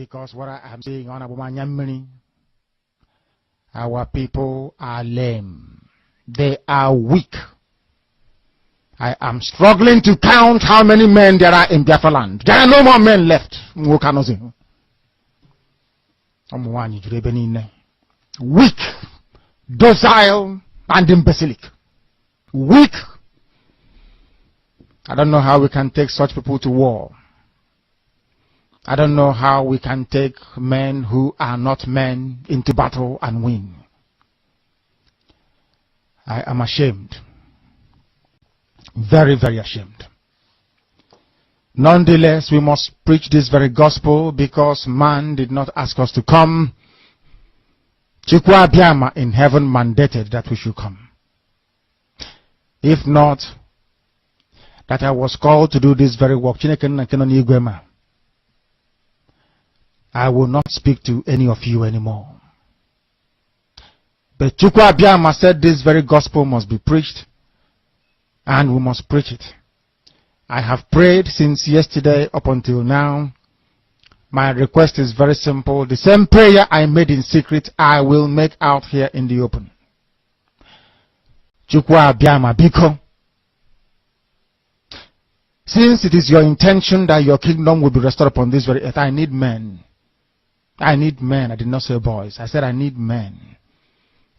Because what I am saying on Abumanyamini, our people are lame. They are weak. I am struggling to count how many men there are in Biafra land. There are no more men left. Weak, docile, and imbecilic. Weak. I don't know how we can take such people to war. I don't know how we can take men who are not men into battle and win. I am ashamed. Very, very ashamed. Nonetheless, we must preach this very gospel because man did not ask us to come. Chukwu Abiyama in heaven mandated that we should come. If not, that I was called to do this very work, I will not speak to any of you anymore. But Chukwu Abiyama said this very gospel must be preached, and we must preach it. I have prayed since yesterday up until now. My request is very simple. The same prayer I made in secret, I will make out here in the open. Chukwu Abiyama biko. Since it is your intention that your kingdom will be restored upon this very earth, I need men. I need men. I did not say boys. I said I need men.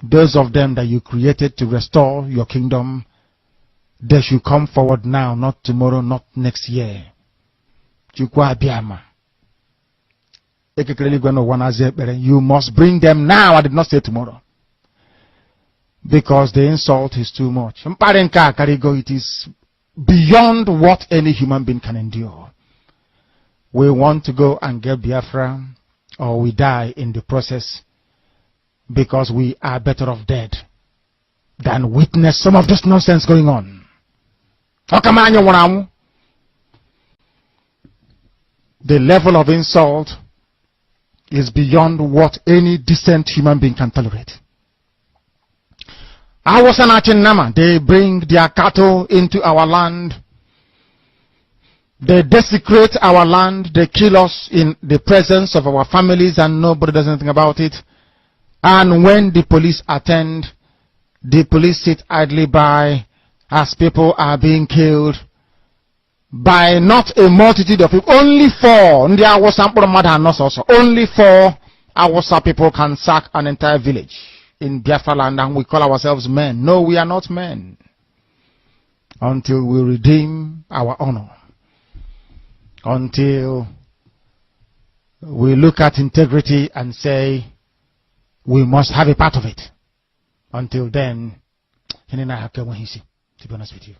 Those of them that you created to restore your kingdom, they should come forward now, not tomorrow, not next year. Chukwu Abiyama. You must bring them now. I did not say tomorrow. Because the insult is too much. It is beyond what any human being can endure. We want to go and get Biafra, or we die in the process, because we are better off dead than witness some of this nonsense going on. The level of insult is beyond what any decent human being can tolerate. They bring their cattle into our land. They desecrate our land. They kill us in the presence of our families and nobody does anything about it. And when the police attend, the police sit idly by as people are being killed by not a multitude of people. Only 4. Only 4 Awasa people can sack an entire village in Biafra land, and we call ourselves men. No, we are not men. Until we redeem our honor. Until we look at integrity and say, we must have a part of it. Until then, to be honest with you.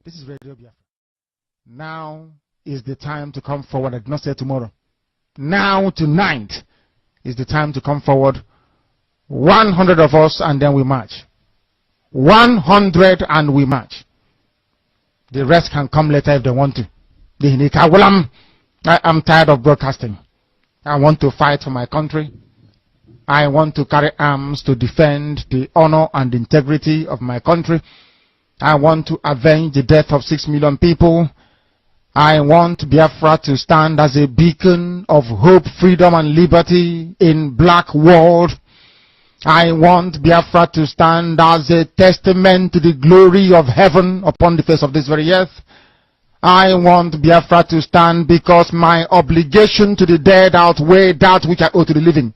This is Radio Biafra. Now is the time to come forward. I did not say tomorrow. Now, tonight, is the time to come forward. 100 of us, and then we march. 100 and we march. The rest can come later if they want to. I am tired of broadcasting. I want to fight for my country. I want to carry arms to defend the honor and integrity of my country. I want to avenge the death of 6 million people. I want Biafra to stand as a beacon of hope, freedom, and liberty in black world. I want Biafra to stand as a testament to the glory of heaven upon the face of this very earth. I want Biafra to stand because my obligation to the dead outweigh that which I owe to the living.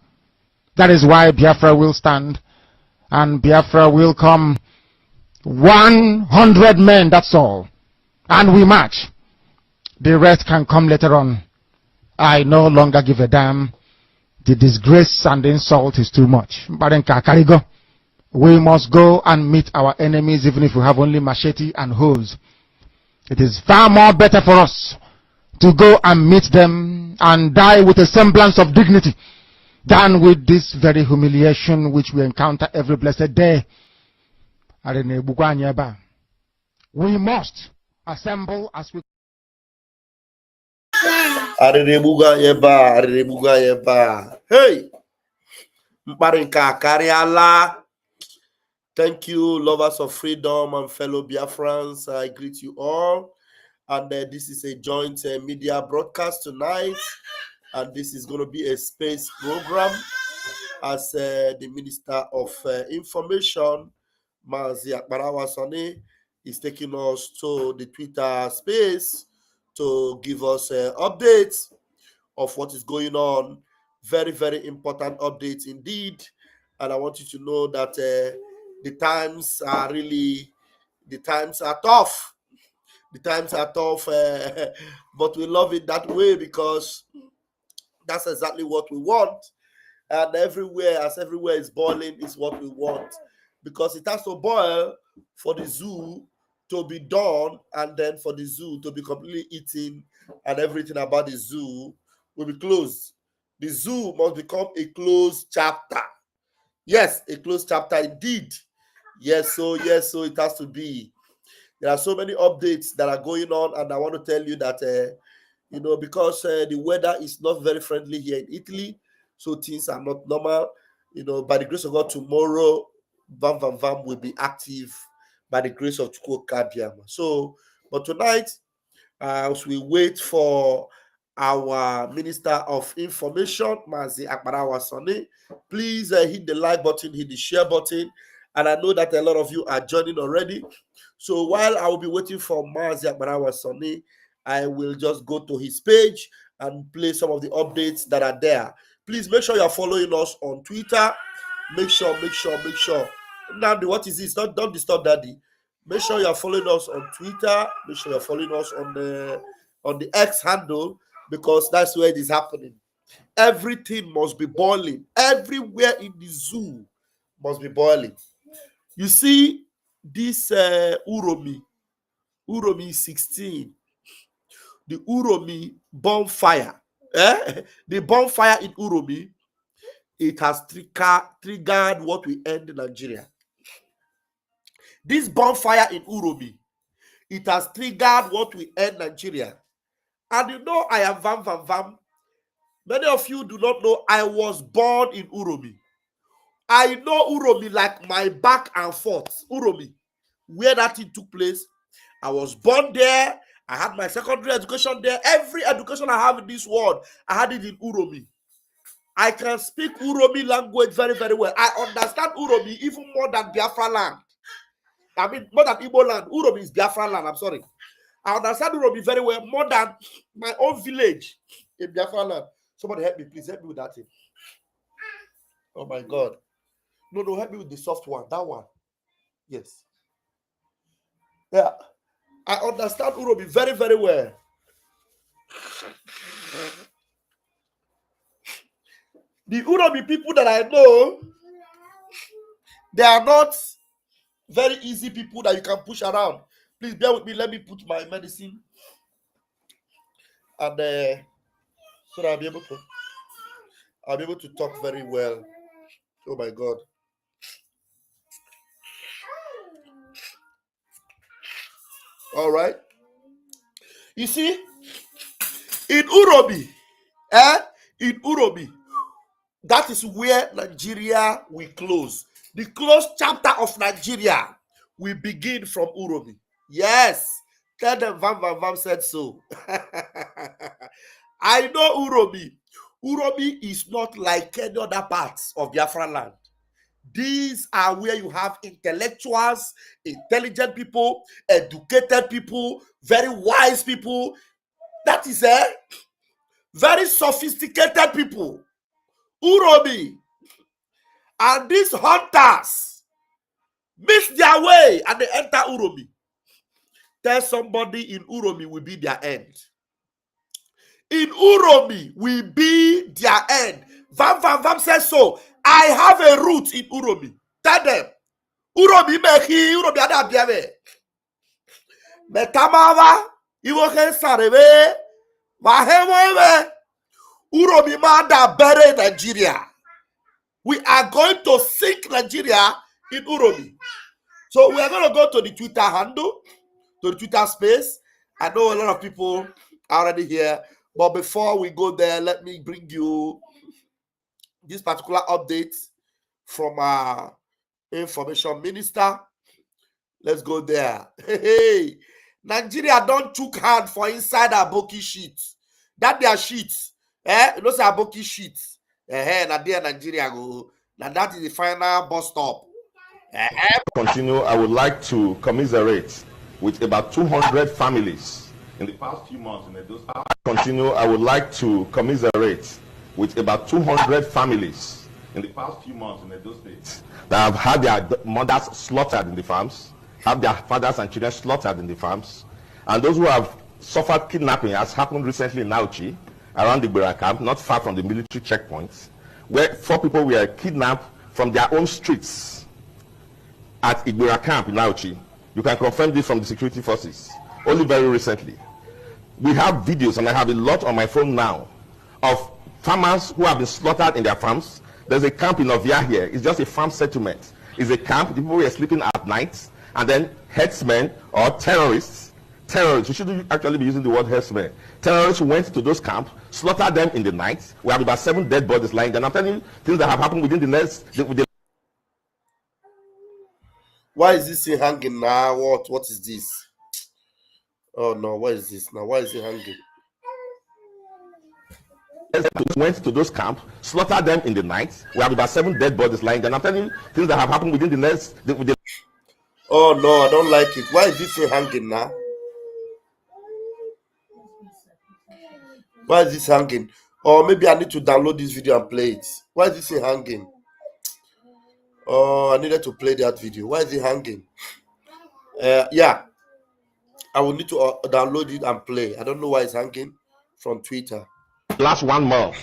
That is why Biafra will stand. And Biafra will come. 100 men, that's all. And we march. The rest can come later on. I no longer give a damn. The disgrace and the insult is too much. We must go and meet our enemies even if we have only machete and hoes. It is far more better for us to go and meet them and die with a semblance of dignity than with this very humiliation which we encounter every blessed day. We must assemble as we Hey, thank you, lovers of freedom and fellow Biafrans. I greet you all. And this is a joint media broadcast tonight. And this is going to be a space program as the Minister of Information, Mazi Akbarawa Sani, is taking us to the Twitter space to give us updates of what is going on. Very, very important updates indeed. And I want you to know that the times are tough. The times are tough, but we love it that way because that's exactly what we want. And everywhere is boiling is what we want, because it has to boil for the zoo to be done, and then for the zoo to be completely eaten, and everything about the zoo will be closed. The zoo must become a closed chapter. Yes, a closed chapter indeed. Yes, so it has to be. There are so many updates that are going on, and I want to tell you that because the weather is not very friendly here in Italy, so things are not normal. By the grace of God, tomorrow, Vam will be active by the grace of Chukwukabiam. So, but tonight, as we wait for our Minister of Information, Mazi Akbarawa Sani, please hit the like button, hit the share button, and I know that a lot of you are joining already. So while I will be waiting for Mazi Akbarawa Sani, I will just go to his page and play some of the updates that are there. Please make sure you are following us on Twitter. Make sure. Nandi, what is this? Don't disturb Daddy. Make sure you are following us on Twitter. Make sure you are following us on the X handle, because that's where it is happening. Everything must be boiling. Everywhere in the zoo must be boiling. You see this Uromi 16, the Uromi bonfire. The bonfire in Uromi, it has triggered what will end Nigeria. This bonfire in Uromi, it has triggered what will end Nigeria. And I am Vam. Many of you do not know I was born in Uromi. I know Uromi like my back and forth. Uromi, where that thing took place. I was born there. I had my secondary education there. Every education I have in this world, I had it in Uromi. I can speak Uromi language very, very well. I understand Uromi even more than Biafra land. I mean, more than Igbo land. Uromi is Biafra land. I'm sorry. I understand Uromi very well, more than my own village in Biafra land. Somebody help me, please. Help me with that thing. Oh my God. No, help me with the soft one. That one. Yes. Yeah. I understand Uromi very, very well. The Uromi people that I know, they are not very easy people that you can push around. Please bear with me. Let me put my medicine, and so that I'll be able to talk very well. Oh my God. All right. You see, in Uromi, that is where Nigeria will close. The closed chapter of Nigeria will begin from Uromi. Yes. Tell them Vam said so. I know Uromi. Uromi is not like any other parts of Biafra land. These are where you have intellectuals, intelligent people, educated people, very wise people. That is very sophisticated people. Uromi. And these hunters miss their way and they enter Uromi. Tell somebody in Uromi will be their end. In Uromi will be their end. Vam says so. I have a root in Uromi. Tell them. Uromi meki, Uromi adabiame. Metamava, iwoke sarebe, mahemowe. Uromi mada bere Nigeria. We are going to sink Nigeria in Uromi. So we are going to go to the Twitter handle, to the Twitter space. I know a lot of people are already here. But before we go there, let me bring you this particular update from our information minister. Let's go there. Hey, Nigeria don't chook hand for inside Aboki sheets. That their sheets. You know say Aboki sheets. Now there Nigeria go. Now that is the final bus stop. Continue, I would like to commiserate with about 200 families in the past few months in Edo State. Continue, I would like to commiserate with about 200 families in the past few months in Edo State that have had their mothers slaughtered in the farms, have their fathers and children slaughtered in the farms, and those who have suffered kidnapping, as happened recently in Nauchi, around the Gbera camp, not far from the military checkpoints, where 4 people were kidnapped from their own streets at Igbira camp in Nauchi. You can confirm this from the security forces, only very recently. We have videos, and I have a lot on my phone now, of farmers who have been slaughtered in their farms. There's a camp in Ovia here. It's just a farm settlement. It's a camp. The people were sleeping at night, and then herdsmen or terrorists, we shouldn't actually be using the word herdsmen. Terrorists went to those camps, slaughtered them in the night. We have about 7 dead bodies lying there. And I'm telling you things that have happened within the next. Why is this thing hanging now? What is this? Oh no, what is this now? Why is it hanging? Went to those camps, slaughtered them in the night. We have about 7 dead bodies lying there. And I'm telling you things that have happened within the next. Oh no, I don't like it. Why is this thing hanging now? Why is this hanging? Or maybe I need to download this video and play it. Why is this thing hanging? Oh, I needed to play that video. Why is it hanging? Yeah, I will need to download it and play. I don't know why it's hanging from Twitter. Last 1 month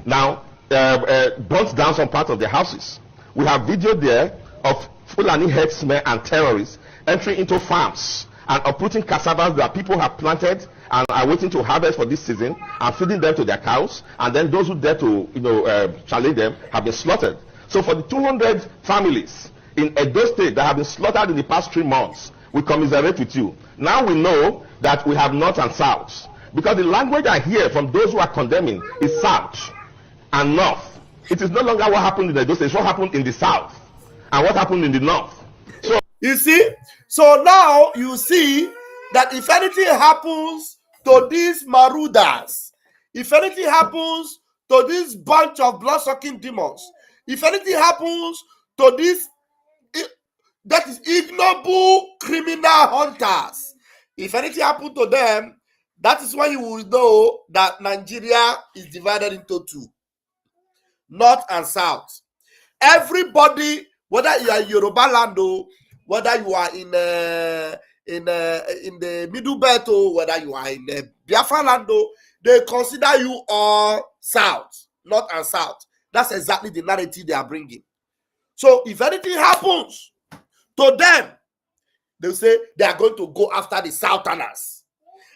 now, burnt down some part of their houses. We have video there of Foolani herdsmen and terrorists entering into farms and uprooting cassavas that people have planted and are waiting to harvest for this season and feeding them to their cows. And then those who dare to, challenge them have been slaughtered. So for the 200 families in Edo State that have been slaughtered in the past 3 months, we commiserate with you. Now we know that we have north and south, because the language I hear from those who are condemning is south and north. It is no longer what happened in Edo State, it's what happened in the south and what happened in the north. So you see, so now you see that if anything happens to these marauders, if anything happens to this bunch of blood-sucking demons, if anything happens to this, that is ignoble criminal hunters, if anything happens to them, that is when you will know that Nigeria is divided into 2, north and south. Everybody, whether you are in Yoruba land, whether you are in the Middle Belt, whether you are in Biafra land, they consider you all south, north and south. That's exactly the narrative they are bringing. So if anything happens to them, they'll say they are going to go after the Southerners.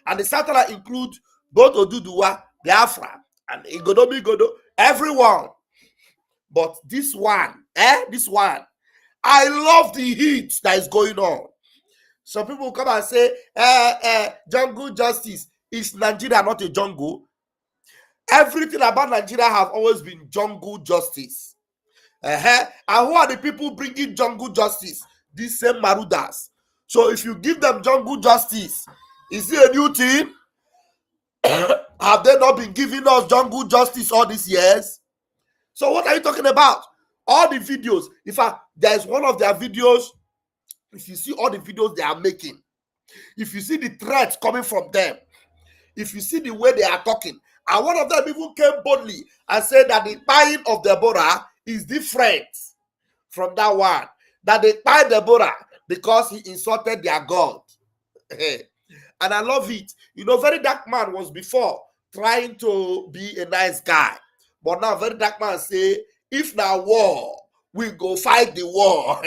And the Southerners include both Oduduwa, Biafra, and Igodo, everyone. But this one, I love the heat that is going on. Some people come and say, jungle justice. Is Nigeria not a jungle? Everything about Nigeria have always been jungle justice. And who are the people bringing jungle justice? These same marauders. So if you give them jungle justice, is it a new thing? Have they not been giving us jungle justice all these years? So what are you talking about? All the videos. In fact, there is one of their videos. If you see all the videos they are making, if you see the threats coming from them, if you see the way they are talking, and one of them even came boldly and said that the buying of Deborah is different from that one. That they buy Deborah because he insulted their God. And I love it. You know, Very Dark Man was before trying to be a nice guy. But now Very Dark Man say, if now war, we go fight the war.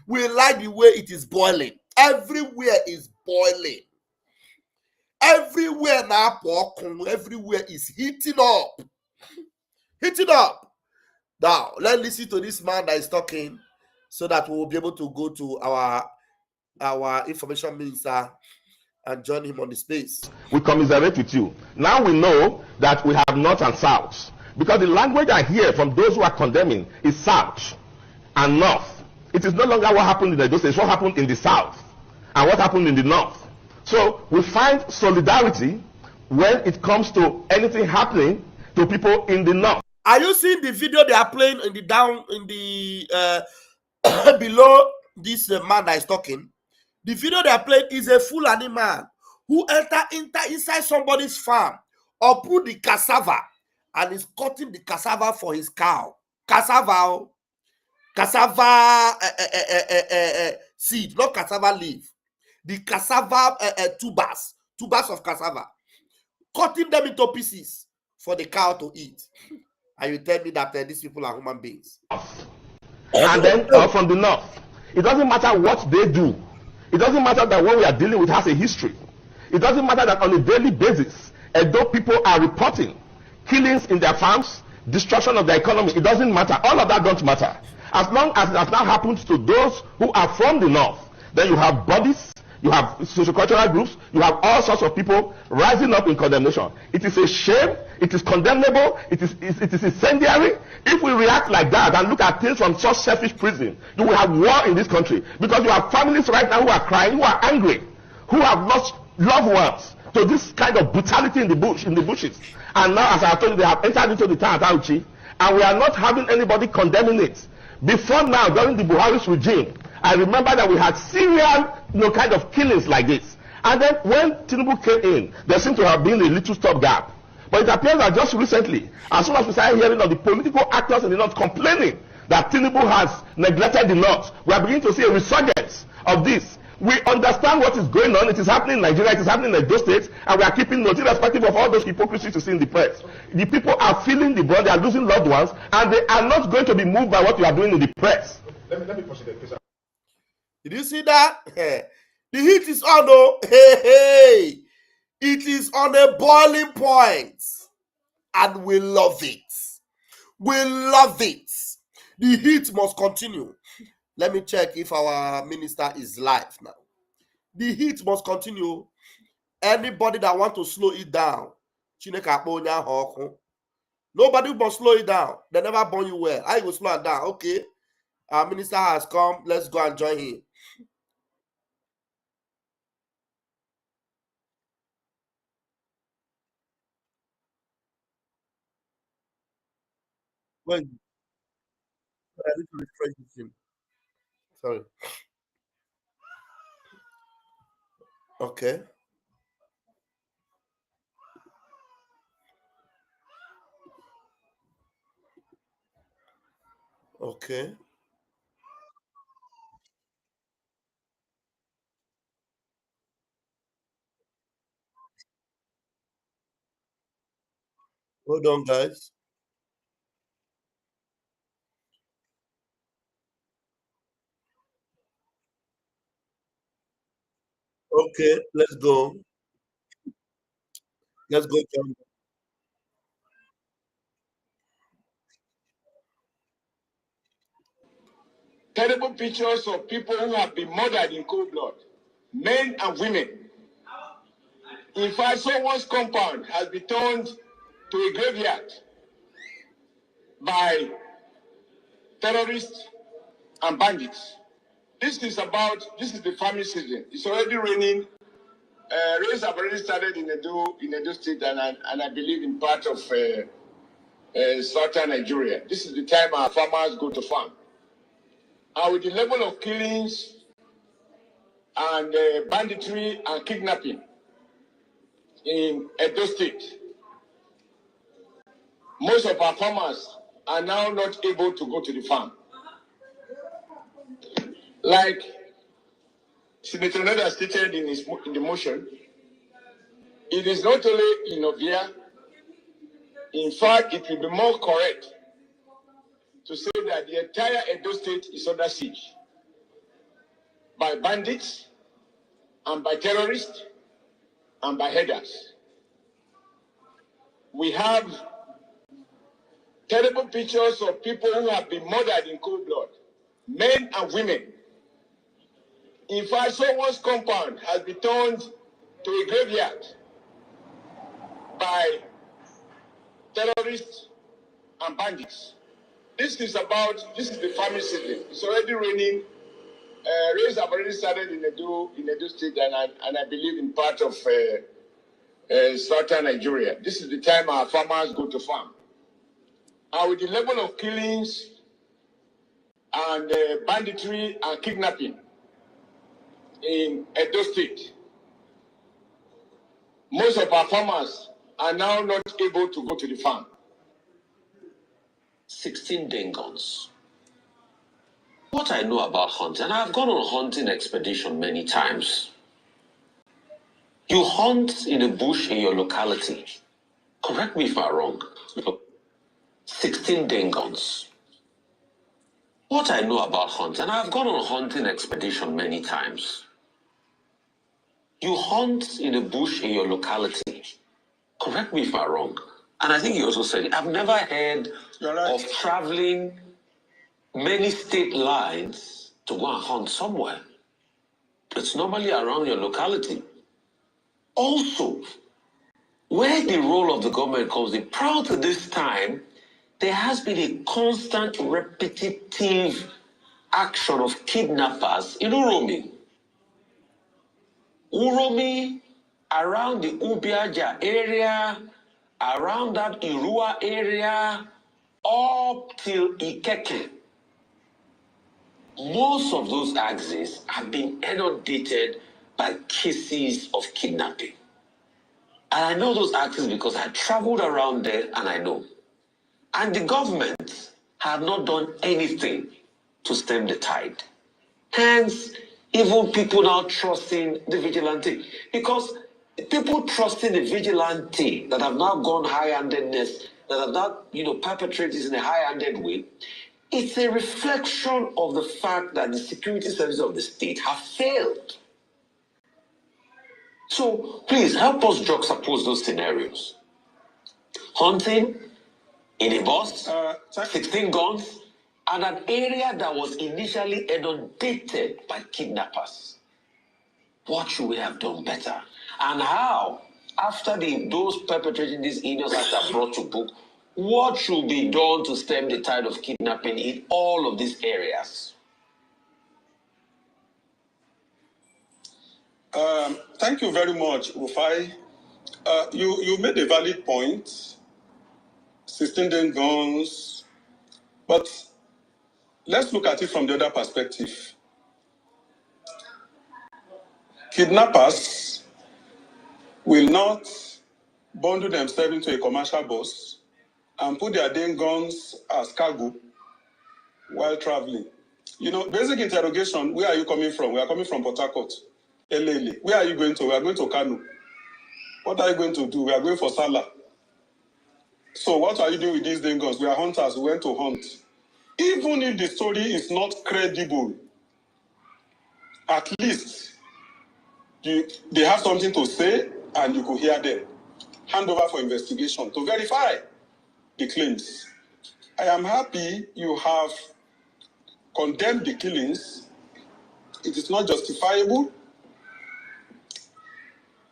We like the way it is boiling. Everywhere is boiling. Everywhere now, everywhere is heating up. Heating up. Now, let's listen to this man that is talking so that we will be able to go to our information minister and join him on the space. We commiserate with you. Now we know that we have north and south, because the language I hear from those who are condemning is south and north. It is no longer what happened in Edo State, it's what happened in the south and what happened in the north. So we find solidarity when it comes to anything happening to people in the north. Are you seeing the video they are playing in the down in the below this man that is talking? The video they are playing is a Foolani man who enter inside somebody's farm or put the cassava and is cutting the cassava for his cow. Cassava seed, not cassava leaf. The cassava tubers of cassava, cutting them into pieces for the cow to eat. And you tell me that these people are human beings. And then from the north, it doesn't matter what they do. It doesn't matter that what we are dealing with has a history. It doesn't matter that on a daily basis, although people are reporting killings in their farms, destruction of the economy, it doesn't matter. All of that don't matter. As long as it has not happened to those who are from the north, then you have bodies, you have sociocultural groups, you have all sorts of people rising up in condemnation. It is a shame, it is condemnable, it is incendiary. If we react like that and look at things from such selfish prison, you will have war in this country. Because you have families right now who are crying, who are angry, who have lost loved ones to this kind of brutality in the bushes. And now, as I told you, they have entered into the town at Auchi, and we are not having anybody condemning it. Before now, during the Buhari's regime, I remember that we had serial, kind of killings like this. And then when Tinubu came in, there seemed to have been a little stopgap. But it appears that just recently, as soon as we started hearing of the political actors in the north complaining that Tinubu has neglected the north, we are beginning to see a resurgence of this. We understand what is going on. It is happening in Nigeria, it is happening in Edo State, and we are keeping note, irrespective of all those hypocrisies you see in the press. The people are feeling the brunt, they are losing loved ones, and they are not going to be moved by what you are doing in the press. Let me proceed, please. Did you see that? The heat is on, though. Hey. It is on a boiling point, and we love it. We love it. The heat must continue. Let me check if our minister is live now. The heat must continue. Anybody that wants to slow it down, nobody must slow it down. They never burn you well. I will slow it down. Okay, our minister has come. Let's go and join him. Wait, I need to refresh him. Sorry. Okay. Okay. Hold on, guys. Okay, let's go. Let's go, John. Terrible pictures of people who have been murdered in cold blood, men and women. In fact, someone's compound has been turned to a graveyard by terrorists and bandits. This is the farming season. It's already raining. Rains have already started in Edo State and I believe in part of southern Nigeria. This is the time our farmers go to farm. And with the level of killings and banditry and kidnapping in Edo State, most of our farmers are now not able to go to the farm. Like Senator Noda stated in the motion, it is not only in Ovia. In fact, it will be more correct to say that the entire Edo State is under siege by bandits and by terrorists and by headers. We have terrible pictures of people who have been murdered in cold blood, men and women. In fact, someone's compound has been turned to a graveyard by terrorists and bandits. This is the farming season. It's already raining. Raids have already started in Edo State and I believe in part of southern Nigeria. This is the time our farmers go to farm. And with the level of killings and banditry and kidnapping in Edo State, most of our farmers are now not able to go to the farm. 16 Dengons. What I know about hunting, and I've gone on a hunting expedition many times. You hunt in a bush in your locality. Correct me if I'm wrong. 16 Dengons. What I know about hunting, and I've gone on a hunting expedition many times. You hunt in a bush in your locality. Correct me if I'm wrong. And I think you also said, I've never heard of traveling many state lines to go and hunt somewhere. It's normally around your locality. Also, where the role of the government comes in, prior to this time, there has been a constant, repetitive action of kidnappers in Uromi. Uromi, around the Ubiaja area, around that Irua area, up till Ikeke. Most of those axes have been inundated by cases of kidnapping. And I know those axes because I traveled around there and I know. And the government have not done anything to stem the tide. Hence, even people now trusting the vigilante. Because people trusting the vigilante that have now gone high-handedness, that have not, perpetrated this in a high-handed way, it's a reflection of the fact that the security services of the state have failed. So please help us juxtapose those scenarios. Hunting in a bus, 16 guns, and an area that was initially inundated by kidnappers. What should we have done better? And how, after those perpetrating these heinous acts are brought to book, what should be done to stem the tide of kidnapping in all of these areas? Thank you very much, Rufai. You made a valid point, 16 day guns, but let's look at it from the other perspective. Kidnappers will not bundle themselves into a commercial bus and put their damn guns as cargo while traveling. Basic interrogation, where are you coming from? We are coming from Port Harcourt, Elele. Where are you going to? We are going to Kano. What are you going to do? We are going for Salah. So what are you doing with these damn guns? We are hunters. We went to hunt. Even if the story is not credible, at least they have something to say and you could hear them. Hand over for investigation to verify the claims. I am happy you have condemned the killings. It is not justifiable.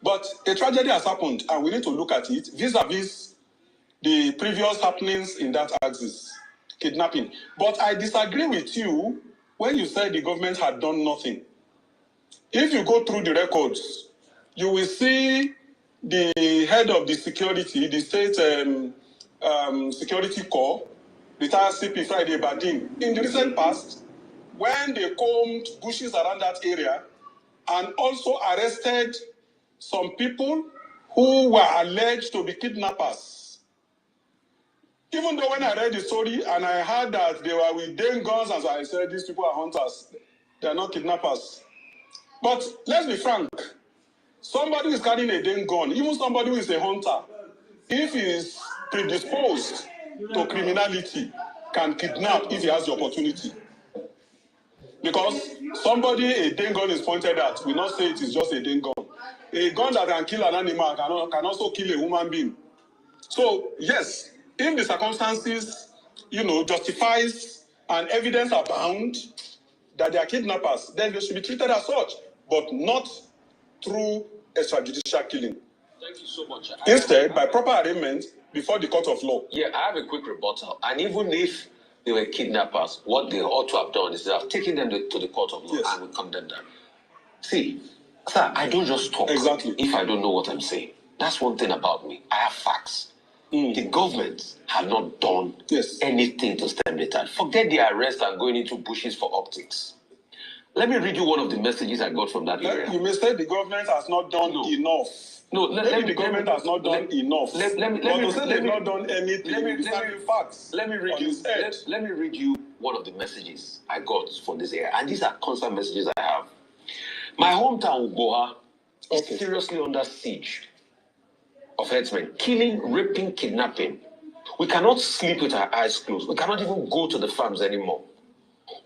But a tragedy has happened and we need to look at it vis-a-vis the previous happenings in that axis, kidnapping. But I disagree with you when you said the government had done nothing. If you go through the records, you will see the head of the security, the state security corps, retired CP Friday Badin, in the recent past, when they combed bushes around that area and also arrested some people who were alleged to be kidnappers. Even though when I read the story and I heard that they were with Dane guns, as I said, these people are hunters, they are not kidnappers. But let's be frank, somebody who is carrying a Dane gun, even somebody who is a hunter, if he is predisposed to criminality, can kidnap if he has the opportunity. Because somebody a Dane gun is pointed at, will not say it is just a Dane gun. A gun that can kill an animal can also kill a human being. So, yes, if the circumstances, justifies and evidence abound that they are kidnappers, then they should be treated as such, but not through extrajudicial killing. Thank you so much. Instead, by proper arraignment before the court of law. Yeah, I have a quick rebuttal. And even if they were kidnappers, what they ought to have done is they have taken them to the court of law and we condemn them. See, sir, I don't just talk if I don't know what I'm saying. That's one thing about me. I have facts. The government have not done anything to stem the tide. Forget the arrest and going into bushes for optics. Let me read you one of the messages I got from that area. You may say the government has not done enough. No, the government has not done enough. Let me not done anything. Let me read you one of the messages I got from this area. And these are constant messages I have. My hometown, Ugoha, is seriously under siege of herdsmen, killing, raping, kidnapping. We cannot sleep with our eyes closed. We cannot even go to the farms anymore.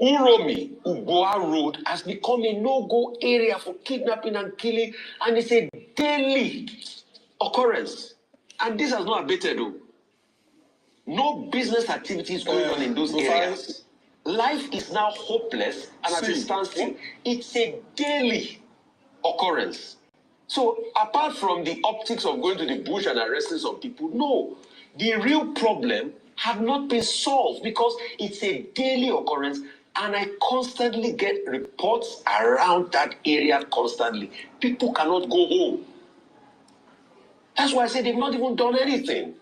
Uromi, Ugoha Road has become a no-go area for kidnapping and killing, and it's a daily occurrence. And this has not abated, though. No business activities going on in those areas. Life is now hopeless and at a standstill. It's a daily occurrence. So apart from the optics of going to the bush and arresting some people, no. The real problem have not been solved because it's a daily occurrence, and I constantly get reports around that area constantly. People cannot go home. That's why I said they've not even done anything.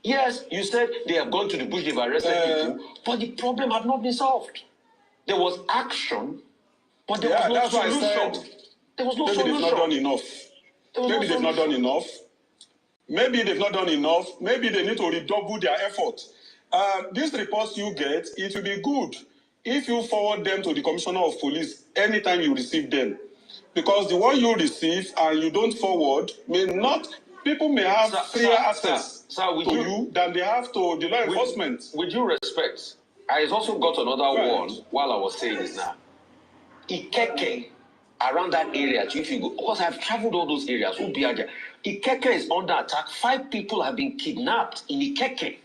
Yes, you said they have gone to the bush, they've arrested people, but the problem had not been solved. There was action, but there was no solution. There was no solution. Maybe they've not done enough. Maybe they've not done enough. Maybe they've not done enough. Maybe they need to redouble their effort. These reports you get, it will be good if you forward them to the Commissioner of Police anytime you receive them. Because the one you receive and you don't forward may not, people may have freer access to you than they have to the law enforcement. With due respect, I also got another one while I was saying this now. Ikeke, around that area, if you go, because I've traveled all those areas, Ikeke is under attack. 5 people have been kidnapped in Ikeke.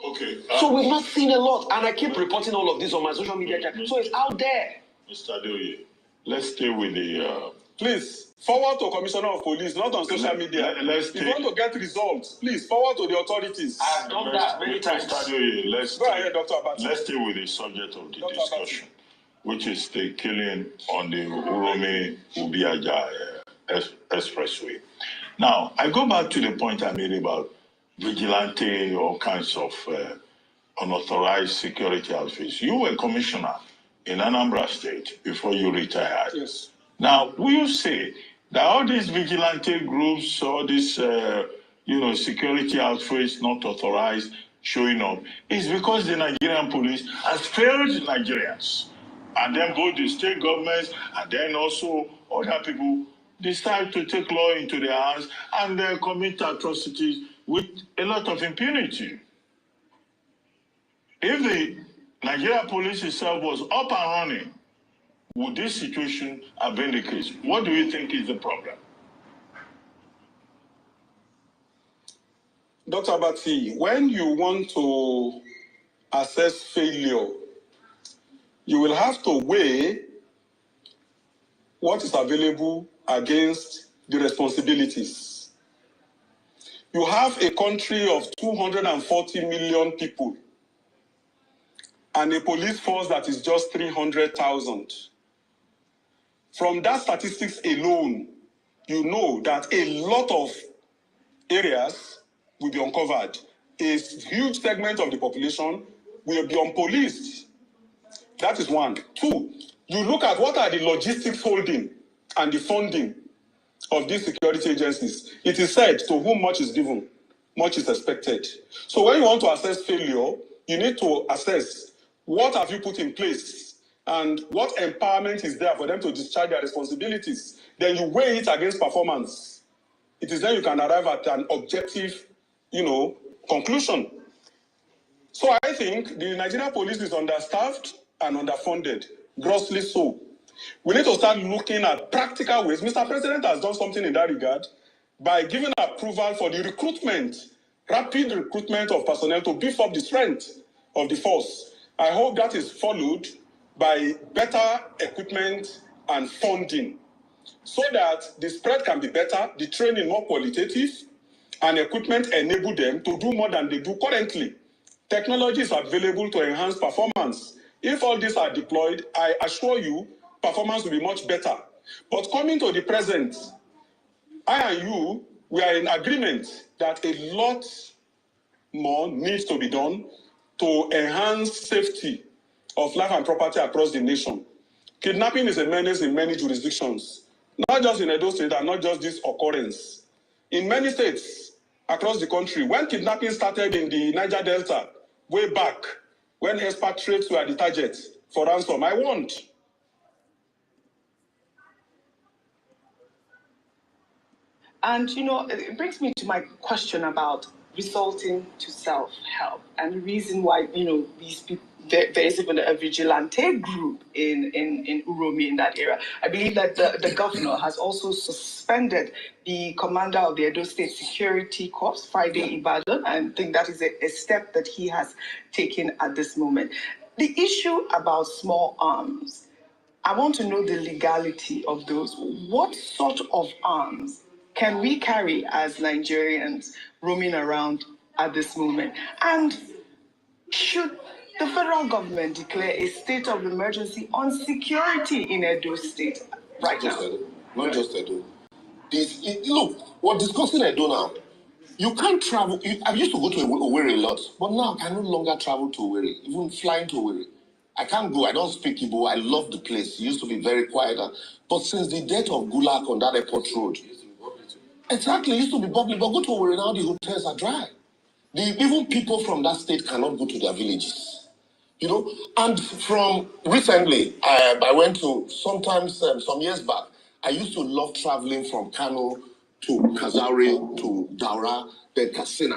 Okay. So we've not seen a lot, and I keep reporting all of this on my social media channel. So it's out there. Mr. Adeoye, let's stay with the... Please, forward to Commissioner of Police, not on social media. If you want to get results, please forward to the authorities. I've done that many times. Mr. Adeoye, let's stay with the subject of the discussion, which is the killing on the Uromi Ubiaja Expressway. Now, I go back to the point I made about vigilante, all kinds of unauthorized security outfits. You were commissioner in Anambra State before you retired. Yes. Now, will you say that all these vigilante groups, all these, security outfits not authorized showing up, is because the Nigerian police has failed Nigerians? And then both the state governments and then also other people decide to take law into their hands and commit atrocities with a lot of impunity. If the Nigerian police itself was up and running, would this situation have been the case? What do you think is the problem? Dr. Abati, when you want to assess failure, you will have to weigh what is available against the responsibilities. You have a country of 240 million people and a police force that is just 300,000. From that statistics alone, you know that a lot of areas will be uncovered. A huge segment of the population will be unpoliced. That is one. 2, you look at what are the logistics holding and the funding of these security agencies. It is said to whom much is given, much is expected. So when you want to assess failure, you need to assess what have you put in place and what empowerment is there for them to discharge their responsibilities. Then you weigh it against performance. It is then you can arrive at an objective, conclusion. So I think the Nigerian police is understaffed and underfunded, grossly so. We need to start looking at practical ways. Mr. President has done something in that regard by giving approval for the rapid recruitment of personnel to beef up the strength of the force. I hope that is followed by better equipment and funding so that the spread can be better, the training more qualitative, and equipment enable them to do more than they do currently. Technology is available to enhance performance. If all these are deployed, I assure you, performance will be much better. But coming to the present, I and you, we are in agreement that a lot more needs to be done to enhance safety of life and property across the nation. Kidnapping is a menace in many jurisdictions, not just in Edo State and not just this occurrence. In many states across the country, when kidnapping started in the Niger Delta, way back, when expatriates were the target for ransom, I warned. And, it brings me to my question about resorting to self-help and the reason why, these people, there is even a vigilante group in Uromi in that area. I believe that the governor has also suspended the commander of the Edo State Security Corps, Friday Ibadan. I think that is a step that he has taken at this moment. The issue about small arms, I want to know the legality of those. What sort of arms can we carry as Nigerians roaming around at this moment? And should the federal government declare a state of emergency on security in Edo State right now? Not just Edo. Look, we're discussing Edo now. You can't travel. I used to go to Owerri a lot, but now I can no longer travel to Owerri, even flying to Owerri. I can't go. I don't speak Igbo. I love the place. It used to be very quiet. But since the death of Gulak on that airport road, exactly, it used to be bubbly. But go to Owerri now, the hotels are dry. Even people from that state cannot go to their villages. And from recently, I went to, sometimes, some years back, I used to love traveling from Kano to Kazaure to Daura, then Katsina.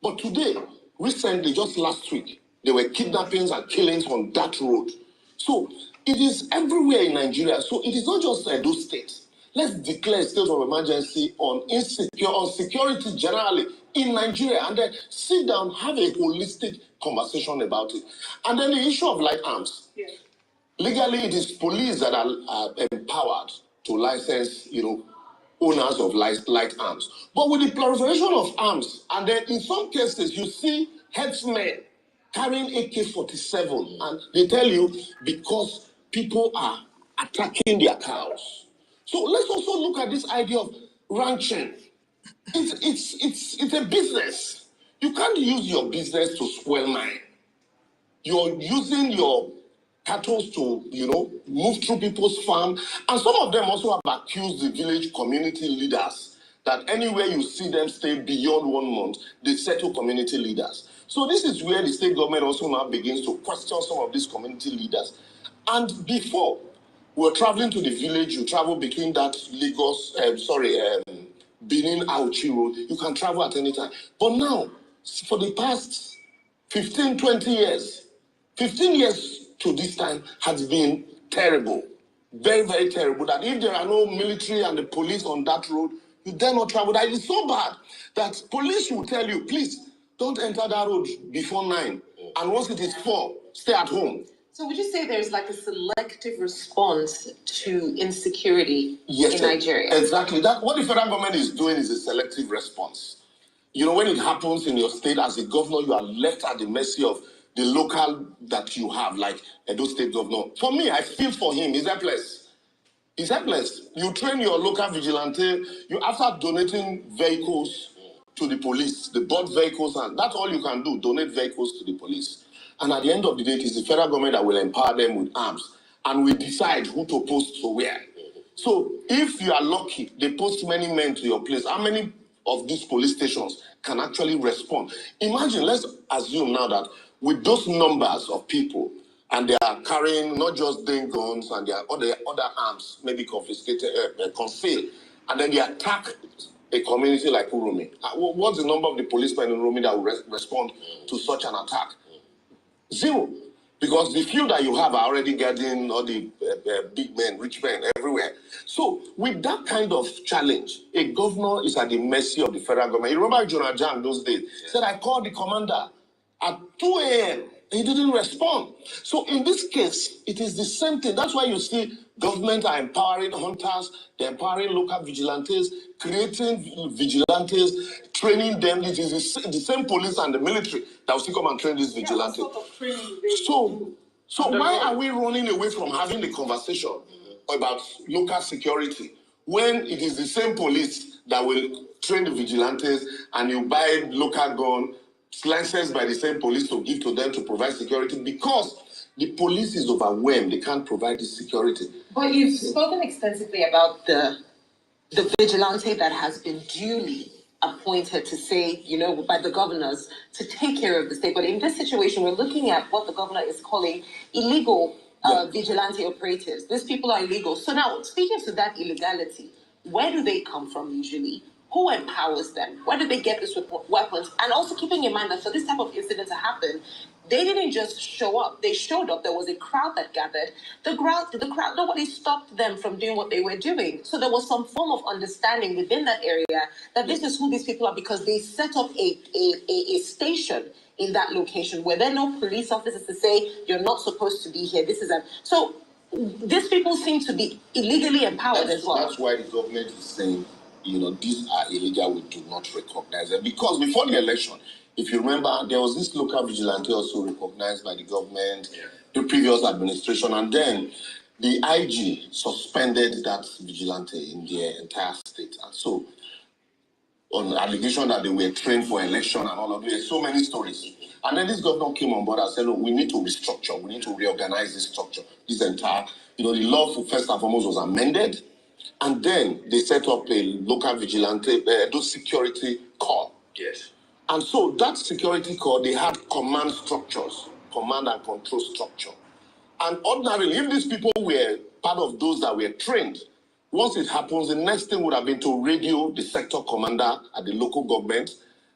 But today, recently, just last week, there were kidnappings and killings on that road. So it is everywhere in Nigeria. So it is not just Edo State. Let's declare a state of emergency on security generally in Nigeria, and then sit down, have a holistic conversation about it. And then the issue of light arms. Yeah. Legally, it is police that are empowered to license, owners of light arms. But with the proliferation of arms, and then in some cases, you see headsmen carrying AK-47, and they tell you because people are attacking their cows. So let's also look at this idea of ranching. It's a business. You can't use your business to spoil mine. You're using your cattle to, move through people's farm. And some of them also have accused the village community leaders that anywhere you see them stay beyond 1 month, they settle community leaders. So this is where the state government also now begins to question some of these community leaders. And before, we were traveling to the village, you travel between that Benin Auchi Road, you can travel at any time. But now, for the past 15, 20 years, 15 years to this time has been terrible. Very, very terrible. That if there are no military and the police on that road, you dare not travel. That is so bad that police will tell you, please, don't enter that road before 9. And once it is 4, stay at home. So would you say there's like a selective response to insecurity in Nigeria? Exactly. What the federal government is doing is a selective response. When it happens in your state as a governor, you are left at the mercy of the local that you have, like Edo State governor. For me, I feel for him. He's helpless. He's helpless. You train your local vigilante. You after donating vehicles to the police, the bought vehicles, and that's all you can do, donate vehicles to the police. And at the end of the day, it is the federal government that will empower them with arms and will decide who to post to where. So if you are lucky, they post many men to your place. How many of these police stations can actually respond? Imagine, let's assume now that with those numbers of people, and they are carrying not just their guns and their other arms, maybe confiscated, concealed, and then they attack a community like Uromi. What's the number of the policemen in Uromi that will respond to such an attack? 0. Because the few that you have are already getting all the big men, rich men everywhere. So with that kind of challenge, a governor is at the mercy of the federal government. You remember Jonah Jang those days? Said, I called the commander at 2 a.m. He didn't respond. So in this case, it is the same thing. That's why you see government are empowering hunters, they're empowering local vigilantes, creating vigilantes, training them. It is the same police and the military that will still come and train these vigilantes. What sort of training So why are we running away from having the conversation about local security when it is the same police that will train the vigilantes and you buy local gun licensed by the same police to give to them to provide security because the police is overwhelmed. They can't provide this security. But you've spoken extensively about the vigilante that has been duly appointed to say, by the governors to take care of the state. But in this situation, we're looking at what the governor is calling illegal vigilante operatives. These people are illegal. So now, speaking to that illegality, where do they come from usually? Who empowers them? Where do they get these weapons? And also keeping in mind that for this type of incident to happen, they didn't just show up. They showed up. There was a crowd that gathered. The crowd, nobody stopped them from doing what they were doing. So there was some form of understanding within that area that this is who these people are because they set up a station in that location where there are no police officers to say, you're not supposed to be here. So these people seem to be illegally empowered as well. That's why the government is saying, these are illegal, we do not recognize them. Because before the election, if you remember, there was this local vigilante also recognized by the government, the previous administration, and then the IG suspended that vigilante in the entire state. And so, on the allegation that they were trained for election and all of this, so many stories. And then this governor came on board and said, look, we need to restructure, we need to reorganize this structure, this entire, the law for first and foremost was amended. And then they set up a local vigilante, those security corps. Yes. And so that security corps, they had command structures, command and control structure. And ordinarily, if these people were part of those that were trained, once it happens, the next thing would have been to radio the sector commander at the local government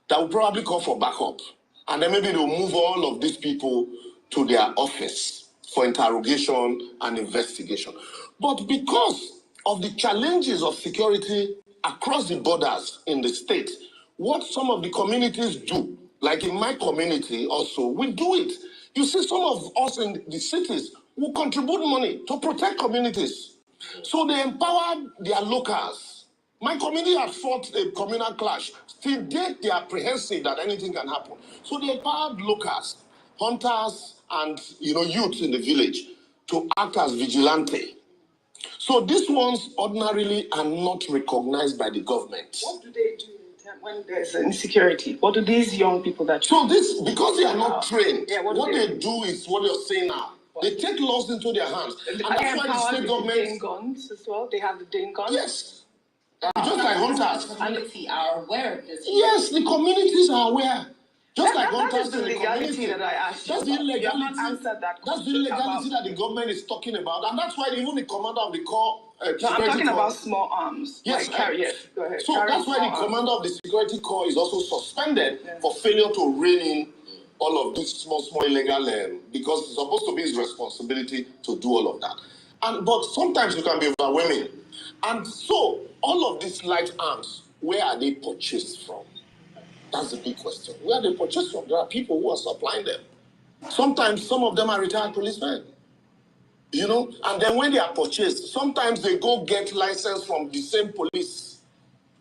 that would probably call for backup. And then maybe they'll move all of these people to their office for interrogation and investigation. But because of the challenges of security across the borders in the state, what some of the communities do, like in my community also, we do it. You see, some of us in the cities will contribute money to protect communities. So they empower their locals. My community had fought a communal clash. Till date, they are apprehensive that anything can happen. So they empowered locals, hunters, and youth in the village to act as vigilante. So these ones ordinarily are not recognized by the government. What do they do when there's insecurity? What do these young people that... So this, because they are not trained, what they do is what you're saying now. They take laws into their hands. And that's why the state government... They guns as well? They have the Dane guns? Yes. Just like hunters. The community are aware of this. Yes, the communities are aware. Just like that hunters is the legality that I asked you. That's the illegality. You have not answered that question. That's the illegality that the government is talking about. And that's why even the commander of the corps... I'm talking about small arms. Yes. Yes, go ahead. So that's why the commander of the security corps is also suspended for failure to rein in all of these small illegal, because it's supposed to be his responsibility to do all of that. But sometimes you can be overwhelming. And so all of these light arms, where are they purchased from? That's the big question. Where are they purchased from? There are people who are supplying them. Sometimes some of them are retired policemen. And then when they are purchased, sometimes they go get license from the same police.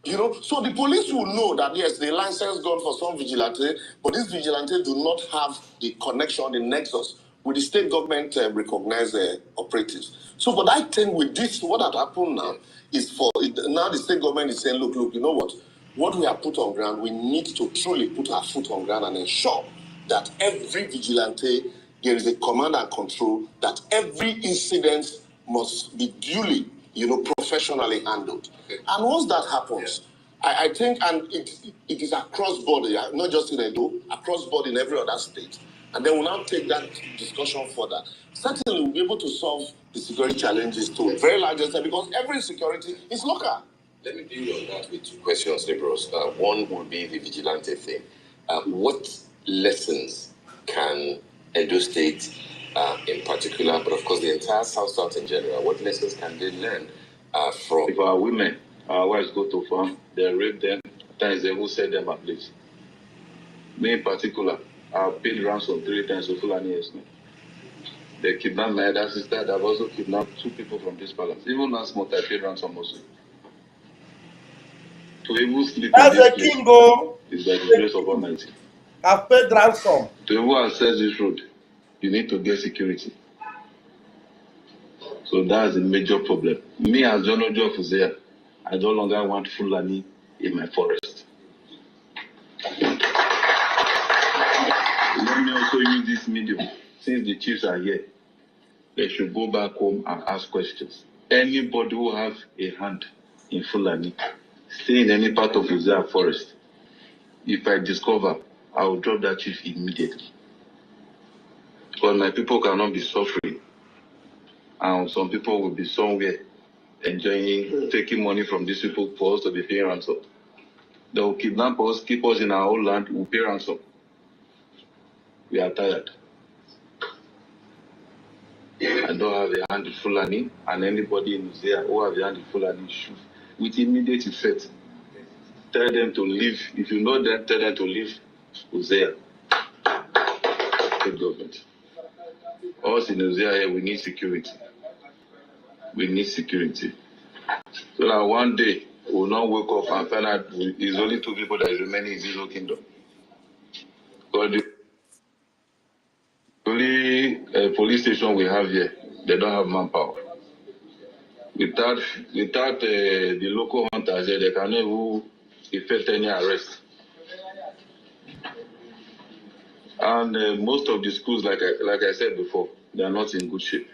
So the police will know that, yes, the license gone for some vigilante, but these vigilantes do not have the connection, the nexus with the state government recognized operatives. So, but I think with this, what had happened now is now the state government is saying, look, you know what we have put on ground, we need to truly put our foot on ground and ensure that every vigilante, there is a command and control, that every incident must be duly, professionally handled. And once that happens, I think, and it is across border, not just in Edo, across border in every other state. And then we'll now take that discussion further. Certainly, we'll be able to solve the security challenges to a very large extent because every security is local. Let me deal on that with two questions, Liberals. One would be the vigilante thing. What lessons can Edo State in particular, but of course the entire South in general, what lessons can they learn from? If our women, our wives go to farm, they rape them, times they will set them at least. Me in particular, I've paid ransom 3 times to Foolani herdsmen. They kidnapped my elder sister. They've also kidnapped 2 people from this palace. Even last month, I paid ransom also. To even sleep in That's this a place king, oh. is by the grace of Almighty. I've paid ransom. To even access this road, you need to get security. So that's a major problem. Me as John Ojo Fuzea, I no longer want Fulani in my forest. Let me also use this medium. Since the chiefs are here, they should go back home and ask questions. Anybody who has a hand in Fulani, stay in any part of Fuzea forest, if I discover, I will drop that chief immediately. Because my people cannot be suffering, and some people will be somewhere enjoying, taking money from these people for us to be paying ransom. They will kidnap us, keep us in our own land, we'll pay ransom. We are tired. I don't have a hand in Fulani, and anybody in there who have a hand in Fulani should, with immediate effect, tell them to leave. If you know them, tell them to leave Uzea, state government. Us in Uzea here, we need security. We need security. So that one day, we will not wake up and find out it's only 2 people that is remaining in this whole kingdom. But the only police station we have here, they don't have manpower. Without the local hunters here, they can never effect any arrest. And most of the schools, like I said before, they are not in good shape.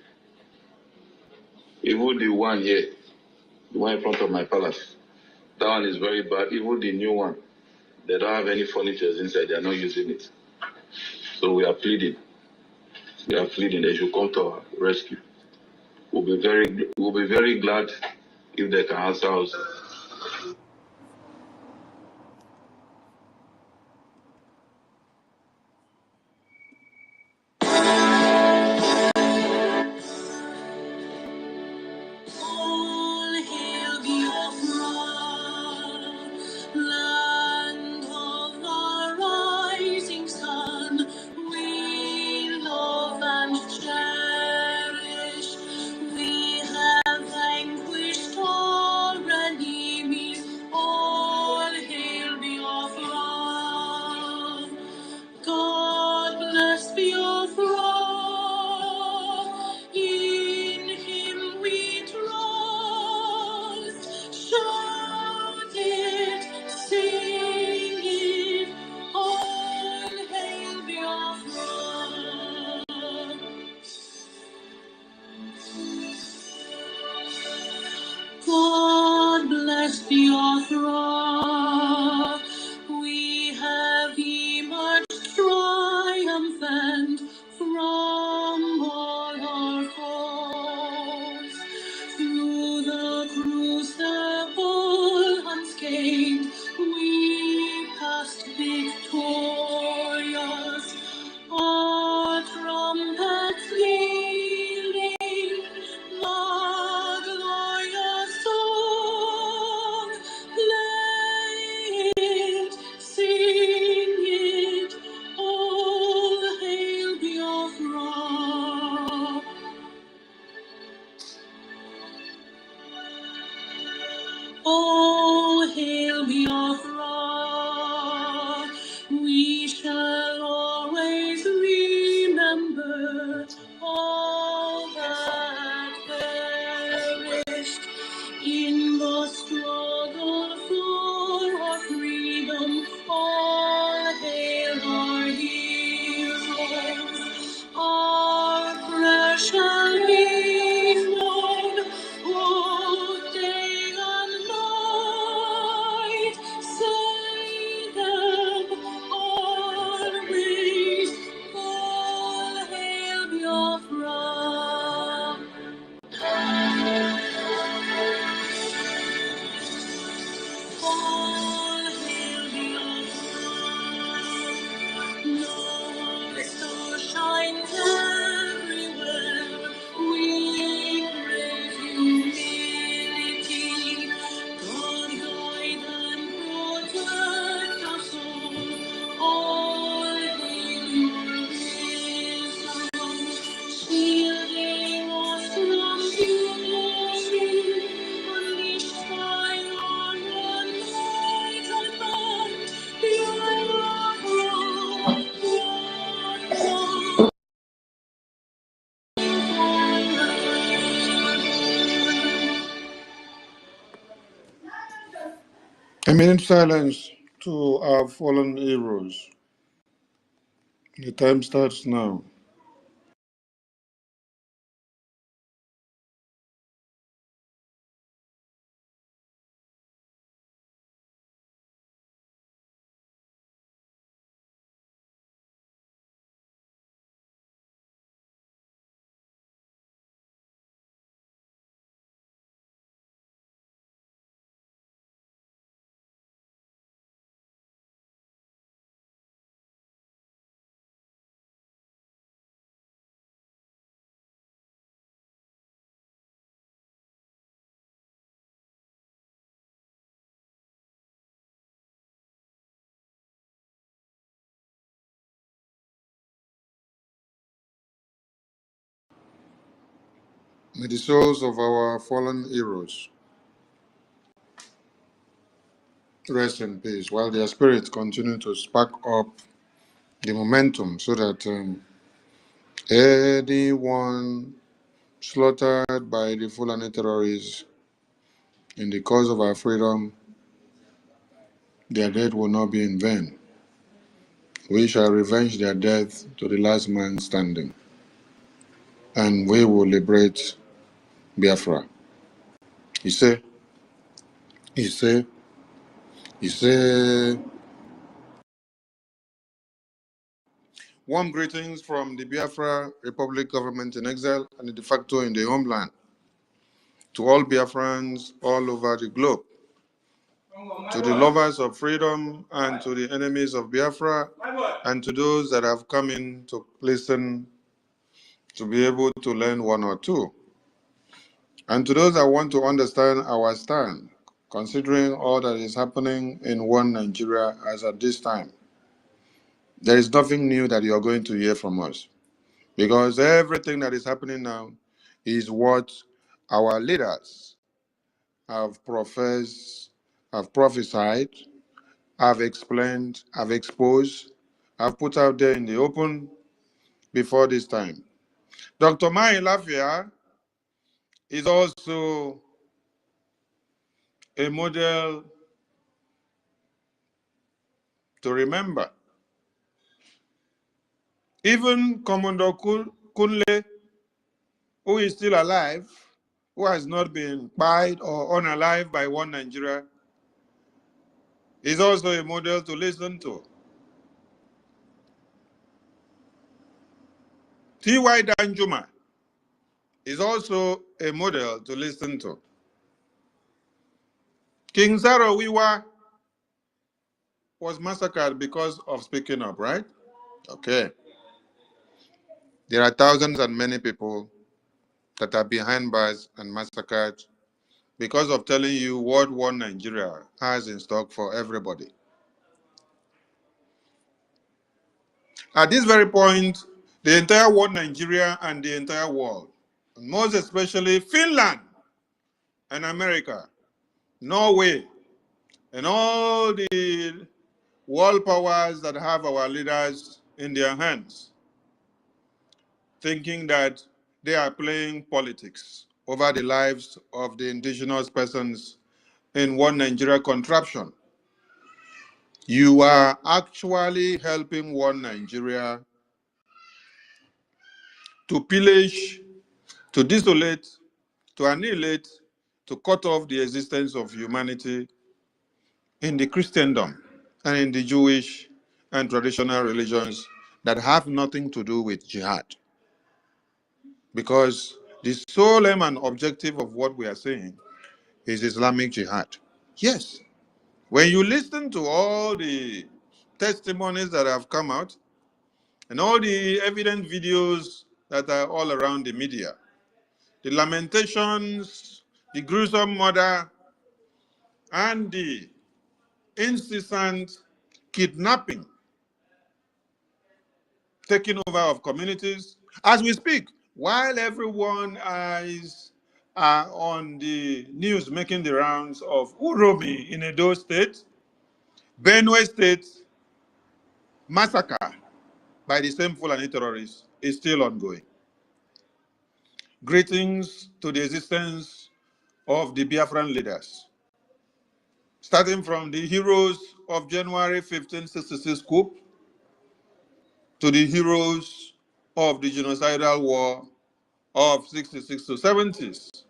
Even the one here, the one in front of my palace, that one is very bad. Even the new one, they don't have any furniture inside. They are not using it. So we are pleading. We are pleading they should come to our rescue. We'll be very glad if they can answer us. All hail Biafra, land of the rising sun. We love and cherish. We have vanquished all enemies. minute silence to our fallen heroes. The time starts now. May the souls of our fallen heroes rest in peace, while their spirits continue to spark up the momentum so that anyone slaughtered by the Foolani terrorists in the cause of our freedom, their death will not be in vain. We shall revenge their death to the last man standing, and we will liberate Biafra. He said, he said, he said. Warm greetings from the Biafra Republic government in exile and the de facto in the homeland to all Biafrans all over the globe, to the lovers of freedom and to the enemies of Biafra, and to those that have come in to listen to be able to learn one or two, and to those that want to understand our stand, considering all that is happening in one Nigeria as at this time. There is nothing new that you are going to hear from us, because everything that is happening now is what our leaders have professed, have prophesied, have explained, have exposed, have put out there in the open before this time. Dr. Mai Lafia is also a model to remember. Even Commodore Kunle, who is still alive, who has not been buried or unalive by one Nigeria, is also a model to listen to. T.Y. Danjuma is also a model to listen to. King Zaro Wiwa was massacred because of speaking up, right? Okay. There are thousands and many people that are behind bars and massacred because of telling you what one Nigeria has in stock for everybody. At this very point, the entire world, Nigeria and the entire world, most especially Finland and America, Norway, and all the world powers that have our leaders in their hands, thinking that they are playing politics over the lives of the indigenous persons in one Nigeria contraption. You are actually helping one Nigeria to pillage, to desolate, to annihilate, to cut off the existence of humanity in the Christendom and in the Jewish and traditional religions that have nothing to do with jihad. Because the sole aim and objective of what we are saying is Islamic jihad. Yes, when you listen to all the testimonies that have come out and all the evident videos that are all around the media, the lamentations, the gruesome murder, and the incessant kidnapping, taking over of communities, as we speak, while everyone is on the news making the rounds of Uromi in Edo State, Benue State, massacre by the same Fulani terrorists is still ongoing. Greetings to the existence of the Biafran leaders. starting from the heroes of January 1566 coup to the heroes of the genocidal war of 66 to 70s.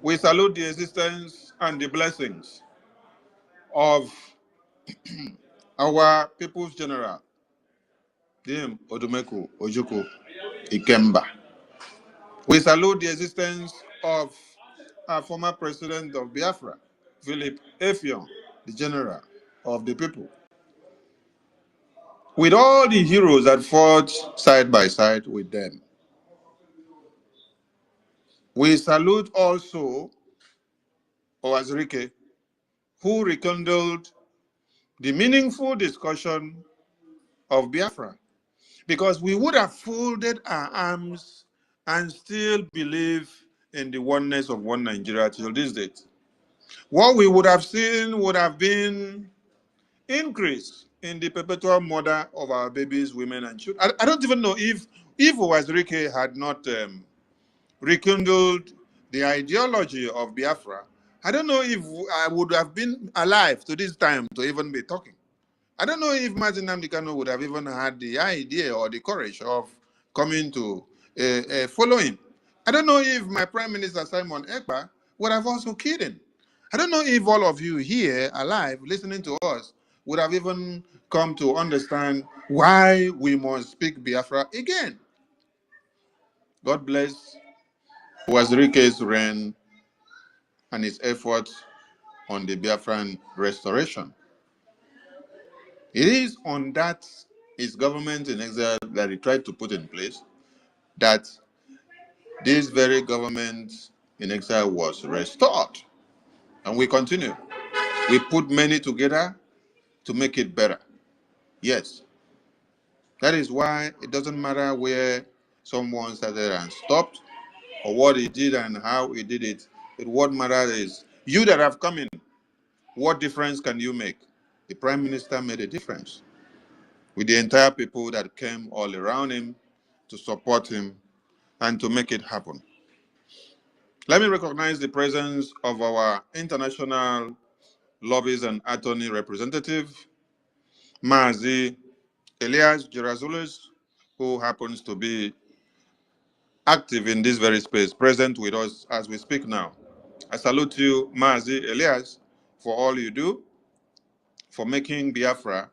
We salute the existence and the blessings of our People's General, Dim Odumeku Ojukwu Ikemba. We salute the existence of our former president of Biafra, Philip Effiong, the general of the people. With all the heroes that fought side by side with them. We salute also R0RI, who rekindled the meaningful discussion of Biafra, because we would have folded our arms and still believe in the oneness of one Nigeria till this date. What we would have seen would have been increase in the perpetual murder of our babies, women, and children. I don't even know if R0RI had not rekindled the ideology of Biafra. I don't know if I would have been alive to this time to even be talking. I don't know if Martin Nnamdi Kanu would have even had the idea or the courage of coming to follow him. I don't know if my Prime Minister Simon Ekpa would have also killed him. I don't know if all of you here alive listening to us would have even come to understand why we must speak Biafra again. God bless R0RI's reign and his efforts on the Biafran restoration. It is on that his government in exile that he tried to put in place that this very government in exile was restored. And we continue. We put many together to make it better. Yes. That is why it doesn't matter where someone started and stopped, or what he did and how he did it. What matters is you that have come in, what difference can you make? The Prime Minister made a difference with the entire people that came all around him to support him and to make it happen. Let me recognize the presence of our international lobbies and attorney representative, Mazi Elias Gerazulis, who happens to be active in this very space, present with us as we speak now. I salute you, Mazi Elias, for all you do, for making Biafra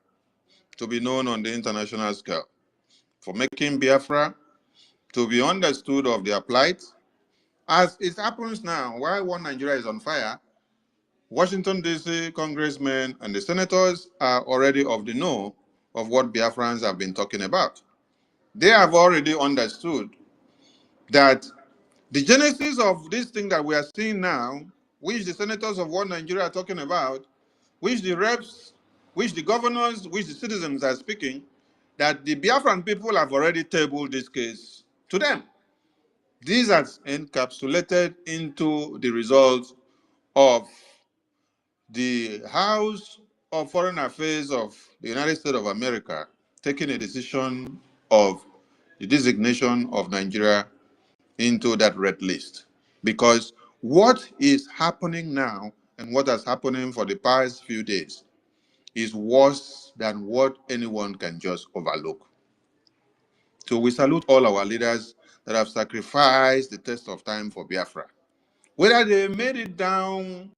to be known on the international scale, for making Biafra to be understood of their plight. As it happens now, while one Nigeria is on fire, Washington, D.C. congressmen and the senators are already of the know of what Biafrans have been talking about. They have already understood that the genesis of this thing that we are seeing now, which the senators of one Nigeria are talking about, which the reps, which the governors, which the citizens are speaking, that the Biafran people have already tabled this case to them. These are encapsulated into the results of the House of Foreign Affairs of the United States of America taking a decision of the designation of Nigeria into that red list. Because what is happening now and what has happening for the past few days is worse than what anyone can just overlook. So we salute all our leaders that have sacrificed the test of time for Biafra. Whether they made it down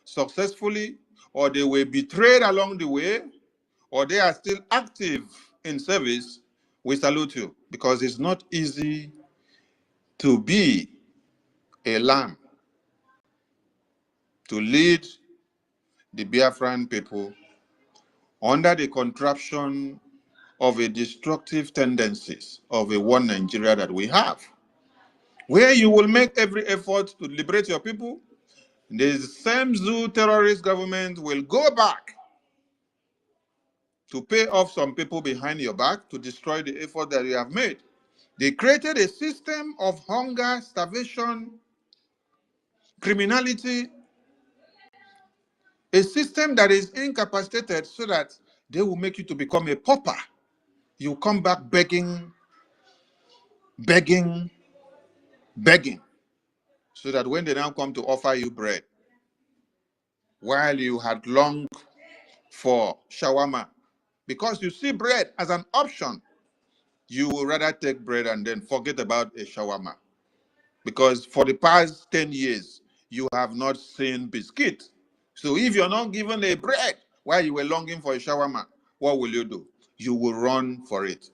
successfully, or they were betrayed along the way, or they are still active in service, we salute you, because it's not easy to be a lamb, to lead the Biafran people under the contraption of a destructive tendencies of a one Nigeria that we have, where you will make every effort to liberate your people. The same zoo terrorist government will go back to pay off some people behind your back to destroy the effort that you have made. They created a system of hunger, starvation, criminality, a system that is incapacitated so that they will make you to become a pauper. You come back begging, begging, begging, so that when they now come to offer you bread, while you had longed for shawarma. Because you see bread as an option, you will rather take bread and then forget about a shawarma. Because for the past 10 years, you have not seen biscuit. So if you're not given a bread while you were longing for a shawarma, what will you do? You will run for it.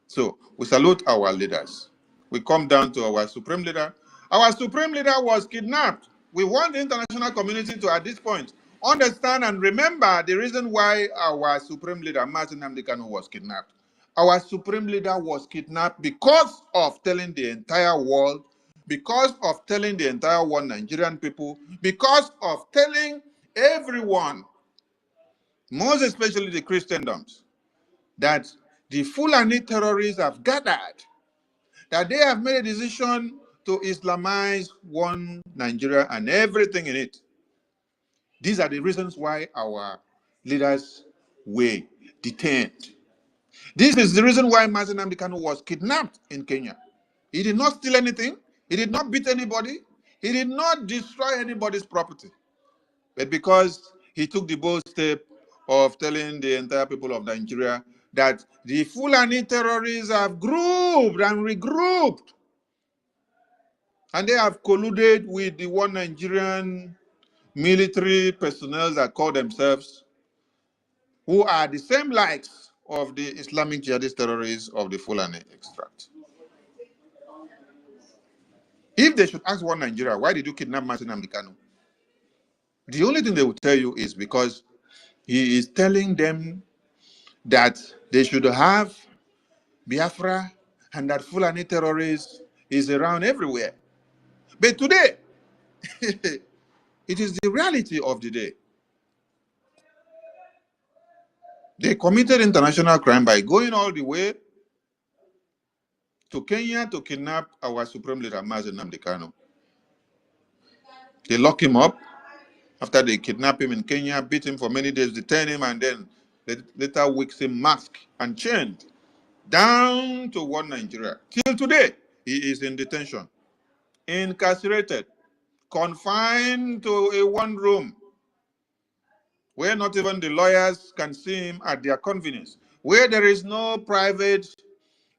So we salute our leaders. We come down to our supreme leader. Our supreme leader was kidnapped. We want the international community to, at this point, understand and remember the reason why our supreme leader, Martin Amdekano, was kidnapped. Our supreme leader was kidnapped because of telling the entire world, because of telling the entire world, Nigerian people, because of telling everyone, most especially the Christendoms, that the Fulani terrorists have gathered, that they have made a decision to Islamize one Nigeria and everything in it. These are the reasons why our leaders were detained. This is the reason why Mazen Nnamdi Kanu was kidnapped in Kenya. He did not steal anything. He did not beat anybody. He did not destroy anybody's property. But because he took the bold step of telling the entire people of Nigeria that the Fulani terrorists have grouped and regrouped, and they have colluded with the one Nigerian military personnel that call themselves, who are the same likes of the Islamic jihadist terrorists of the Fulani extract. If they should ask one Nigeria, why did you kidnap Martin Nnamdi Kanu? The only thing they will tell you is because he is telling them that they should have Biafra and that Fulani terrorists is around everywhere. But today, it is the reality of the day. They committed international crime by going all the way to Kenya to kidnap our supreme leader, Mazen Nnamdi Kanu. They lock him up after they kidnap him in Kenya, beat him for many days, detain him, and then later weeks him masked and chained down to one Nigeria. Till today, he is in detention, incarcerated, confined to a one room, where not even the lawyers can see him at their convenience, where there is no private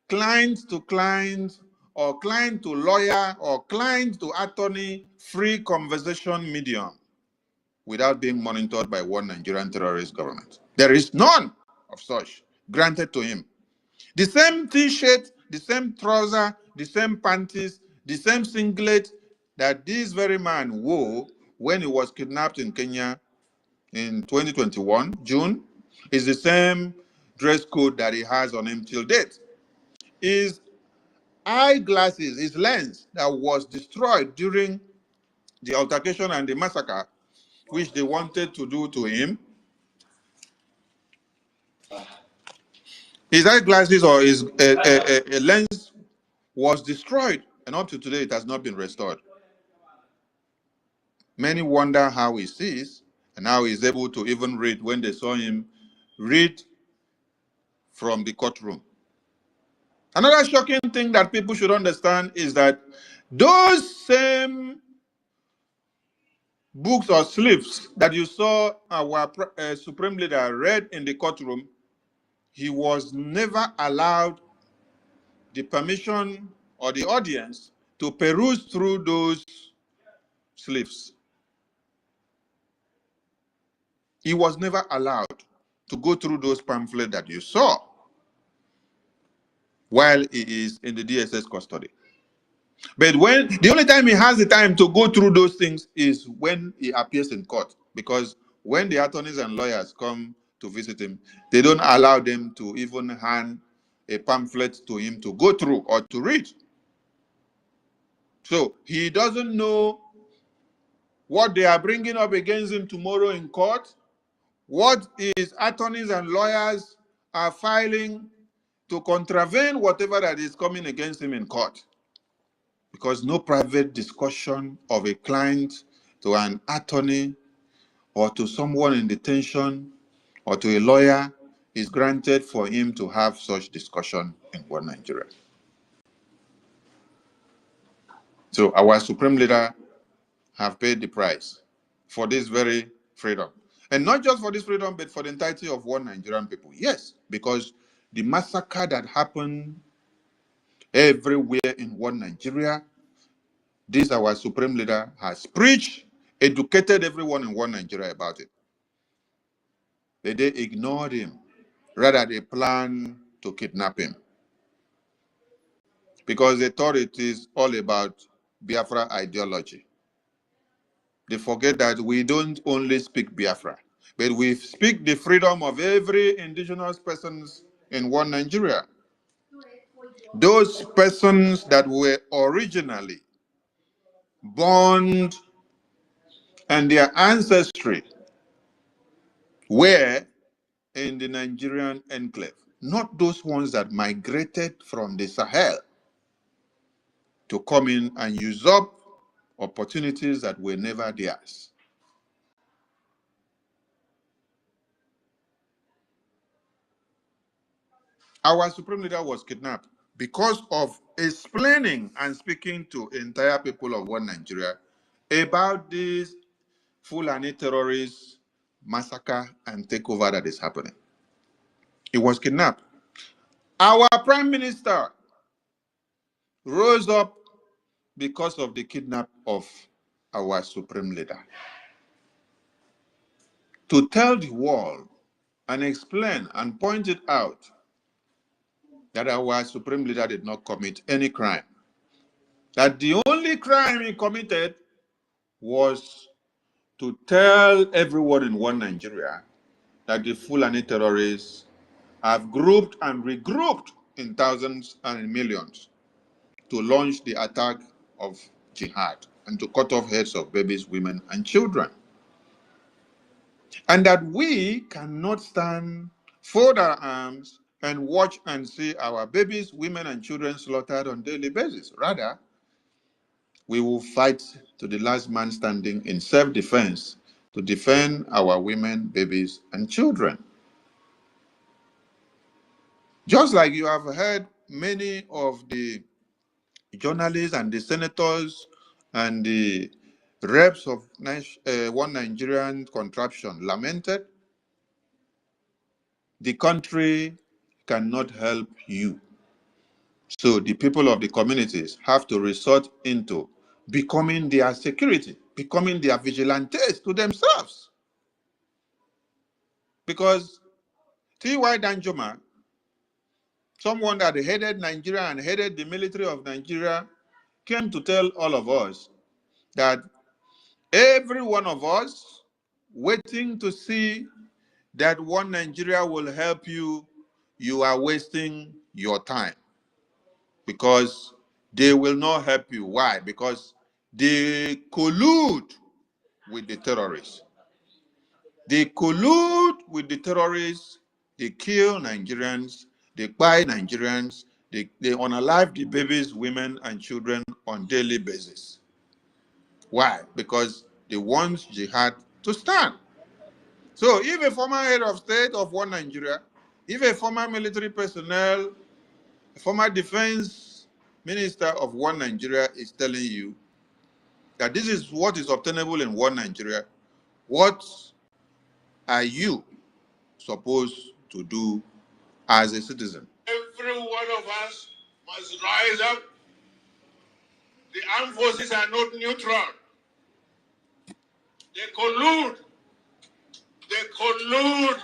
client to client or client to lawyer or client to attorney free conversation medium without being monitored by one Nigerian terrorist government. There is none of such granted to him. The same t-shirt, the same trouser, the same panties, the same singlet that this very man wore when he was kidnapped in Kenya in 2021, June, is the same dress code that he has on him till date. His eyeglasses, his lens that was destroyed during the altercation and the massacre, which they wanted to do to him, his eyeglasses or his a lens was destroyed, and up to today it has not been restored. Many wonder how he sees and how he's able to even read when they saw him read from the courtroom. Another shocking thing that people should understand is that those same books or slips that you saw our supreme leader read in the courtroom, he was never allowed the permission or the audience to peruse through those slips. He was never allowed to go through those pamphlets that you saw while he is in the DSS custody. But when the only time he has the time to go through those things is when he appears in court, because when the attorneys and lawyers come to visit him, they don't allow them to even hand a pamphlet to him to go through or to read. So he doesn't know what they are bringing up against him tomorrow in court, what his attorneys and lawyers are filing to contravene whatever that is coming against him in court. Because no private discussion of a client to an attorney or to someone in detention or to a lawyer is granted for him to have such discussion in one Nigeria. So our supreme leader have paid the price for this very freedom. And not just for this freedom, but for the entirety of one Nigerian people. Yes, because the massacre that happened everywhere in one Nigeria, this our supreme leader has preached, educated everyone in one Nigeria about it. They ignored him. Rather, they planned to kidnap him. Because they thought it is all about Biafra ideology. They forget that we don't only speak Biafra, but we speak the freedom of every indigenous persons in one Nigeria. Those persons that were originally born and their ancestry were in the Nigerian enclave, not those ones that migrated from the Sahel to come in and usurp opportunities that were never theirs. Our supreme leader was kidnapped because of explaining and speaking to entire people of one Nigeria about this Foolani terrorist massacre and takeover that is happening. He was kidnapped. Our prime minister rose up because of the kidnap of our supreme leader to tell the world and explain and point it out that our supreme leader did not commit any crime. That the only crime he committed was to tell everyone in one Nigeria that the Fulani terrorists have grouped and regrouped in thousands and in millions to launch the attack of jihad and to cut off heads of babies, women, and children. And that we cannot stand, fold our arms, and watch and see our babies, women, and children slaughtered on a daily basis. Rather, we will fight to the last man standing in self-defense to defend our women, babies, and children. Just like you have heard many of the journalists and the senators and the reps of one Nigerian contraption lamented, the country cannot help you. So the people of the communities have to resort into becoming their security, becoming their vigilantes to themselves. Because T.Y. Danjuma, someone that headed Nigeria and headed the military of Nigeria, came to tell all of us that every one of us waiting to see that one Nigeria will help you, you are wasting your time. Because they will not help you. Why? Because they collude with the terrorists. They collude with the terrorists. They kill Nigerians. They buy Nigerians. They unalive the babies, women, and children on a daily basis. Why? Because they want jihad to stand. So if a former head of state of one Nigeria, if a former military personnel, a former defense minister of one Nigeria is telling you that this is what is obtainable in one Nigeria, what are you supposed to do as a citizen? Every one of us must rise up. The armed forces are not neutral. They collude. They collude.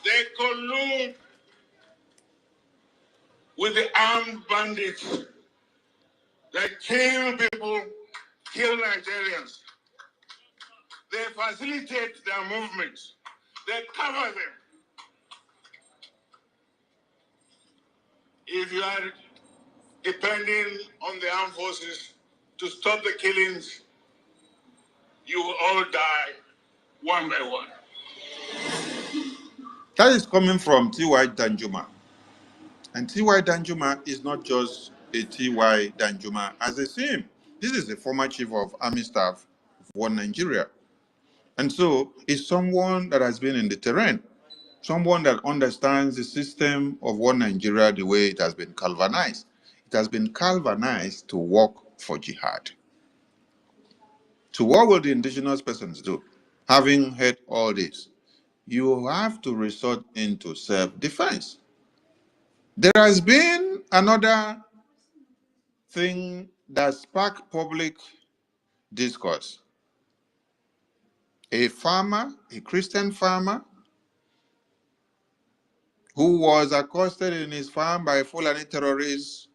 They collude with the armed bandits that kill people, kill Nigerians. They facilitate their movements. They cover them. If you are depending on the armed forces to stop the killings, you will all die one by one. That is coming from T.Y. Danjuma. And T.Y. Danjuma is not just a T.Y. Danjuma as they see him. This is the former chief of army staff of one Nigeria. And so it's someone that has been in the terrain, someone that understands the system of one Nigeria the way it has been galvanized. It has been galvanized to work for jihad. So what will the indigenous persons do? Having heard all this, you have to resort into self-defense. There has been another thing that sparked public discourse. A farmer, a Christian farmer, who was accosted in his farm by Foolani terrorists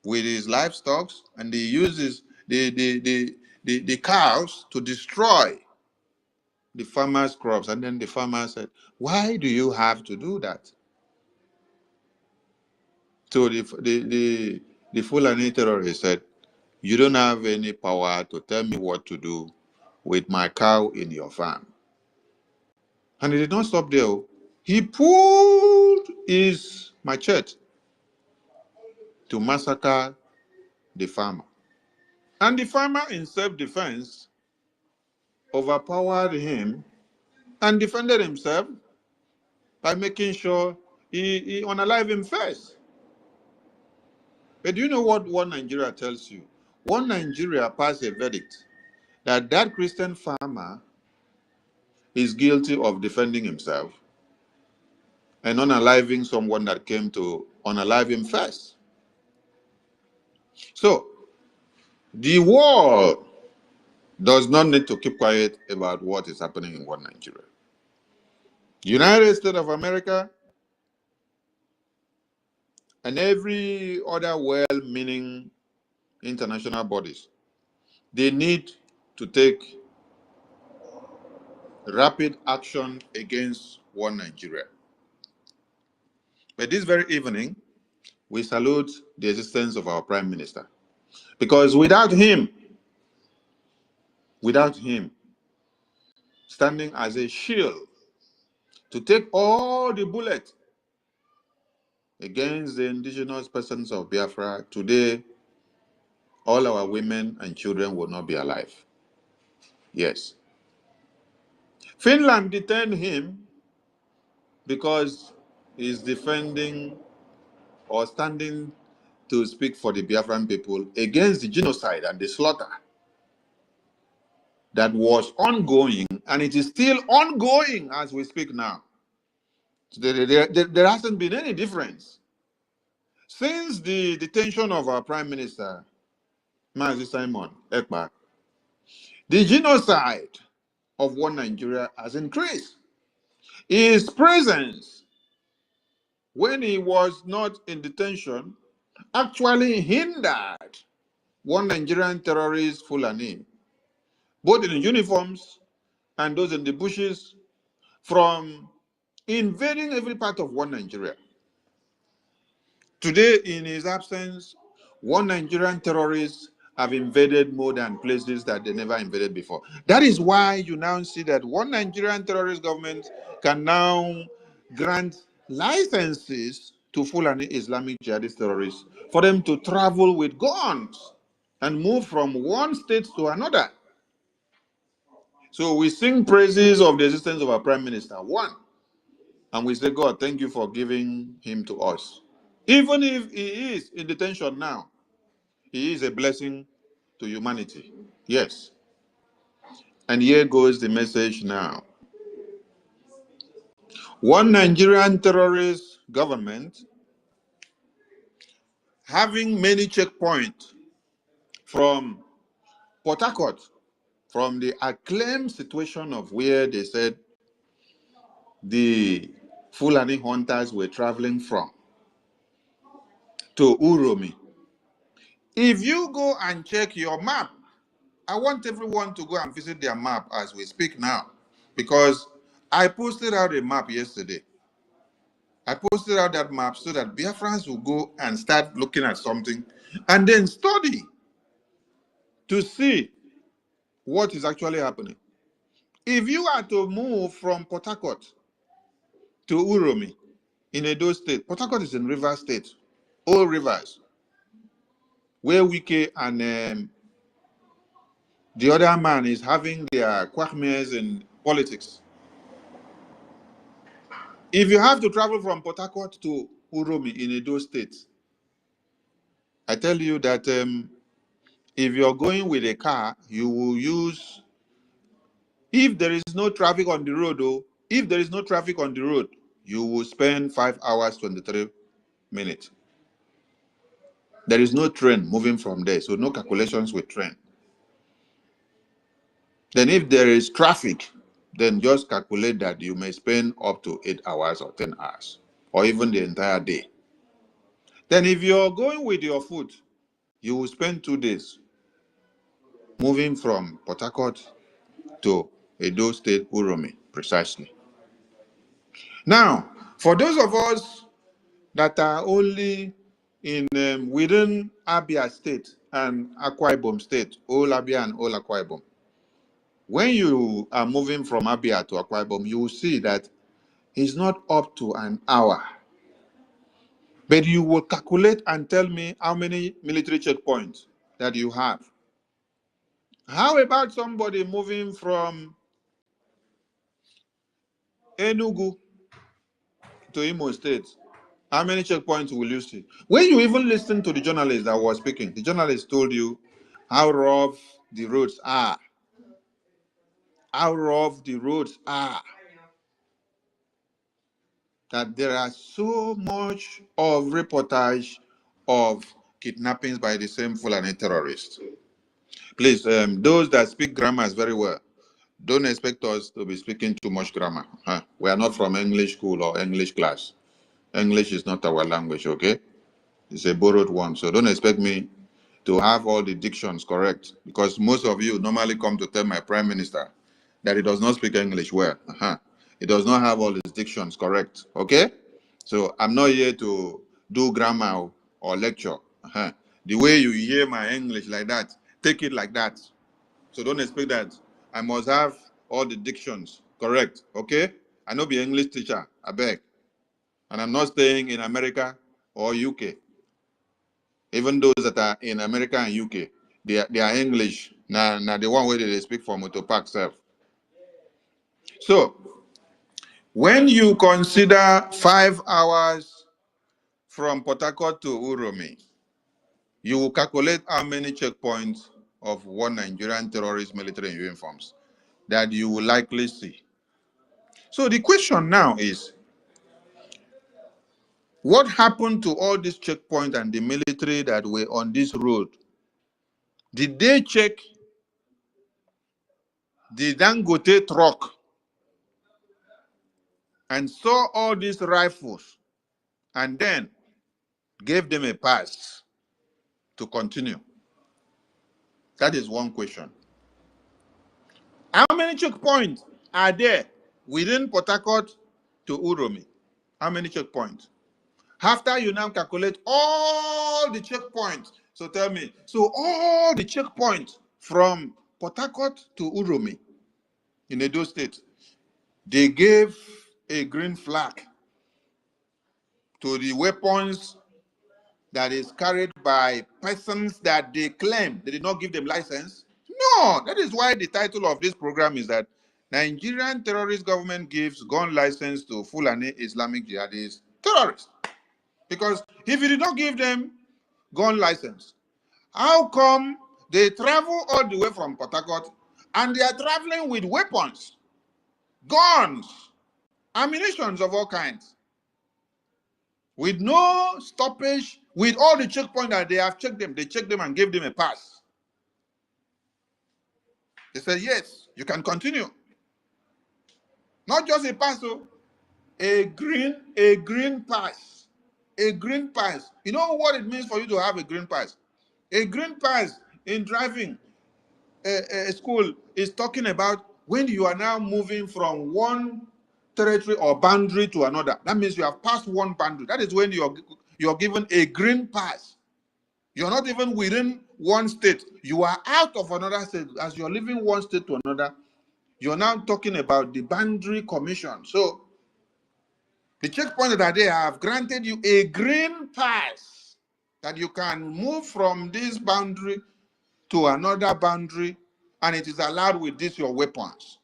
with his livestock, and he uses the cows to destroy the farmer's crops. And then the farmer said, "Why do you have to do that?" So the Fulani terrorist said, "You don't have any power to tell me what to do with my cow in your farm." And he did not stop there. He pulled his machete to massacre the farmer. And the farmer, in self-defense, overpowered him and defended himself by making sure he unalived him first. But do you know what One Nigeria tells you? One Nigeria passed a verdict that that Christian farmer is guilty of defending himself and unaliving someone that came to unalive him first. So, the world does not need to keep quiet about what is happening in One Nigeria. United States of America and every other well-meaning international bodies, they need to take rapid action against One Nigeria. But this very evening, we salute the existence of our Prime Minister. Because without him, standing as a shield to take all the bullets against the indigenous persons of Biafra, today, all our women and children will not be alive. Yes. Finland detained him because he's defending or standing to speak for the Biafran people against the genocide and the slaughter that was ongoing, and it is still ongoing as we speak now. There hasn't been any difference. Since the detention of our Prime Minister, Mazi Simon Ekpa, the genocide of One Nigeria has increased. His presence, when he was not in detention, actually hindered One Nigerian terrorist Fulani, both in uniforms and those in the bushes, from invading every part of One Nigeria. Today, in his absence, One Nigerian terrorists have invaded more than places that they never invaded before. That is why you now see that One Nigerian terrorist government can now grant licenses to Fulani Islamic jihadist terrorists for them to travel with guns and move from one state to another. So we sing praises of the existence of our Prime Minister, one, and we say, God, thank you for giving him to us. Even if he is in detention now, he is a blessing to humanity. Yes. And here goes the message now. One Nigerian terrorist government, having many checkpoints from Port Harcourt, from the acclaimed situation of where they said the Fulani hunters were traveling from, to Uromi. If you go and check your map, I want everyone to go and visit their map as we speak now, because I posted out a map yesterday. I posted out that map so that Biafrans will go and start looking at something and then study to see what is actually happening. If you are to move from Port Harcourt to Uromi in Edo State, Port Harcourt is in River State, all rivers, where Wike and the other man is having their quagmires in politics. If you have to travel from Port Harcourt to Uromi in Edo State, I tell you that if you're going with a car, you will use If there is no traffic on the road, if there is no traffic on the road, you will spend 5 hours, 23 minutes. There is no train moving from there, so no calculations with train. Then if there is traffic, then just calculate that you may spend up to 8 hours or 10 hours, or even the entire day. Then if you're going with your foot, you will spend 2 days moving from Port Harcourt to Edo State, Uromi, precisely. Now, for those of us that are only in within Abia State and Akwa Ibom State, all Abia and all Akwa Ibom, when you are moving from Abia to Akwa Ibom, you will see that it's not up to an hour. But you will calculate and tell me how many military checkpoints that you have. How about somebody moving from Enugu to Imo State? How many checkpoints will you see? When you even listen to the journalist that was speaking, the journalist told you how rough the roads are. How rough the roads are. That there are so much of reportage of kidnappings by the same Fulani terrorists. Please, those that speak grammars very well, don't expect us to be speaking too much grammar. We are not from English school or English class. English is not our language, okay? It's a borrowed one. So don't expect me to have all the dictions correct, because most of you normally come to tell my prime minister that he does not speak English well. He does not have all his dictions correct, okay? So I'm not here to do grammar or lecture. The way you hear my English like that, take it like that. So don't expect that I must have all the dictions correct, okay? I know be English teacher, I beg. And I'm not staying in America or UK. Even those that are in America and UK, they are English. Now the one way they speak for motor park self. So when you consider 5 hours from Port Harcourt to Uromi, you will calculate how many checkpoints of one Nigerian terrorist military uniforms that you will likely see. So the question now is, what happened to all these checkpoints and the military that were on this road? Did they check the Dangote truck and saw all these rifles and then gave them a pass to continue? That is one question. How many checkpoints are there within Port Harcourt to Uromi? How many checkpoints? After you now calculate all the checkpoints, so tell me, so all the checkpoints from Port Harcourt to Uromi in Edo State, they gave a green flag to the weapons that is carried by persons that they claim they did not give them license? No, that is why the title of this program is that Nigerian terrorist government gives gun license to Fulani Islamic jihadist terrorists. Because if you did not give them gun license, how come they travel all the way from Port Harcourt and they are traveling with weapons, guns, ammunitions of all kinds, with no stoppage, with all the checkpoints that they have checked them? They checked them and gave them a pass. They said, yes, you can continue. Not just a pass, a green pass. A green pass. You know what it means for you to have a green pass? A green pass in driving a school is talking about when you are now moving from one territory or boundary to another. That means you have passed one boundary. That is when you're given a green pass. You're not even within one state. You are out of another state. As you're leaving one state to another, you're now talking about the boundary commission. So the checkpoint that they have granted you a green pass that you can move from this boundary to another boundary, and it is allowed with this your weapons.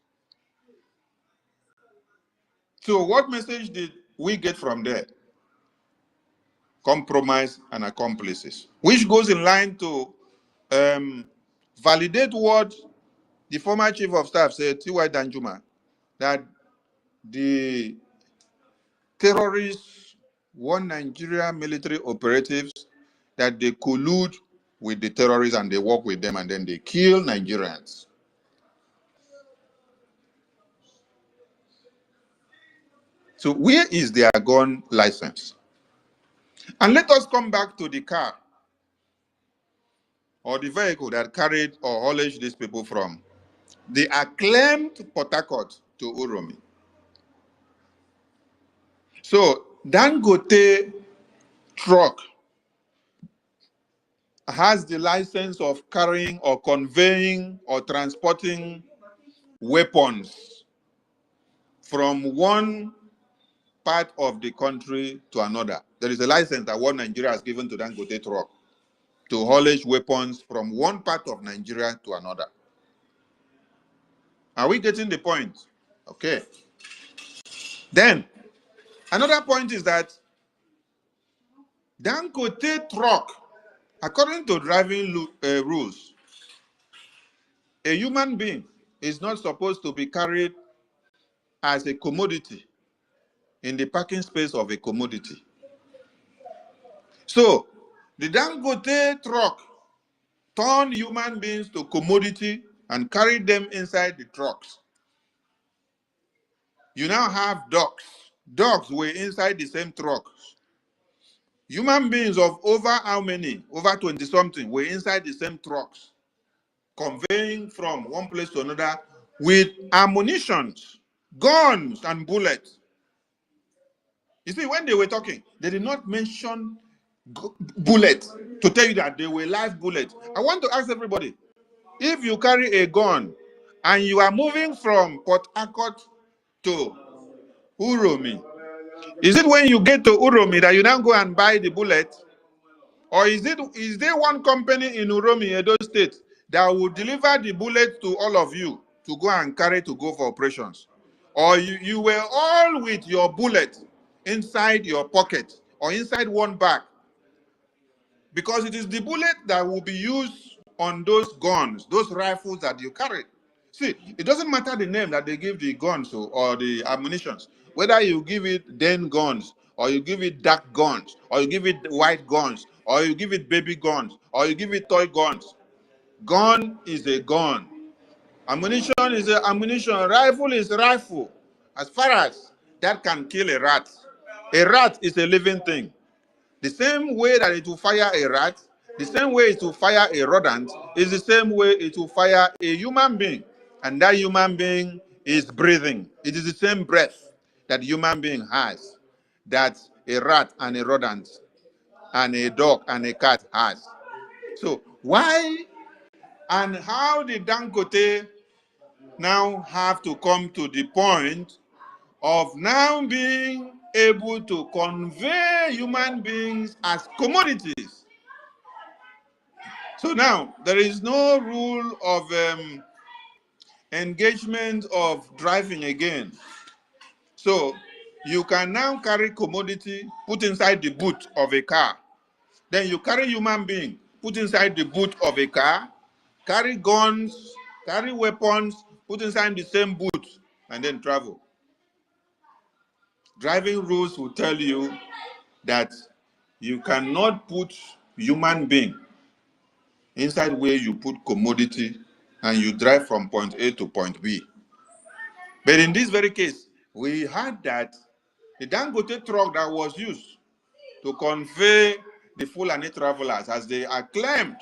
So what message did we get from there? Compromise and accomplices, which goes in line to validate what the former chief of staff said, T.Y. Danjuma, that the terrorists want Nigeria military operatives, that they collude with the terrorists and they work with them and then they kill Nigerians. So where is their gun license? And let us come back to the car or the vehicle that carried or haulaged these people from the acclaimed Port Harcourt to Uromi. So Dangote truck has the license of carrying or conveying or transporting weapons from one part of the country to another. There is a license that one Nigeria has given to Dangote truck to haulage weapons from one part of Nigeria to another. Are we getting the point? Okay. Then, another point is that Dangote truck, according to driving rules, a human being is not supposed to be carried as a commodity in the parking space of a commodity. So, the Dangote truck turn human beings to commodity and carry them inside the trucks. You now have dogs. Dogs were inside the same truck. Human beings of over how many? Over 20-something were inside the same trucks, conveying from one place to another with ammunitions, guns, and bullets. You see, when they were talking, they did not mention bullets to tell you that they were live bullets. I want to ask everybody, if you carry a gun and you are moving from Port Harcourt to Uromi, is it when you get to Uromi that you now go and buy the bullet? Or is there one company in Uromi, Edo State, that will deliver the bullet to all of you to go and carry to go for operations? Or you were all with your bullet inside your pocket or inside one bag? Because it is the bullet that will be used on those guns, those rifles that you carry. See, it doesn't matter the name that they give the guns or the ammunitions, whether you give it den guns, or you give it dark guns, or you give it white guns, or you give it baby guns, or you give it toy guns. Gun is a gun. Ammunition is an ammunition. Rifle is a rifle. As far as that can kill a rat is a living thing. The same way that it will fire a rat, the same way it will fire a rodent, is the same way it will fire a human being. And that human being is breathing. It is the same breath that human being has, that a rat and a rodent and a dog and a cat has. So why and how did Dangote now have to come to the point of now being able to convey human beings as commodities? So now there is no rule of engagement of driving again. So you can now carry commodity, put inside the boot of a car. Then you carry human being, put inside the boot of a car, carry guns, carry weapons, put inside the same boot, and then travel. Driving rules will tell you that you cannot put human being inside where you put commodity and you drive from point A to point B. But in this very case, we had that the Dangote truck that was used to convey the Foolani travelers, as they are claimed,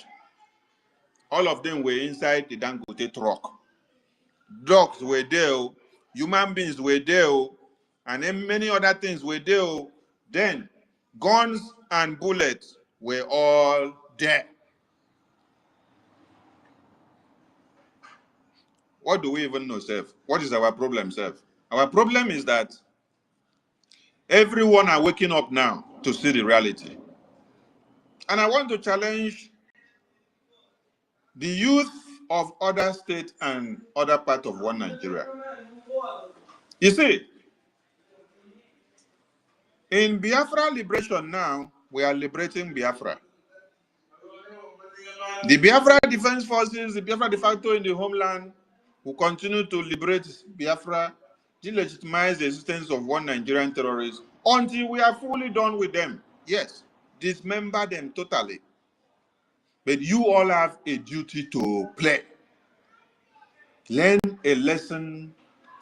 all of them were inside the Dangote truck. Dogs were there, human beings were there, and then many other things were there. Then guns and bullets were all there. What do we even know, Seth? What is our problem, Seth? Our problem is that everyone are waking up now to see the reality. And I want to challenge the youth of other states and other parts of one Nigeria. You see, in Biafra liberation now, we are liberating Biafra. The Biafra Defense Forces, the Biafra de facto in the homeland, will continue to liberate Biafra, delegitimize the existence of one Nigerian terrorist until we are fully done with them. Yes, dismember them totally. But you all have a duty to play. Learn a lesson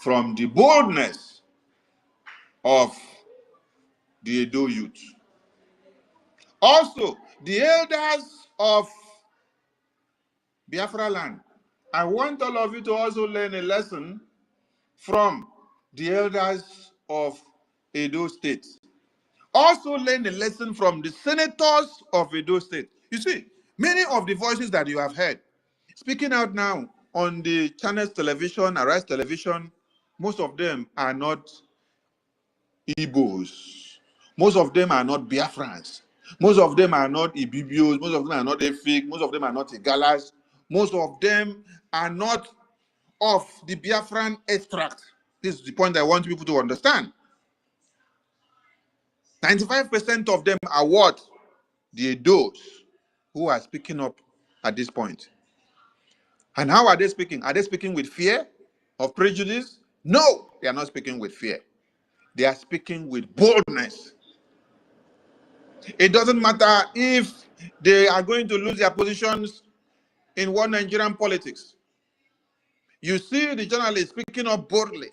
from the boldness of the Edo youth. Also, the elders of Biafra land, I want all of you to also learn a lesson from the elders of Edo State. Also learn a lesson from the senators of Edo State. You see, many of the voices that you have heard speaking out now on the channels television, Arise television, most of them are not Igbos. Most of them are not Biafrans. Most of them are not Ibibios. Most of them are not Efik. Most of them are not Igalas. Most of them are not of the Biafran extract. This is the point I want people to understand. 95% of them are what? The Edos who are speaking up at this point. And how are they speaking? Are they speaking with fear of prejudice? No, they are not speaking with fear. They are speaking with boldness. It doesn't matter if they are going to lose their positions in one Nigerian politics. You see the journalists speaking up boldly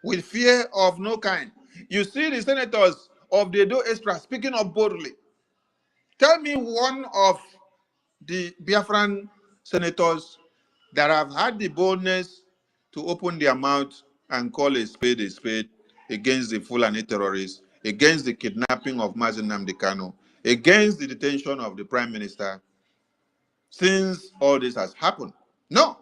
with fear of no kind. You see the senators of the Edo Extra speaking up boldly. Tell me one of the Biafran senators that have had the boldness to open their mouth and call a spade against the Foolani terrorists, against the kidnapping of Mazi Nnamdi Kanu, against the detention of the Prime Minister, since all this has happened. No,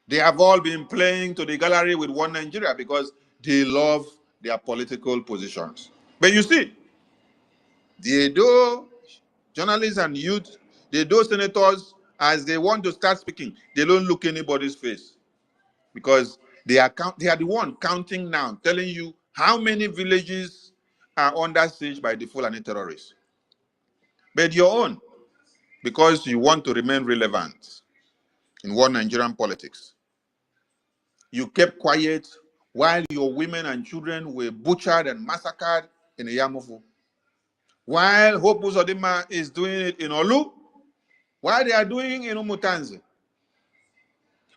they have all been playing to the gallery with one Nigeria because they love their political positions. But you see, the Edo journalists and youth, the Edo senators, as they want to start speaking, they don't look anybody's face because they are the one counting now, telling you how many villages are under siege by the Fulani terrorists. But your own, because you want to remain relevant in one Nigerian politics, you kept quiet while your women and children were butchered and massacred in Yamufu. While Hope Uzodinma is doing it in Olu, while they are doing it in Umutanzi.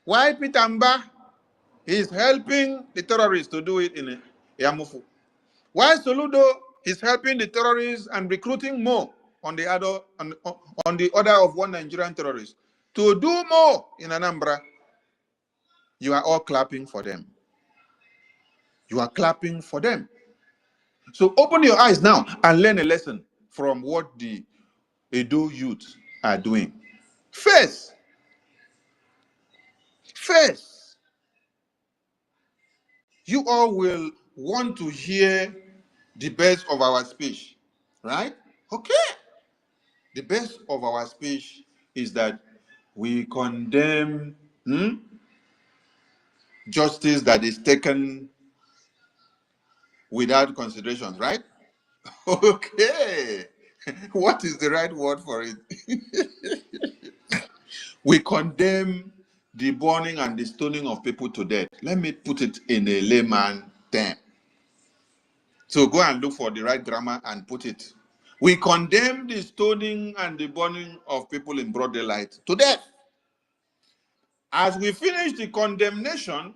While Pitamba is helping the terrorists to do it in Yamufu. While Soludo is helping the terrorists and recruiting more on the order of one Nigerian terrorist to do more in Anambra, you are all clapping for them. You are clapping for them. So open your eyes now and learn a lesson from what the Edo youth are doing. First, you all will want to hear the best of our speech, right? Okay. The best of our speech is that we condemn justice that is taken without consideration, right? Okay. What is the right word for it? We condemn the burning and the stoning of people to death. Let me put it in a layman term. So go and look for the right grammar and put it. We condemn the stoning and the burning of people in broad daylight to death. As we finish the condemnation,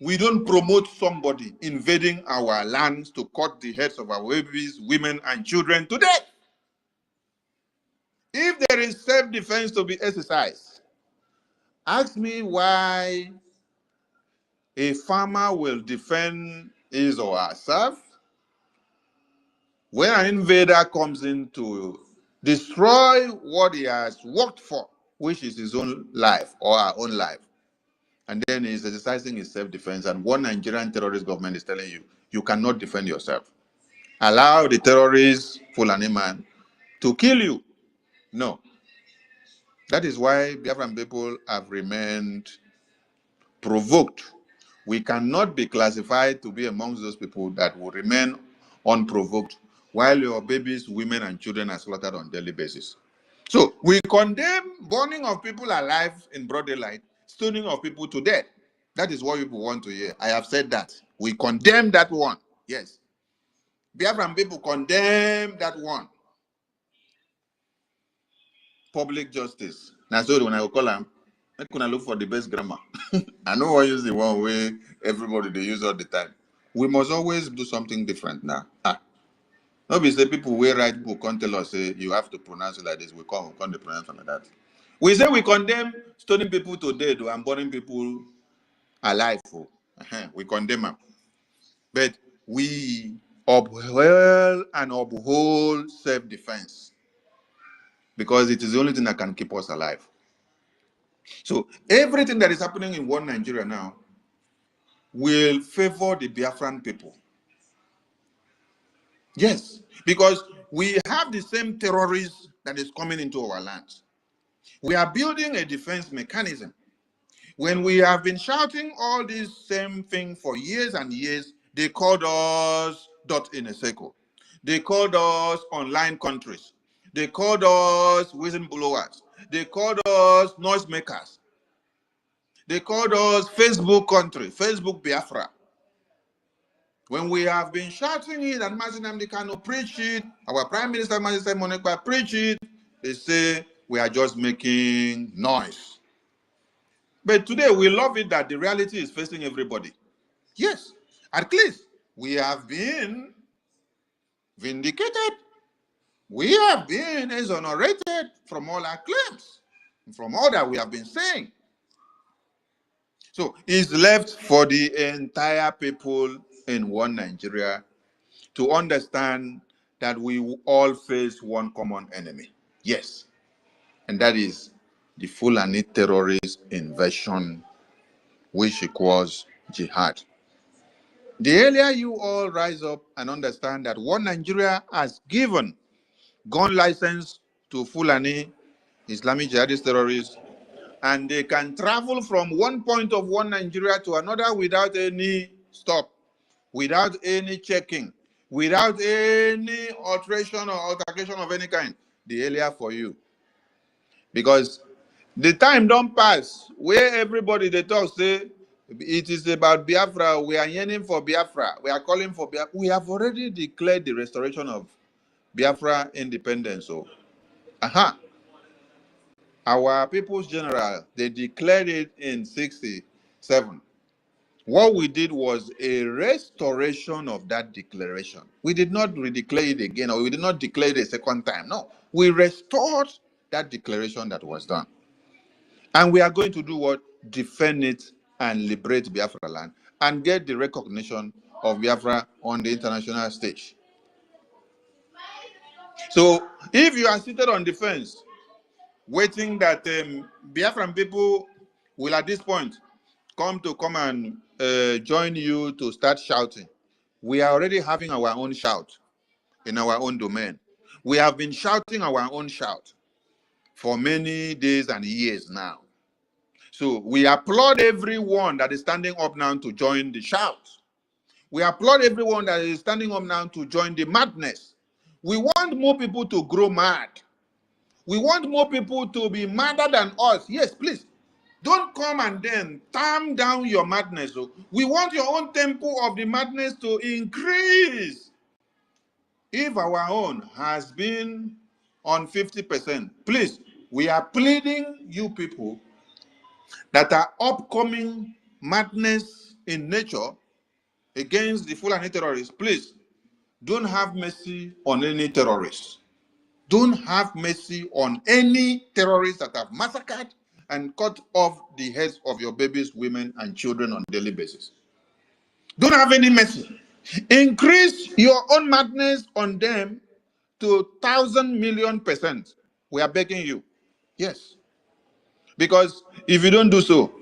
we don't promote somebody invading our lands to cut the heads of our babies, women, and children to death. If there is self-defense to be exercised, ask me why a farmer will defend his or herself when an invader comes in to destroy what he has worked for, which is his own life or our own life. And then he's exercising his self-defense, and one Nigerian terrorist government is telling you, you cannot defend yourself. Allow the terrorist Fulani man to kill you. No. That is why Biafran people have remained provoked. We cannot be classified to be amongst those people that will remain unprovoked while your babies, women, and children are slaughtered on a daily basis. So we condemn burning of people alive in broad daylight stoning of people to death. That is what people want to hear. I have said that. We condemn that one. Yes. Biafran people condemn that one. Public justice. Now, so when I will call them, I'm going to look for the best grammar. I know I use the one way everybody they use all the time. We must always do something different now. Obviously, people will write book can't tell us say you have to pronounce it like this. We can't pronounce it like that. We say we condemn stoning people to death and burning people alive. We condemn them. But we uphold and uphold self-defense because it is the only thing that can keep us alive. So everything that is happening in one Nigeria now will favor the Biafran people. Yes, because we have the same terrorists that is coming into our lands. We are building a defense mechanism. When we have been shouting all these same things for years and years, they called us dot in a circle. They called us online countries. They called us whistleblowers. They called us noisemakers. They called us Facebook country, Facebook Biafra. When we have been shouting it and Mazi Nnamdi Kanu preach it, our Prime Minister Mazi Monekpa preach it, they say we are just making noise. But today we love it that the reality is facing everybody. Yes, at least we have been vindicated. We have been exonerated from all our claims, from all that we have been saying. So it's left for the entire people in one Nigeria to understand that we all face one common enemy. Yes, and that is the Fulani terrorist invasion, which equals jihad. The earlier you all rise up and understand that one Nigeria has given gun license to Fulani Islamic jihadist terrorists, and they can travel from one point of one Nigeria to another without any stop, without any checking, without any alteration or altercation of any kind. The earlier for you. Because the time don't pass where everybody they talk say it is about Biafra. We are yearning for Biafra. We are calling for Biafra. We have already declared the restoration of Biafra independence. So, our People's General, they declared it in 1967. What we did was a restoration of that declaration. We did not redeclare it again, or we did not declare it a second time. No, we restored that declaration that was done. And we are going to do what? Defend it and liberate Biafra land and get the recognition of Biafra on the international stage. So if you are seated on the fence, waiting that Biafran people will at this point come and join you to start shouting, we are already having our own shout in our own domain. We have been shouting our own shout for many days and years now. So we applaud everyone that is standing up now to join the shout. We applaud everyone that is standing up now to join the madness. We want more people to grow mad. We want more people to be madder than us. Yes, please. Don't come and then calm down your madness. We want your own tempo of the madness to increase. If our own has been on 50%, please, we are pleading you people that are upcoming madness in nature against the Fulani terrorists, please, don't have mercy on any terrorists. Don't have mercy on any terrorists that have massacred and cut off the heads of your babies, women, and children on a daily basis. Don't have any mercy. Increase your own madness on them to 1,000,000,000%. We are begging you. Yes. Because if you don't do so,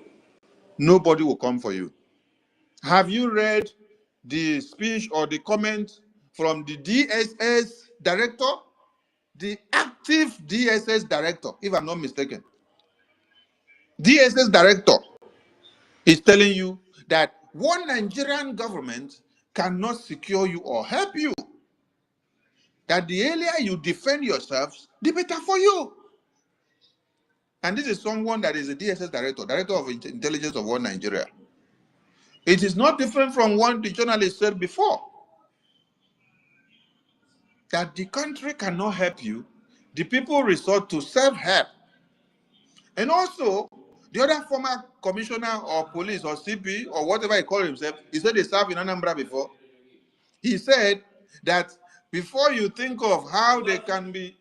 nobody will come for you. Have you read the speech or the comment from the DSS director? The active DSS director, if I'm not mistaken. DSS director is telling you that one Nigerian government cannot secure you or help you. That the earlier you defend yourselves, the better for you. And this is someone that is a DSS director, director of intelligence of One Nigeria. It is not different from what the journalist said before, that the country cannot help you. The people resort to self-help. And also, the other former commissioner or police or CP or whatever he called himself, he said they served in Anambra before. He said that before you think of how they can be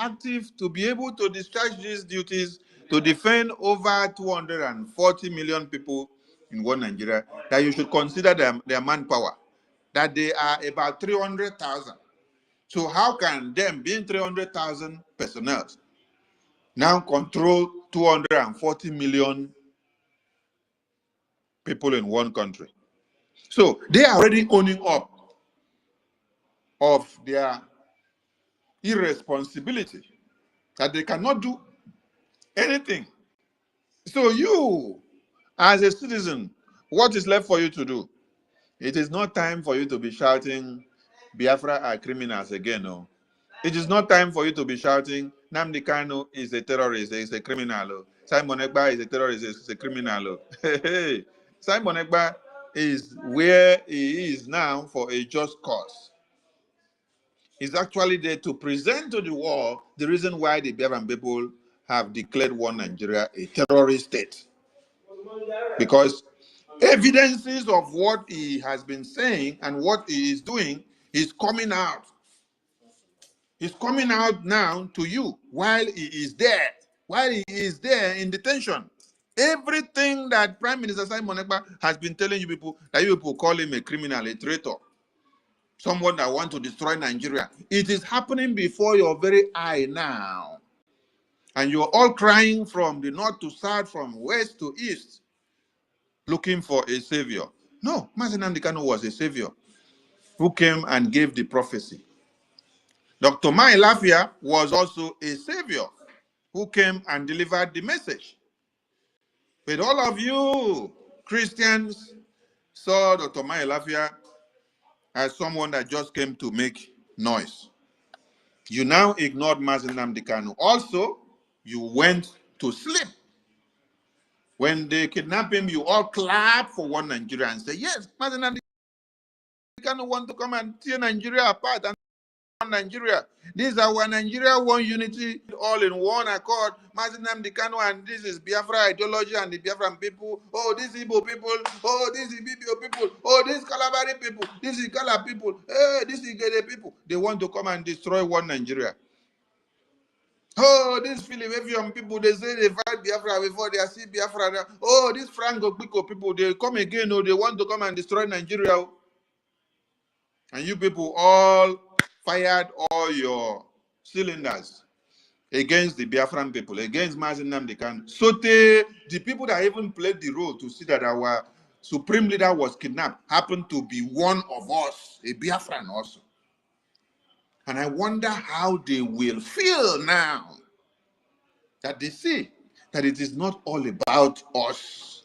active to be able to discharge these duties to defend over 240 million people in one Nigeria, that you should consider their manpower, that they are about 300,000. So how can them, being 300,000 personnel, now control 240 million people in one country? So they are already owning up of their irresponsibility, that they cannot do anything. So you, as a citizen, what is left for you to do? It is not time for you to be shouting, Biafra are criminals again. No. It is not time for you to be shouting, Nnamdi Kanu is a terrorist, is a criminal. Simon Ekpa is a terrorist, is a criminal. Hey, Simon Ekpa is where he is now for a just cause. He's actually there to present to the world the reason why the Biafran people have declared one Nigeria a terrorist state. Because evidences of what he has been saying and what he is doing is coming out. He's coming out now to you while he is there. While he is there in detention. Everything that Prime Minister Simon Ekpa has been telling you people, that you people call him a criminal, a traitor, someone that wants to destroy Nigeria. It is happening before your very eye now. And you're all crying from the north to south, from west to east, looking for a savior. No, Mazi Nnamdi Kanu was a savior who came and gave the prophecy. Dr. Mai Lafia was also a savior who came and delivered the message. But all of you Christians saw Dr. Mai Lafia as someone that just came to make noise. You now ignored Mazi Nnamdi Kanu. Also, you went to sleep. When they kidnap him, you all clap for one Nigeria and say, yes, Mazi Nnamdi Kanu want to come and tear Nigeria apart and one Nigeria. This is our Nigeria, one unity, all in one accord. Mazi Nnamdi Kanu, and this is Biafra ideology and the Biafran people. Oh, these Igbo people. Oh, this is Bibio people. Oh, this Kalabari people. This is Kala people. Hey, this is Gede people. They want to come and destroy one Nigeria. Oh, these Philadelphian people, they say they fight Biafra before they see Biafra. Oh, these Franco Pico people, they come again. Oh, they want to come and destroy Nigeria. And you people all fired all your cylinders against the Biafran people, against Mazi Nnamdi Kanu. So the people that even played the role to see that our supreme leader was kidnapped happened to be one of us, a Biafran also. And I wonder how they will feel now that they see that it is not all about us,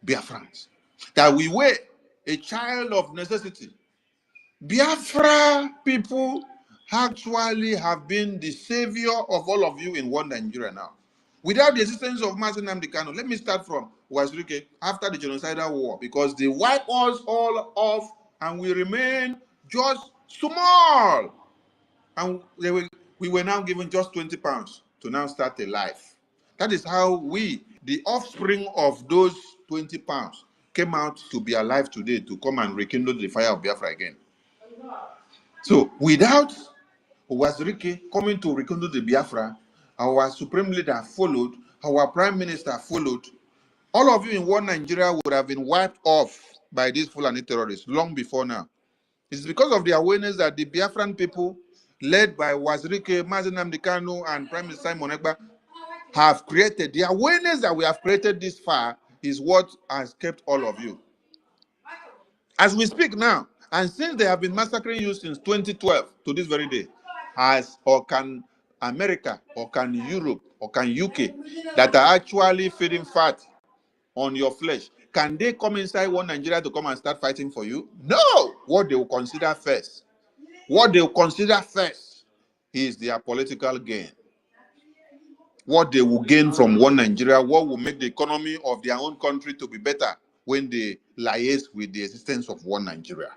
Biafrans, that we were a child of necessity. Biafra people actually have been the savior of all of you in one Nigeria now. Without the assistance of Mazi Nnamdi Kanu, let me start from Wazirike after the genocidal war, because they wiped us all off and we remain just small. And we were now given just 20 pounds to now start a life. That is how we, the offspring of those 20 pounds, came out to be alive today to come and rekindle the fire of Biafra again. So without Wazirike coming to rekindle the Biafra, our supreme leader followed, our prime minister followed, all of you in one Nigeria would have been wiped off by these Fulani terrorists long before now. It's because of the awareness that the Biafran people, led by Wazirike, Mazi Nnamdi Kanu, and Prime Minister Simon Ekpa, have created. The awareness that we have created this far is what has kept all of you. As we speak now, and since they have been massacring you since 2012 to this very day, or can America, or can Europe, or can UK, that are actually feeding fat on your flesh, can they come inside one Nigeria to come and start fighting for you? No! What they will consider first is their political gain. What they will gain from one Nigeria, what will make the economy of their own country to be better when they liaise with the existence of one Nigeria.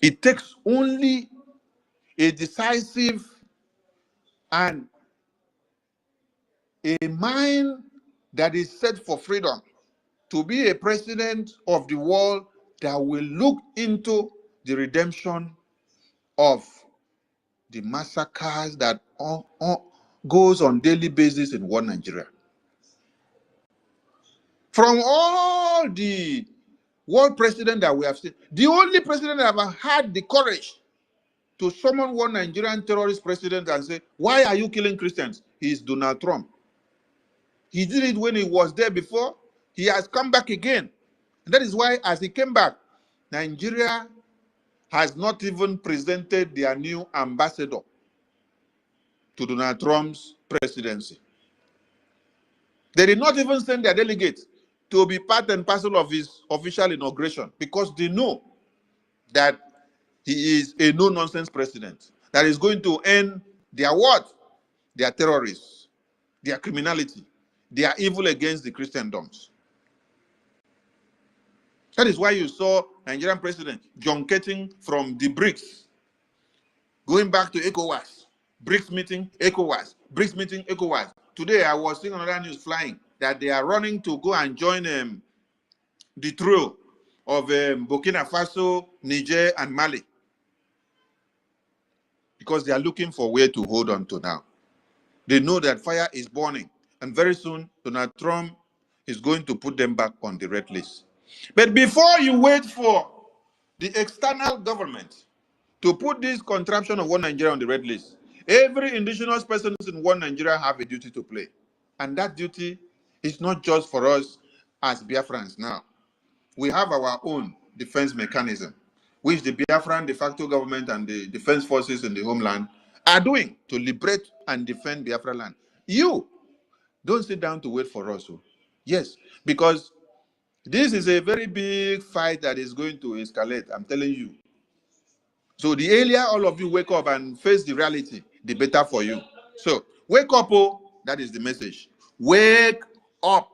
It takes only a decisive and a mind that is set for freedom to be a president of the world that will look into the redemption of the massacres that goes on daily basis in one Nigeria. From all the world president that we have seen, the only president that have had the courage to summon one Nigerian terrorist president and say, why are you killing Christians? Is Donald Trump. He did it when he was there before. He has come back again. And that is why, as he came back, Nigeria has not even presented their new ambassador to Donald Trump's presidency. They did not even send their delegate to be part and parcel of his official inauguration because they know that he is a no-nonsense president that is going to end their what? Their terrorists, their criminality, their evil against the Christendoms. That is why you saw Nigerian president junketing from the BRICS, going back to ECOWAS, BRICS meeting, ECOWAS, BRICS meeting, ECOWAS. Today I was seeing another news flying that they are running to go and join the trio of Burkina Faso, Niger, and Mali because they are looking for where to hold on to now. They know that fire is burning, and very soon Donald Trump is going to put them back on the red list. But before you wait for the external government to put this contraption of one Nigeria on the red list, every indigenous person in one Nigeria have a duty to play. And that duty is not just for us as Biafrans now. We have our own defense mechanism, which the Biafran de facto government and the defense forces in the homeland are doing to liberate and defend Biafra land. You don't sit down to wait for us. Yes, because this is a very big fight that is going to escalate, I'm telling you. So the earlier all of you wake up and face the reality, the better for you. So wake up, that is the message. Wake up.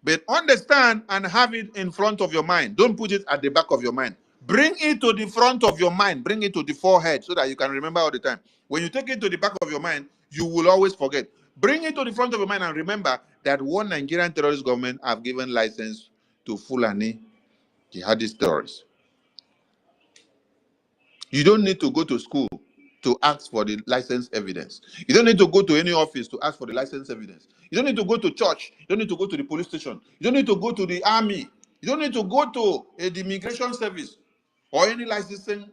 But understand and have it in front of your mind. Don't put it at the back of your mind. Bring it to the front of your mind. Bring it to the forehead so that you can remember all the time. When you take it to the back of your mind, you will always forget. Bring it to the front of your mind and remember that one Nigerian terrorist government have given license to Foolani jihadist terrorists. You don't need to go to school to ask for the license evidence. You don't need to go to any office to ask for the license evidence. You don't need to go to church. You don't need to go to the police station. You don't need to go to the army. You don't need to go to the immigration service or any licensing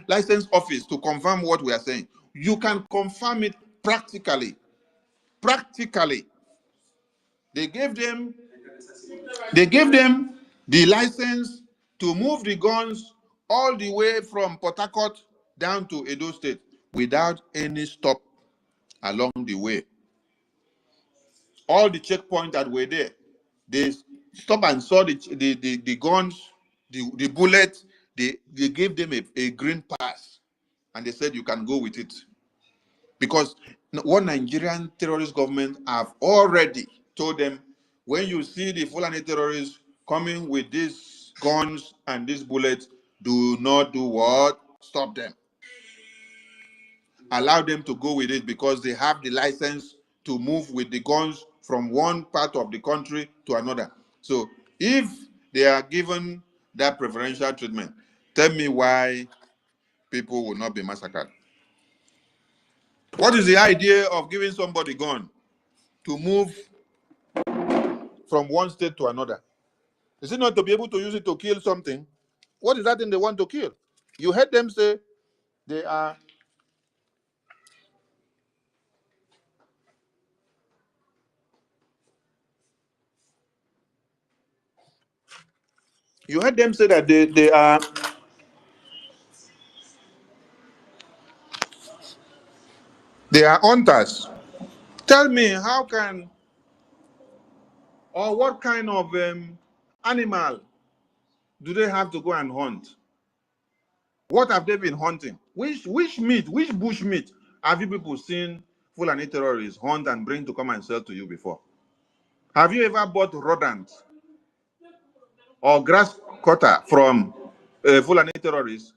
license office to confirm what we are saying. You can confirm it practically. Practically. They gave them the license to move the guns all the way from Port Harcourt down to Edo State without any stop along the way. All the checkpoints that were there, they stopped and saw the guns, the bullets, they gave them a green pass and they said you can go with it. Because one Nigerian terrorist government have already told them, when you see the Fulani terrorists coming with these guns and these bullets, do not do what? Stop them. Allow them to go with it because they have the license to move with the guns from one part of the country to another. So if they are given that preferential treatment, tell me why people will not be massacred. What is the idea of giving somebody a gun to move from one state to another? Is it not to be able to use it to kill something? What is that thing they want to kill? You heard them say they are. You heard them say that they are. They are hunters. Tell me, how can or what kind of animal do they have to go and hunt? What have they been hunting? Which meat, which bush meat have you people seen Fulani terrorists hunt and bring to come and sell to you before? Have you ever bought rodent or grass cutter from Fulani terrorists?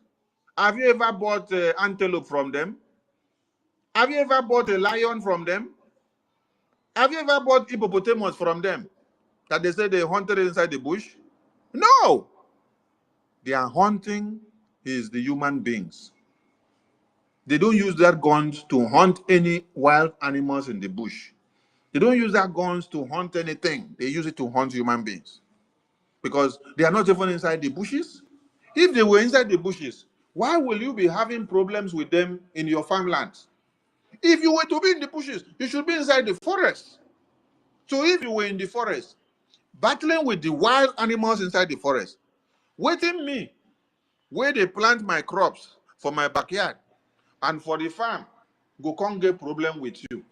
Have you ever bought antelope from them? Have you ever bought a lion from them? Have you ever bought hippopotamus from them that they say they hunted inside the bush? No! Their hunting is the human beings. They don't use their guns to hunt any wild animals in the bush. They don't use their guns to hunt anything. They use it to hunt human beings. Because they are not even inside the bushes. If they were inside the bushes, why will you be having problems with them in your farmland? If you were to be in the bushes, you should be inside the forest. So if you were in the forest, battling with the wild animals inside the forest, waiting me, where they plant my crops for my backyard and for the farm, go can't get problem with you.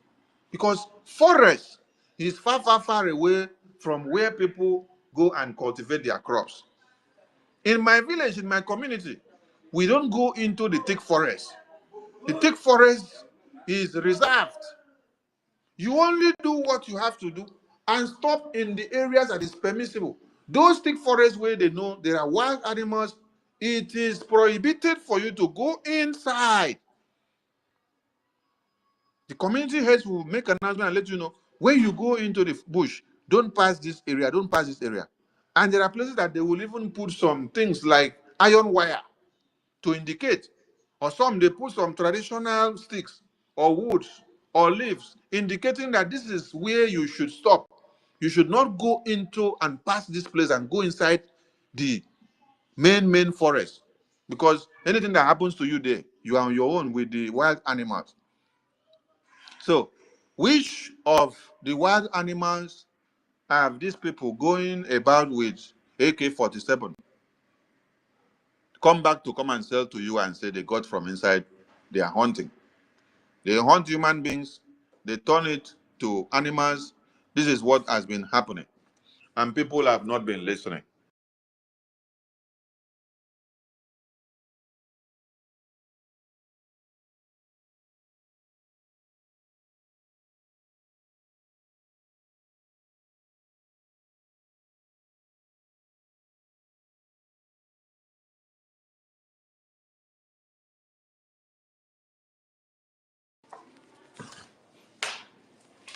Because forest is far, far, far away from where people go and cultivate their crops. In my village, in my community, we don't go into the thick forest. The thick forest is reserved. You only do what you have to do and stop in the areas that is permissible. Those thick forests where they know there are wild animals, it is prohibited for you to go inside. The community heads will make an announcement and let you know, when you go into the bush, don't pass this area, don't pass this area. And there are places that they will even put some things like iron wire to indicate, or some they put some traditional sticks or woods or leaves indicating that this is where you should stop. You should not go into and pass this place and go inside the main forest, because anything that happens to you there, you are on your own with the wild animals. So which of the wild animals have these people going about with AK-47 come back to come and sell to you and say they got from inside their hunting? They hunt human beings, they turn it to animals. This is what has been happening. And people have not been listening.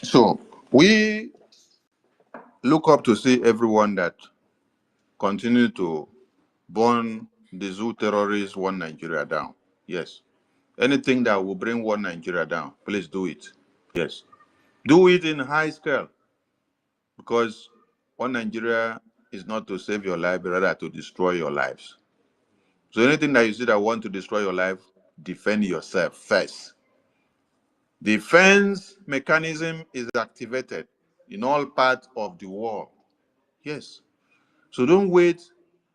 So we look up to see everyone that continue to burn the zoo terrorists, one Nigeria down. Yes. Anything that will bring one Nigeria down, please do it. Yes. Do it in high scale, because one Nigeria is not to save your life, but rather to destroy your lives. So anything that you see that want to destroy your life, defend yourself first. Defense mechanism is activated in all parts of the world. Yes. So don't wait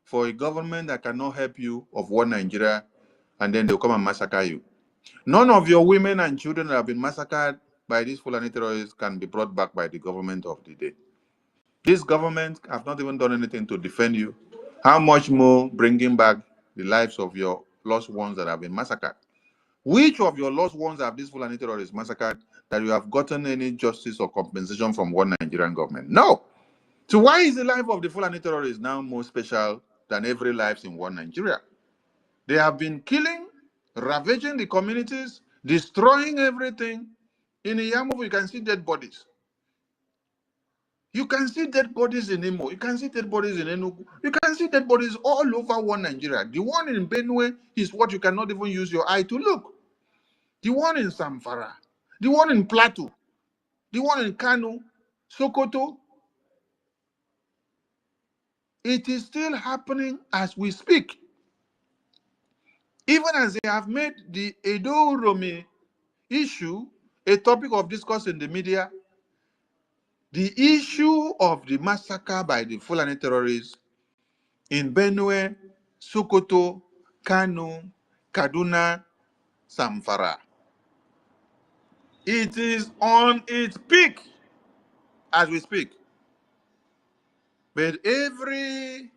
for a government that cannot help you of one Nigeria and then they'll come and massacre you. None of your women and children that have been massacred by these Fulani terrorists can be brought back by the government of the day. This government have not even done anything to defend you. How much more bringing back the lives of your lost ones that have been massacred? Which of your lost ones have these Fulani terrorists massacred that you have gotten any justice or compensation from one Nigerian government? No. So why is the life of the Fulani terrorists now more special than every life in one Nigeria? They have been killing, ravaging the communities, destroying everything. In Iyamufu, you can see dead bodies. You can see dead bodies in Imo. You can see dead bodies in Enugu. You can see dead bodies all over one Nigeria. The one in Benue is what you cannot even use your eye to look. The one in Samfara, the one in Plateau, the one in Kano, Sokoto. It is still happening as we speak. Even as they have made the R0RI issue a topic of discourse in the media, the issue of the massacre by the Fulani terrorists in Benue, Sokoto, Kano, Kaduna, Samfara, it is on its peak as we speak. But every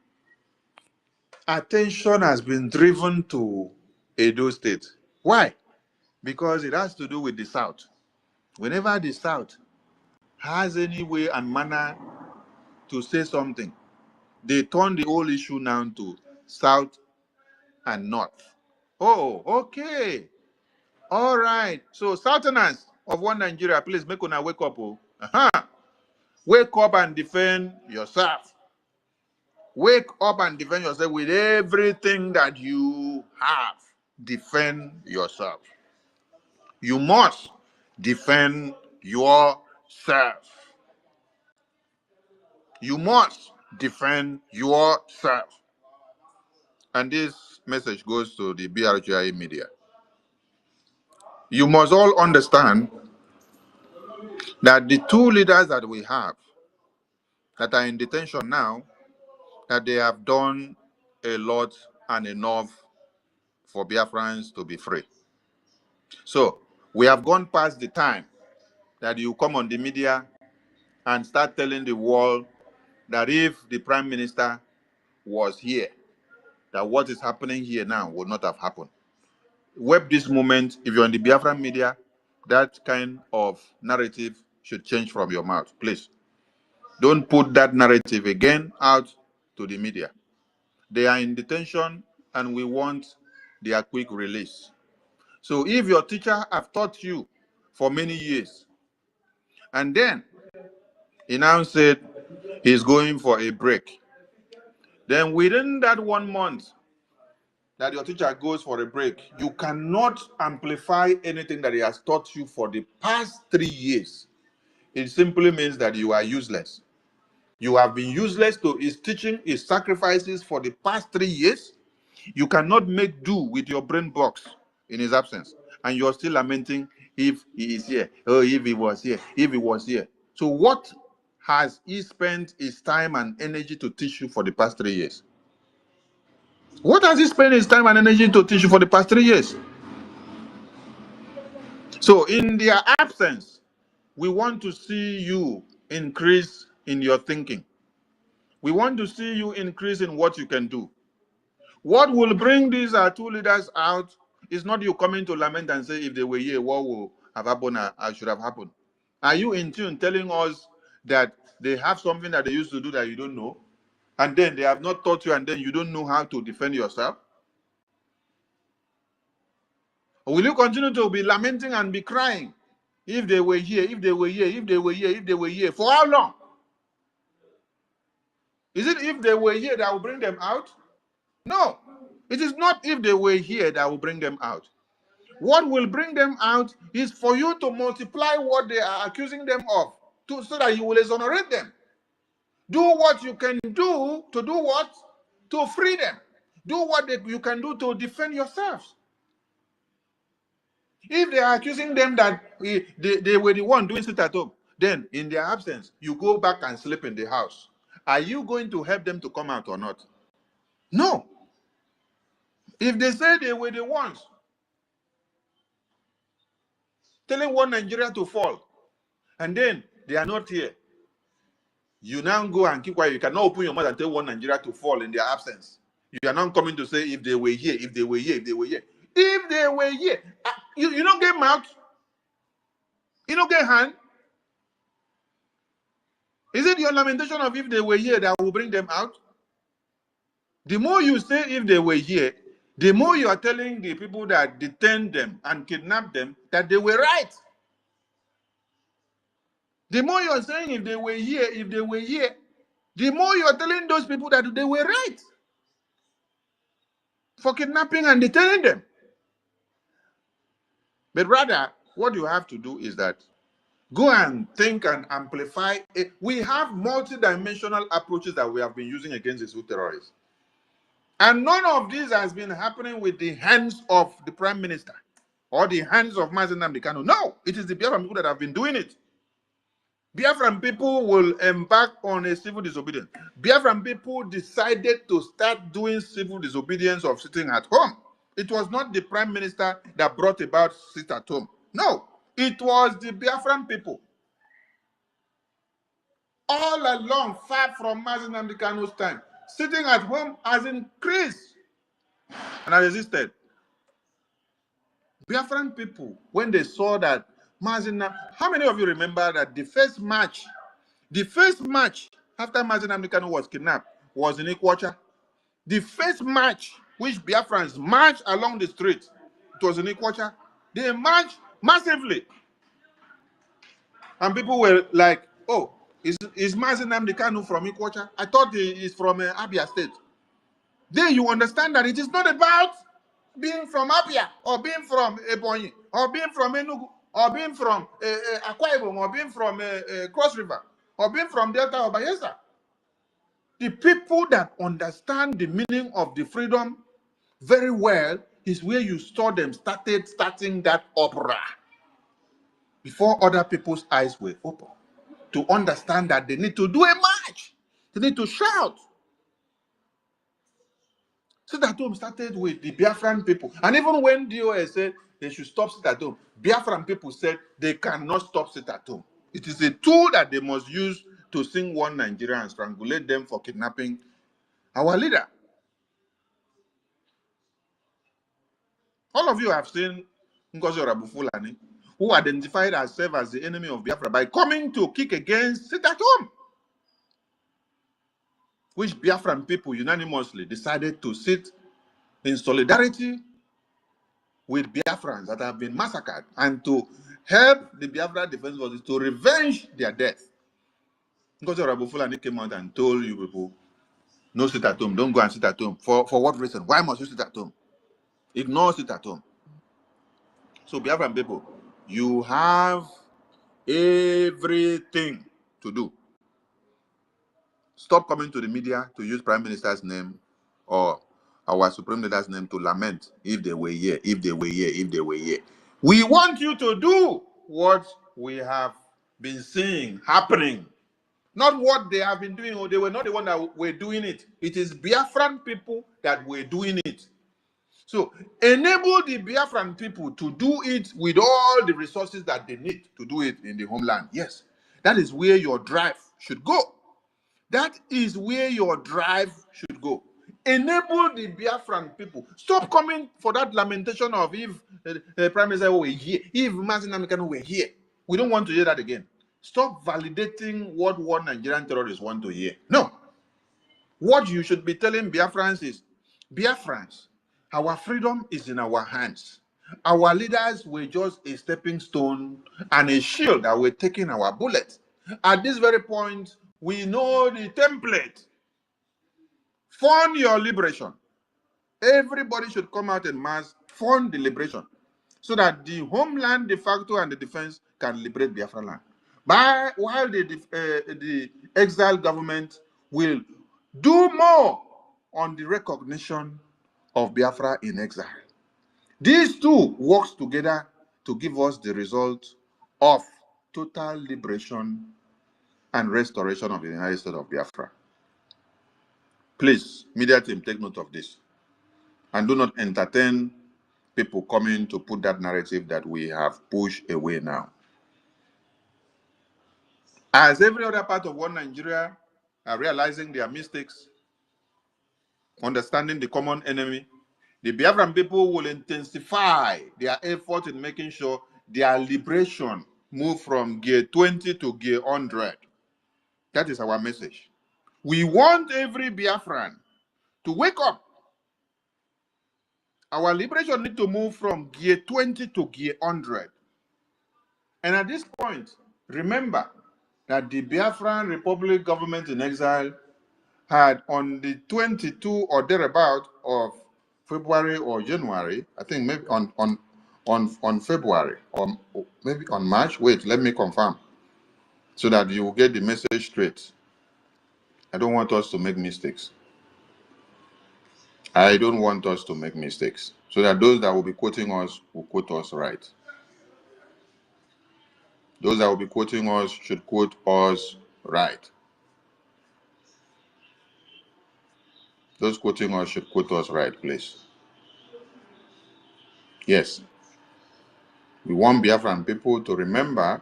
attention has been driven to Edo State. Why? Because it has to do with the South. Whenever the South has any way and manner to say something, they turn the whole issue now to South and North. Oh, okay. All right. So, Southerners of one Nigeria, please make una wake up. Oh. Wake up and defend yourself. Wake up and defend yourself with everything that you have. Defend yourself. You must defend yourself. You must defend yourself. And this message goes to the R0RI media. You must all understand that the two leaders that we have that are in detention now, that they have done a lot and enough for Biafrans to be free. So we have gone past the time that you come on the media and start telling the world that if the Prime Minister was here, that what is happening here now would not have happened. Web this moment, if you're on the Biafran media, that kind of narrative should change from your mouth, please. Don't put that narrative again out to the media. They are in detention and we want their quick release. So if your teacher have taught you for many years, and then he now said he's going for a break, then within that 1 month that your teacher goes for a break, you cannot amplify anything that he has taught you for the past 3 years. It simply means that you are useless. You have been useless to his teaching, his sacrifices for the past 3 years. You cannot make do with your brain box in his absence. And you're still lamenting if he is here. Oh, if he was here, if he was here. So what has he spent his time and energy to teach you for the past 3 years? What has he spent his time and energy to teach you for the past 3 years? So in their absence, we want to see you increase in your thinking. We want to see you increase in what you can do. What will bring these two leaders out is not you coming to lament and say if they were here, what will have happened or should have happened. Are you in tune telling us that they have something that they used to do that you don't know? And then they have not taught you and then you don't know how to defend yourself? Or will you continue to be lamenting and be crying? If they were here, if they were here, if they were here, if they were here. For how long? Is it if they were here that will bring them out? No. It is not if they were here that will bring them out. What will bring them out is for you to multiply what they are accusing them of, so that you will exonerate them. Do what you can do to do what? To free them. Do what you can do to defend yourselves. If they are accusing them that they were the one doing sit at home, then in their absence, you go back and sleep in the house. Are you going to help them to come out or not? No. If they say they were the ones telling one Nigeria to fall, and then they are not here, you now go and keep quiet. You cannot open your mouth and tell one Nigeria to fall in their absence. You are not coming to say if they were here, if they were here, if they were here. If they were here, you don't get mouth, you don't get hand. Is it your lamentation of if they were here that will bring them out? The more you say if they were here, the more you are telling the people that detained them and kidnapped them that they were right. The more you are saying if they were here, the more you are telling those people that they were right for kidnapping and detaining them. But rather, what you have to do is that go and think and amplify it. We have multidimensional approaches that we have been using against these terrorists. And none of this has been happening with the hands of the Prime Minister or the hands of Mazi Nnamdi Kanu. No, it is the Biafran people that have been doing it. Biafran people will embark on a civil disobedience. Biafran people decided to start doing civil disobedience of sitting at home. It was not the Prime Minister that brought about sit at home. No, it was the Biafran people. All along, far from Mazi Nnamdi Kanu's time, sitting at home has increased and has resisted. Biafran people, when they saw that Mazina, how many of you remember that the first match after Mazina Amikano was kidnapped was in Ikwacha? The first match which Biafrans marched along the street, it was in Ikwacha. They marched massively. And people were like, oh, is Mazina Amikano from Ikwacha? I thought he is from Abia State. Then you understand that it is not about being from Abia, or being from Ebonyi, or being from Enugu, or being from Akwa Ibom, or being from Cross River, or being from Delta or Bayelsa. The people that understand the meaning of the freedom very well is where you saw them starting that opera before other people's eyes were open to understand that they need to do a march, they need to shout. Sit at home started with the Biafran people. And even when DOS said they should stop sit at home, Biafran people said they cannot stop sit at home. It is a tool that they must use to sing one Nigeria and strangulate them for kidnapping our leader. All of you have seen Ngozi Foolani, who identified herself as the enemy of Biafra by coming to kick against sit at home, which Biafran people unanimously decided to sit in solidarity with Biafrans that have been massacred and to help the Biafra Defense Forces to revenge their death. Because Fulani came out and told you people, no sit at home, don't go and sit at home. For what reason? Why must you sit at home? Ignore sit at home. So Biafran people, you have everything to do. Stop coming to the media to use Prime Minister's name or our Supreme Leader's name to lament if they were here, if they were here, if they were here. We want you to do what we have been seeing happening. Not what they have been doing, or they were not the one that were doing it. It is Biafran people that were doing it. So enable the Biafran people to do it with all the resources that they need to do it in the homeland. Yes, that is where your drive should go. That is where your drive should go. Enable the Biafran people. Stop coming for that lamentation of if Prime Minister were here, if Mazin Amikano were here. We don't want to hear that again. Stop validating what one Nigerian terrorists want to hear. No. What you should be telling Biafrans is, Biafrans, our freedom is in our hands. Our leaders were just a stepping stone and a shield that were taking our bullets. At this very point, we know the template. Fund your liberation. Everybody should come out en mass, fund the liberation, so that the homeland, de facto, and the defense can liberate Biafra land. While the exiled government will do more on the recognition of Biafra in exile. These two work together to give us the result of total liberation and restoration of the United States of Biafra. Please, media team, take note of this. And do not entertain people coming to put that narrative that we have pushed away now. As every other part of one Nigeria are realizing their mistakes, understanding the common enemy, the Biafran people will intensify their effort in making sure their liberation move from gear 20 to gear 100. That is our message. We want every Biafran to wake up. Our liberation needs to move from gear 20 to gear 100. And at this point, remember that the Biafran Republic government in exile had on the 22 or thereabout of February or January, I think maybe on February or maybe on March. Wait, let me confirm so that you will get the message straight. I don't want us to make mistakes. I don't want us to make mistakes so that those that will be quoting us will quote us right. Those that will be quoting us should quote us right. Those quoting us should quote us right, please. Yes. We want Biafran people to remember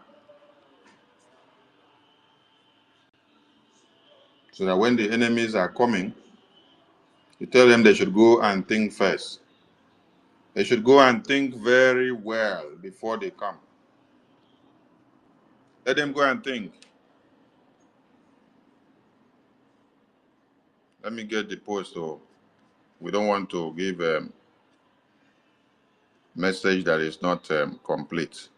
so that when the enemies are coming, you tell them they should go and think first. They should go and think very well before they come. Let them go and think. Let me get the post. So we don't want to give a message that is not complete.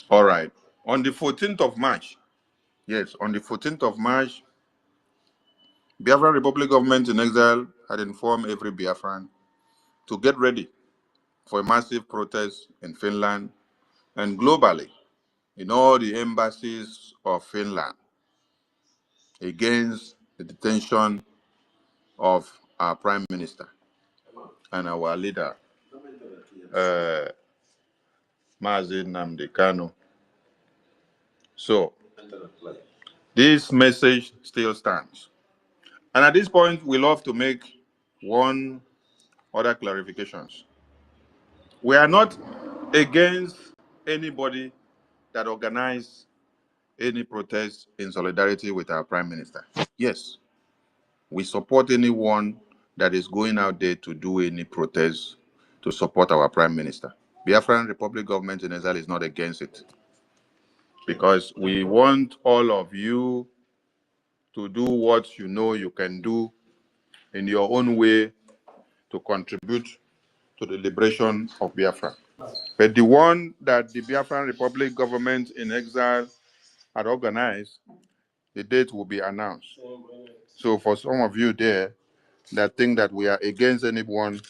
All right. On the 14th of March, yes, on the 14th of March, Biafran Republic Government in Exile had informed every Biafran to get ready for a massive protest in Finland and globally in all the embassies of Finland against the detention of our Prime Minister and our leader, Mazi Nnamdi Kanu. So, this message still stands. And at this point, we love to make one other clarifications. We are not against anybody that organize any protest in solidarity with our Prime Minister. Yes, we support anyone that is going out there to do any protest to support our Prime Minister. Biafran Republic Government in Exile is not against it, because we want all of you to do what you know you can do in your own way to contribute to the liberation of Biafra. But the one that the Biafran Republic Government in Exile had organized, the date will be announced. So for some of you there that think that we are against anyone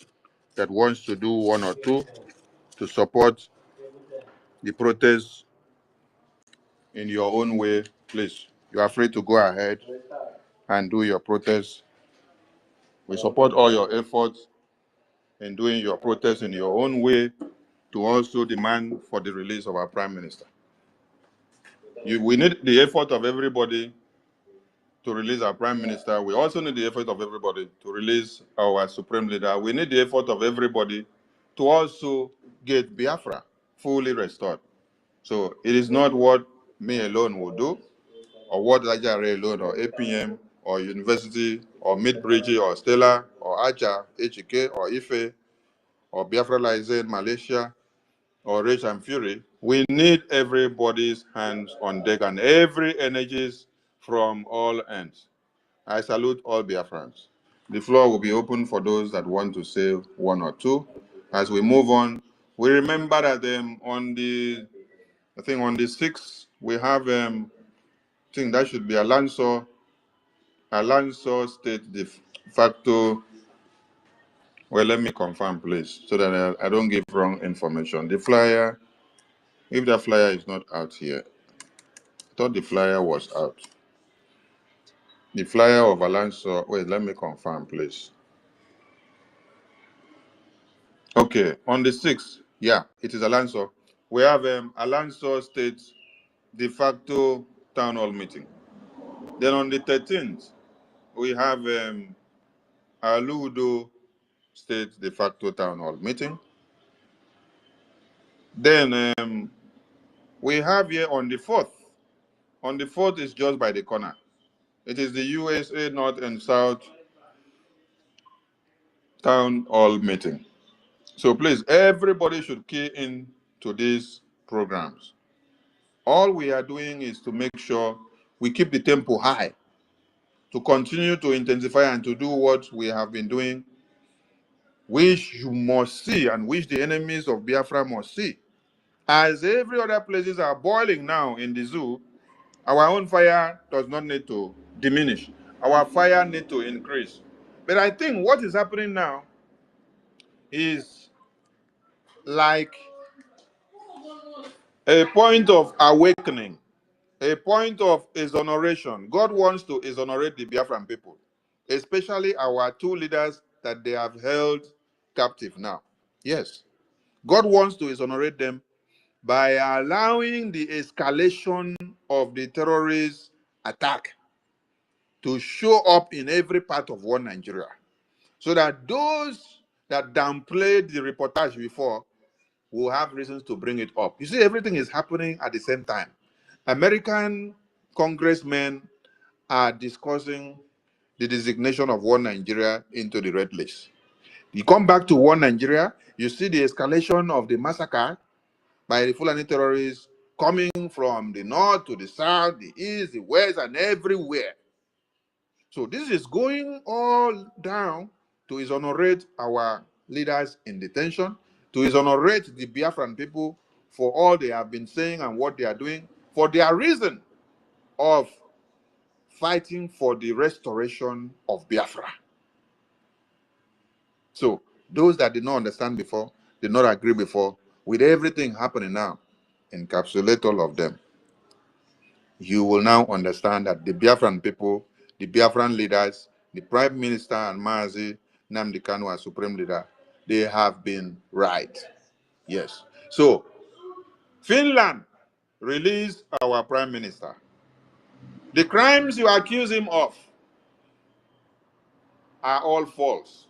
that wants to do one or two to support the protest in your own way, please, you are free to go ahead and do your protest. We support all your efforts in doing your protest in your own way to also demand for the release of our Prime Minister. We need the effort of everybody to release our Prime Minister. We also need the effort of everybody to release our Supreme Leader. We need the effort of everybody to also get Biafra fully restored. So it is not what me alone will do, or what R0RI alone, or APM, or University, or Midbridge, or Stella, or Aja, HK, or Ife, or Biafra Lizen, Malaysia, or Rage and Fury. We need everybody's hands on deck and every energies from all ends. I salute all Biafrans. The floor will be open for those that want to say one or two. As we move on, we remember that on the 6th, we have, I think that should be Alonso State de facto. Well, let me confirm, please, so that I don't give wrong information. The flyer, if the flyer is not out here, I thought the flyer was out. The flyer of Alonso, wait, let me confirm, please. Okay, on the 6th, yeah, it is Alonso. We have Alonso State de facto town hall meeting. Then on the 13th, we have Aludo State de facto town hall meeting. Then we have here on the 4th. On the 4th is just by the corner. It is the USA North and South town hall meeting. So please, everybody should key in to these programs. All we are doing is to make sure we keep the tempo high, to continue to intensify and to do what we have been doing, which you must see and which the enemies of Biafra must see. As every other places are boiling now in the zoo, our own fire does not need to diminish. Our fire needs to increase. But I think what is happening now is like a point of awakening, a point of exoneration. God wants to exonerate the Biafran people, especially our two leaders that they have held captive now. Yes, God wants to exonerate them by allowing the escalation of the terrorist attack to show up in every part of one Nigeria, so that those that downplayed the reportage before will have reasons to bring it up. You see, everything is happening at the same time. American congressmen are discussing the designation of one Nigeria into the red list. You come back to one Nigeria, you see the escalation of the massacre by the Fulani terrorists coming from the north to the south, the east, the west, and everywhere. So this is going all down to exonerate our leaders in detention, to exonerate the Biafran people for all they have been saying and what they are doing, for their reason of fighting for the restoration of Biafra. So those that did not understand before, did not agree before, with everything happening now, encapsulate all of them. You will now understand that the Biafran people, the Biafran leaders, the Prime Minister and Mazi Nnamdi Kanu as Supreme Leader, they have been right. Yes. So Finland released our Prime Minister. The crimes you accuse him of are all false.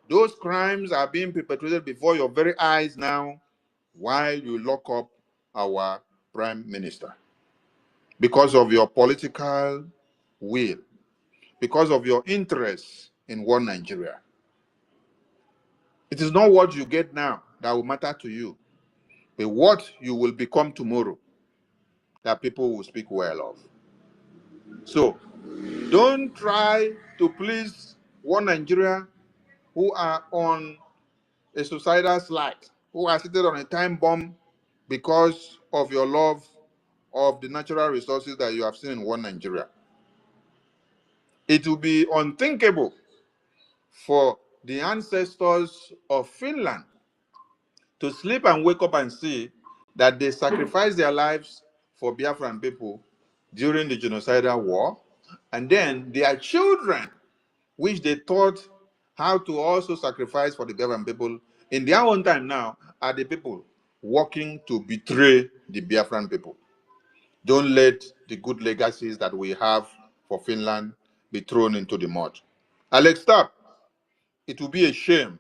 Those crimes are being perpetrated before your very eyes now while you lock up our Prime Minister because of your political will, because of your interest in one Nigeria. It is not what you get now that will matter to you, but what you will become tomorrow that people will speak well of. So don't try to please one Nigeria who are on a suicidal slide, who are seated on a time bomb because of your love of the natural resources that you have seen in one Nigeria. It will be unthinkable for the ancestors of Finland to sleep and wake up and see that they sacrificed their lives for Biafran people during the genocidal war, and then their children, which they taught how to also sacrifice for the Biafran people, in their own time now, are the people working to betray the Biafran people. Don't let the good legacies that we have for Finland be thrown into the mud. Alex, stop. It will be a shame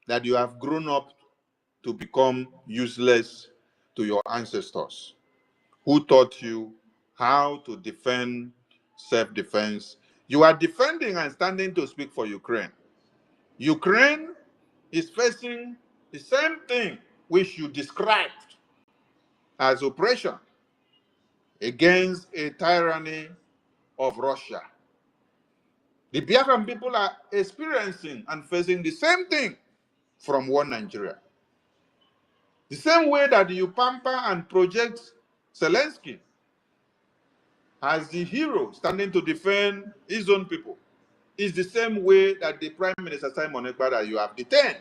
that you have grown up to become useless to your ancestors who taught you how to defend self-defense. You are defending and standing to speak for Ukraine. Ukraine is facing the same thing which you described as oppression against a tyranny of Russia. The Biafran people are experiencing and facing the same thing from one Nigeria. The same way that you pamper and project Zelensky as the hero standing to defend his own people is the same way that the Prime Minister Simon Ekpa that you have detained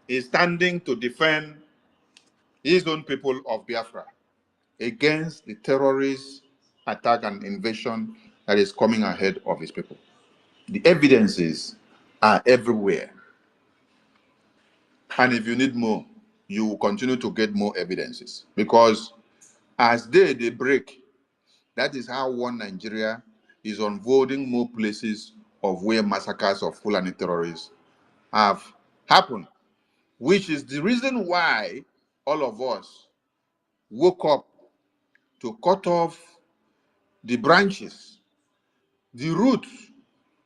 is standing to defend his own people of Biafra against the terrorist attack and invasion that is coming ahead of his people. The evidences are everywhere. And if you need more, you will continue to get more evidences. Because as they break, that is how one Nigeria is unfolding more places of where massacres of Fulani terrorists have happened, which is the reason why all of us woke up to cut off the branches, the roots,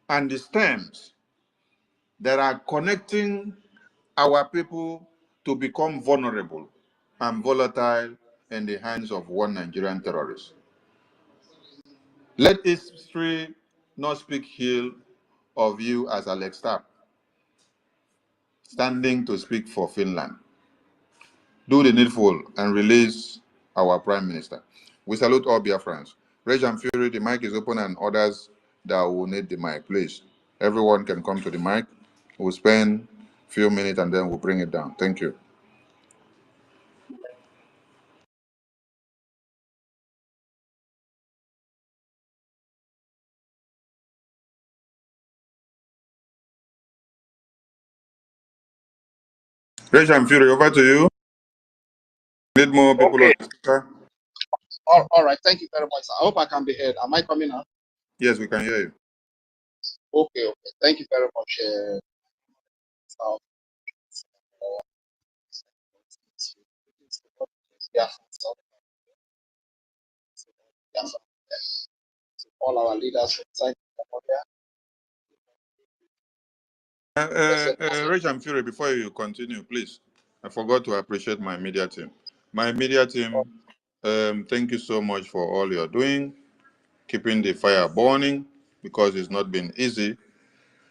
and the stems that are connecting our people to become vulnerable and volatile in the hands of one Nigerian terrorist. Let history not speak ill of you as Alex Tapp, standing to speak for Finland. Do the needful and release our Prime Minister. We salute all Biafrans. Rage and Fury, the mic is open, and others that will need the mic, please. Everyone can come to the mic. We'll spend a few minutes and then we'll bring it down. Thank you. Rage and Fury, over to you. Need more people on the speaker? All right. Thank you very much. I hope I can be heard. Am I coming up? Yes, we can hear you. Okay. Thank you very much. Yeah. All our leaders, thank you Rich and Fury, before you continue, please. I forgot to appreciate my media team. My media team, thank you so much for all you're doing, keeping the fire burning, because it's not been easy.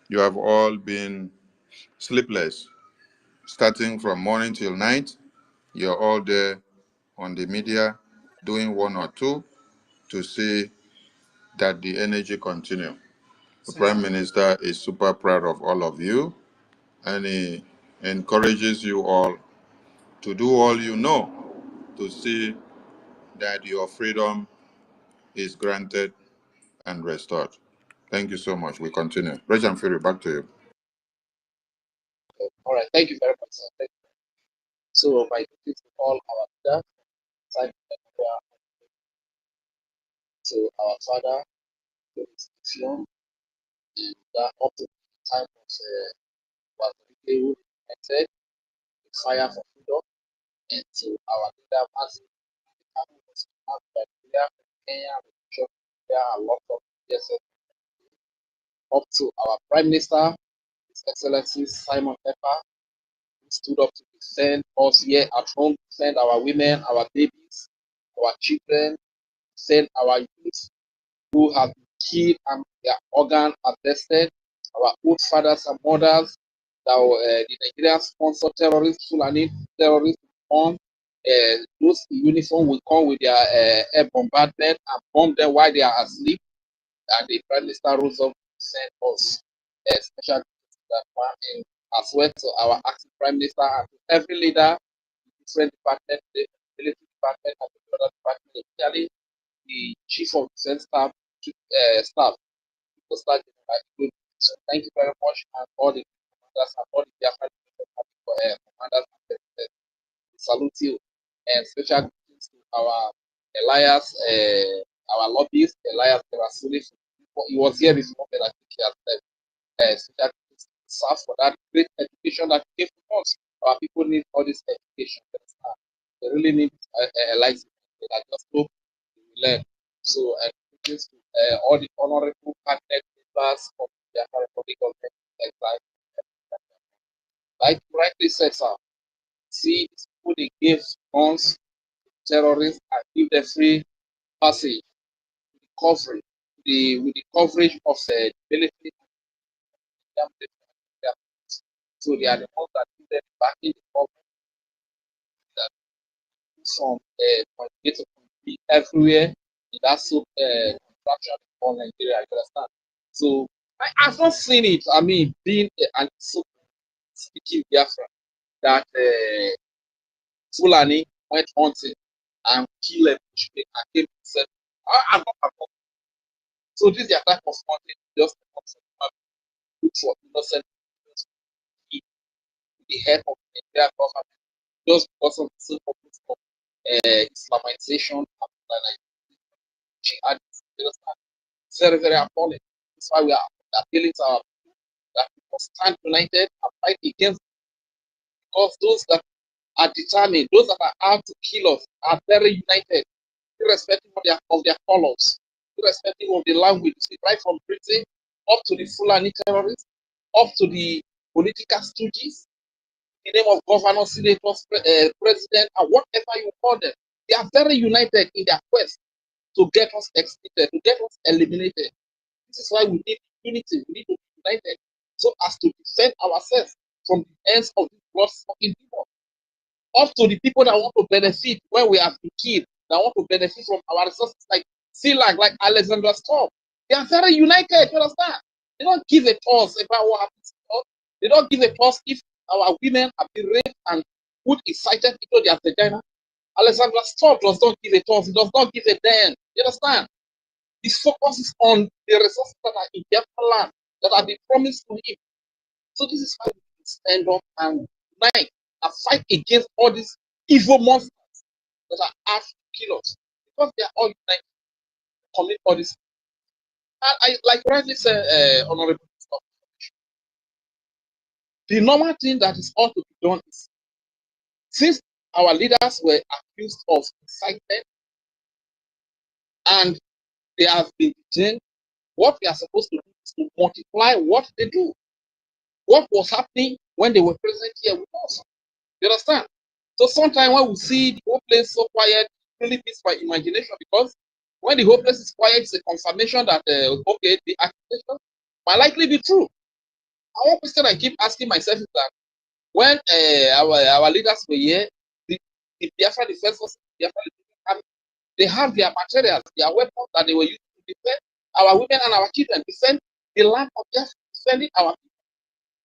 You have all been sleepless, starting from morning till night. You're all there on the media, doing one or two to see that the energy continue. The Prime Minister is super proud of all of you, and he encourages you all to do all you know to see that your freedom is granted and restored. Thank you so much. We continue. Regent Fury, back to you. All right. Thank you very much, sir. Thank you. So, my duty to all our leaders, to our father, to his vision, and up to the time of what we united, the fire for freedom, and to our leader, Mazi, Kenya, there are a lot of yes, up to our Prime Minister, His Excellency Simon Pepper, who stood up to defend us here at home, defend our women, our babies, our children, defend our youth who have been killed and their organs harvested, our old fathers and mothers, the Nigerian sponsored terrorists, Foolani terrorists, those in uniform will come with their air bombardment and bomb them while they are asleep. And the Prime Minister rose up to send us a special that one, and as well to our acting Prime Minister and to every leader, different department, the military department and the other department, especially the Chief of Defense Staff, staff. So thank you very much, and all the commanders and all the commanders. Salute you, and special greetings to our Elias, our lobbyist, Elias Terasuli. He was here before, but I think he has left. Special greetings to serve for that great education that came to us. Our people need all this education. They really need Elias. I just hope they will learn. So, greetings to all the honorable cabinet members of the Republic of Nigeria. Like you rightly said, sir, see who they give guns to terrorists and give them free passage coverage, with the coverage of the military. So they are the ones that give them back in the government that from point A to point B everywhere in that contraction for Nigeria, you understand? So I've not seen it. I mean, being an speaking Biafra that Fulani went hunting and killed a bushman and came to say, I'm not a So this is the type of hunting just look for innocent people to the head of the Nigerian government just because of the simple of Islamization and it's very, very appalling. That's why we are appealing to our people that we must stand united and fight against, because those that are determined, those that are out to kill us, are very united, irrespective of their colors, irrespective of the language, right from Britain up to the Fulani terrorists, up to the political stooges, in the name of governors, senators, president, and whatever you call them. They are very united in their quest to get us executed, to get us eliminated. This is why we need unity, we need to be united, so as to defend ourselves from the ends of this blood-sucking demon. Up to the people that want to benefit when we have been killed, that want to benefit from our resources, like Silag, like Alexander Storm. They are very united, you understand? They don't give a toss about what happens to us. They don't give a toss if our women have been raped and put incited into their vagina. Alexander Storm does not give a toss. He does not give a damn. You understand? His focus is on the resources that are in their land that have been promised to him. So this is why we can stand up and unite and fight against all these evil monsters that are out to kill us, because they are all united to commit all this. And I like rightly said, Honorable, the normal thing that is ought to be done is, since our leaders were accused of incitement and they have been detained, What we are supposed to do is to multiply what they do. What was happening when they were present here with us? You understand? So sometimes when we see the whole place so quiet, it really beats my imagination, because when the whole place is quiet, it's a confirmation that okay, the accusation might likely be true. And one question I keep asking myself is that when our leaders were here, the Biafra Defense Force, they have their materials, their weapons that they were using to defend our women and our children, defend the land of Biafra, defending our people.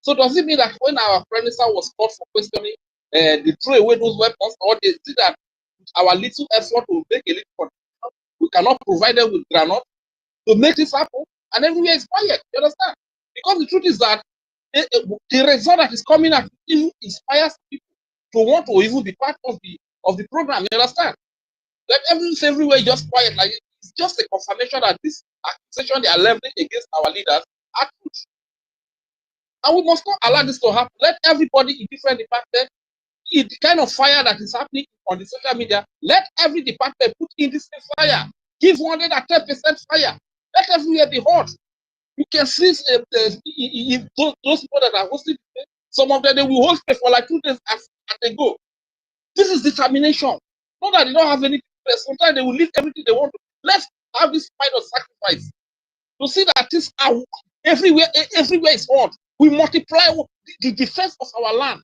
So does it mean that when our prime minister was called for questioning, they threw away those weapons, or they see that our little effort will make a little contribution, we cannot provide them with granite to make this happen, and everywhere is quiet? You understand? Because the truth is that the result that is coming out even inspires people to want to even be part of the program. You understand? Like everywhere just quiet. Like it's just a confirmation that this accusation they are leveling against our leaders are true. And we must not allow this to happen. Let everybody in different departments, the kind of fire that is happening on the social media, let every department put in this fire. Give 110% fire. Let everywhere be hot. You can see those people that are hosting, some of them, they will host it for like 2 days as they go. This is determination. Not that they don't have anything. Sometimes they will leave everything they want to. Let's have this kind of sacrifice to see that this are everywhere is on. We multiply the defense of our land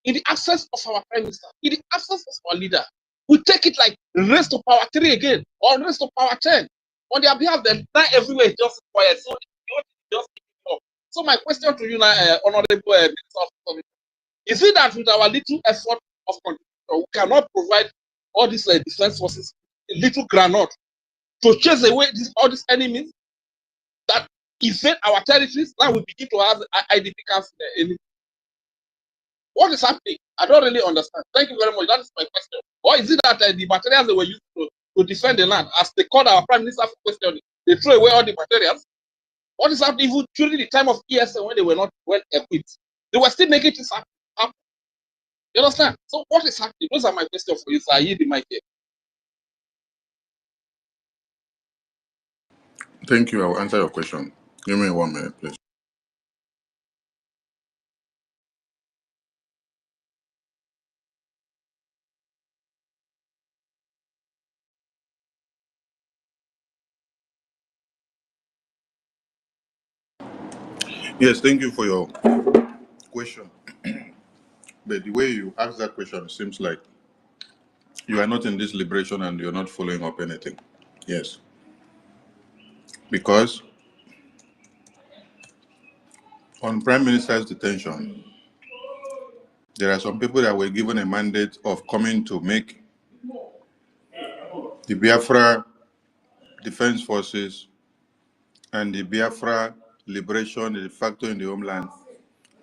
in the absence of our prime minister, in the absence of our leader. We take it like raise to power 3 again, or raise to power 10. On their behalf, then now everywhere is just quiet. So just so my question to you now, Honorable Minister of Economy, is it that with our little effort of contribution, we cannot provide all these defense forces a little granite to chase away all these enemies that invade our territories? Now we begin to have IDP camps. What is happening? I don't really understand. Thank you very much. That is my question. Or is it that the materials they were used to defend the land, as they called our prime minister for questioning, they threw away all the materials? What is happening even during the time of ESN when they were not well equipped? They were still making this happen. You understand? So what is happening? Those are my questions for you, sir. I yield the mic here. Thank you. I will answer your question. Give me 1 minute, please. Yes, thank you for your question. But the way you ask that question, it seems like you are not in this liberation and you're not following up anything. Yes. Because on Prime Minister's detention, there are some people that were given a mandate of coming to make the Biafra Defense Forces and the Biafra Liberation de facto in the homeland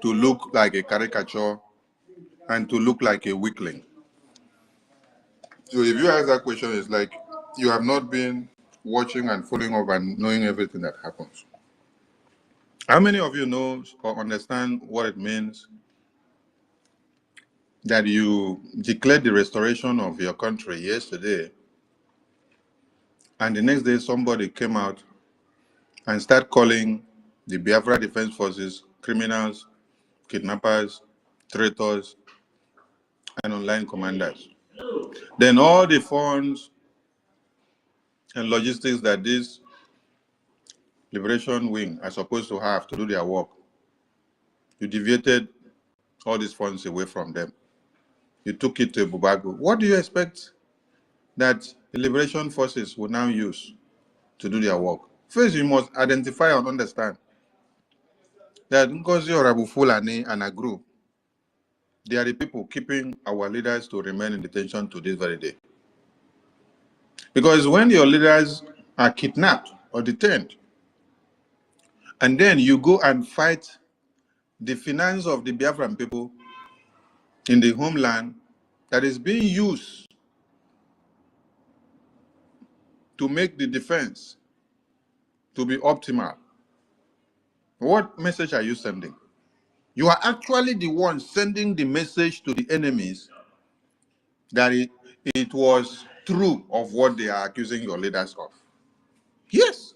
to look like a caricature and to look like a weakling. So if you ask that question, it's like you have not been watching and following up and knowing everything that happens. How many of you know or understand what it means that you declared the restoration of your country yesterday, and the next day somebody came out and started calling the Biafra Defense Forces criminals, kidnappers, traitors, and online commanders? Then all the funds and logistics that this liberation wing are supposed to have to do their work, you deviated all these funds away from them. You took it to Bubago. What do you expect that the liberation forces will now use to do their work? First, you must identify and understand that Ngozi Orabu Foolani and a group, they are the people keeping our leaders to remain in detention to this very day. Because when your leaders are kidnapped or detained, and then you go and fight the finance of the Biafran people in the homeland that is being used to make the defense to be optimal, what message are you sending? You are actually the one sending the message to the enemies that it was true of what they are accusing your leaders of. Yes.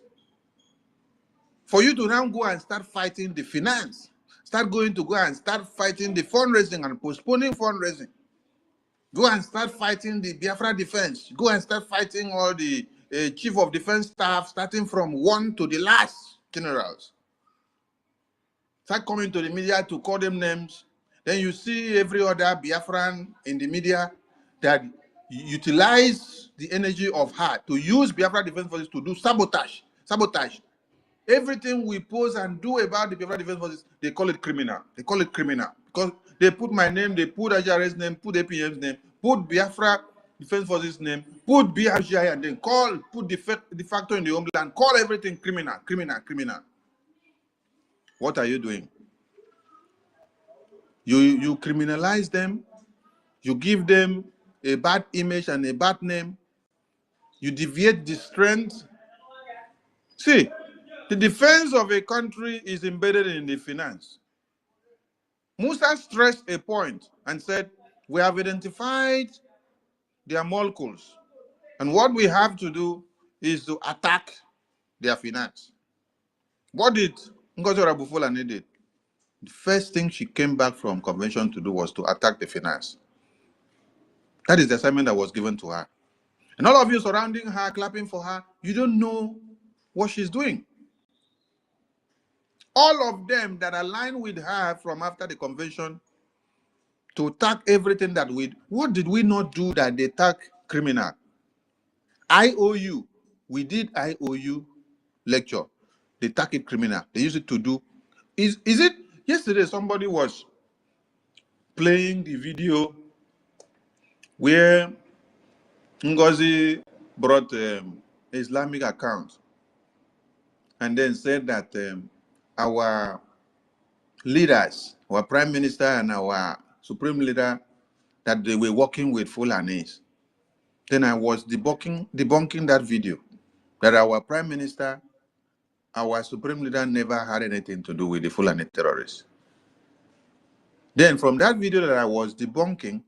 For you to now go and start fighting the finance, start going to go and start fighting the fundraising and postponing fundraising. Go and start fighting the Biafra defense. Go and start fighting all the chief of defense staff, starting from one to the last generals. Start coming to the media to call them names. Then you see every other Biafran in the media that utilize the energy of her to use Biafra defense forces to do sabotage. Sabotage. Everything we post and do about the Biafra defense forces, they call it criminal. They call it criminal because they put my name, they put R0RI's name, put APM's name, put Biafra defense forces name, put BRGI, and then put de facto in the homeland, call everything criminal, criminal, criminal. What are you doing? You criminalize them, you give them a bad image and a bad name, you deviate the strength. See, the defense of a country is embedded in the finance. Musa stressed a point and said, we have identified their molecules, and what we have to do is to attack their finance. What did Ngozi Foolani did? The first thing she came back from convention to do was to attack the finance. That is the assignment that was given to her. And all of you surrounding her, clapping for her, you don't know what she's doing. All of them that align with her from after the convention to attack everything that we, what did we not do that they attack criminal? IOU, we did IOU lecture. They attack it criminal. They use it to do. Is it, yesterday somebody was playing the video where Ngozi brought Islamic account and then said that our leaders, our prime minister and our supreme leader, that they were working with Fulanis. Then I was debunking that video, that our prime minister, our supreme leader never had anything to do with the Fulani terrorists. Then from that video that I was debunking,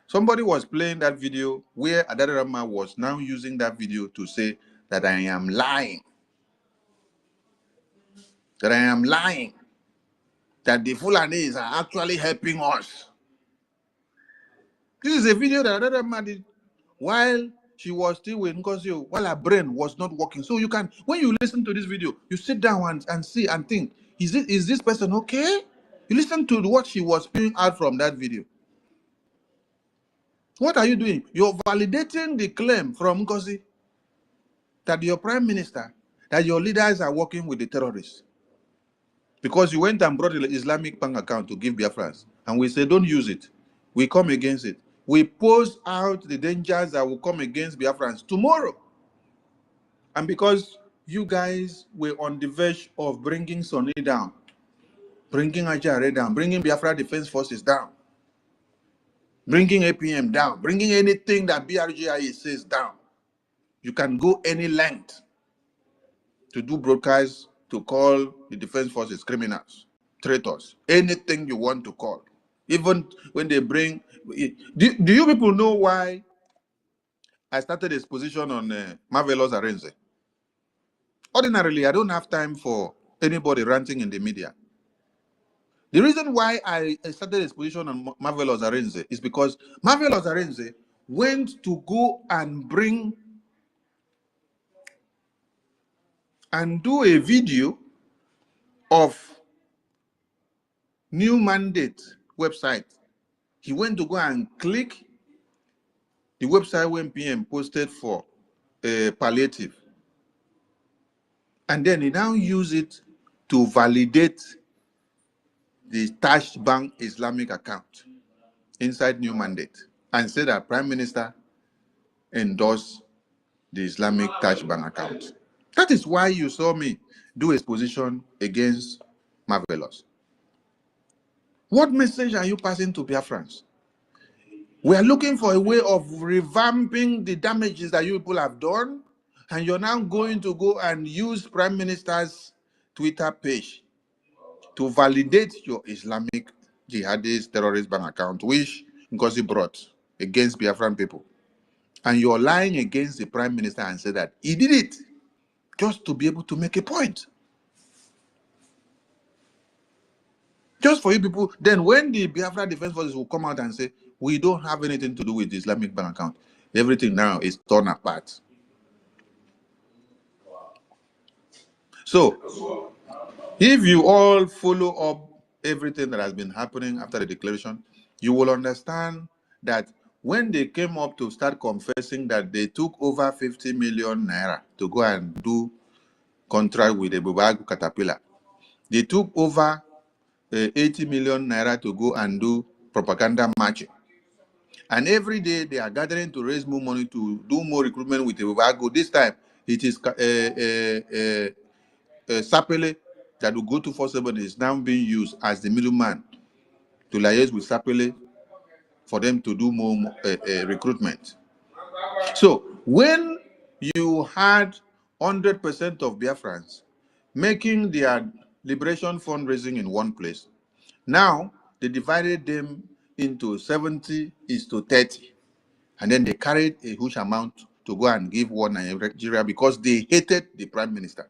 somebody was playing that video where R0RI was now using that video to say that I am lying. That I am lying. That the Fulanis are actually helping us. This is a video that R0RI did while she was still with Ngozi, while her brain was not working. So you can, when you listen to this video, you sit down and see and think, is this person okay? You listen to what she was spewing out from that video. What are you doing? You're validating the claim from Ngozi that your prime minister, that your leaders are working with the terrorists. Because you went and brought the Islamic bank account to give Biafrans. And we say, don't use it. We come against it. We pose out the dangers that will come against Biafrans tomorrow. And because you guys were on the verge of bringing Sonny down, bringing R0RI down, bringing Biafra Defense Forces down, bringing APM down, bringing anything that BRGI says down, you can go any length to do broadcasts to call the defense forces criminals, traitors, anything you want to call. Even when they bring, do you people know why I started this position on Marvelous Arenze? Ordinarily, I don't have time for anybody ranting in the media. The reason why I started this position on Marvelous Arenze is because Marvelous Arenze went to go and bring and do a video of New Mandate website. He went to go and click the website when PM posted for palliative. And then he now use it to validate the Tash Bank Islamic account inside New Mandate and said that Prime Minister endorsed the Islamic Tash Bank account. That is why you saw me do a position against Marvelous. What message are you passing to Biafrans? We are looking for a way of revamping the damages that you people have done, and you're now going to go and use Prime Minister's Twitter page to validate your Islamic jihadist terrorist bank account, which Ngozi brought against Biafran people. And you're lying against the Prime Minister and say that he did it just to be able to make a point. Just for you people, then when the Biafra Defense Forces will come out and say, we don't have anything to do with the Islamic bank account, everything now is torn apart. So, if you all follow up everything that has been happening after the declaration, you will understand that when they came up to start confessing that they took over 50 million naira to go and do contract with the Bubagu Caterpillar, they took over 80 million naira to go and do propaganda marching. And every day they are gathering to raise more money to do more recruitment with the Bubagu. This time it is Sapele that will go to 47 is now being used as the middleman to liaise with Sapele for them to do more recruitment. So when you had 100% of Biafrans making their liberation fundraising in one place, now they divided them into 70:30, and then they carried a huge amount to go and give war Nigeria because they hated the prime minister.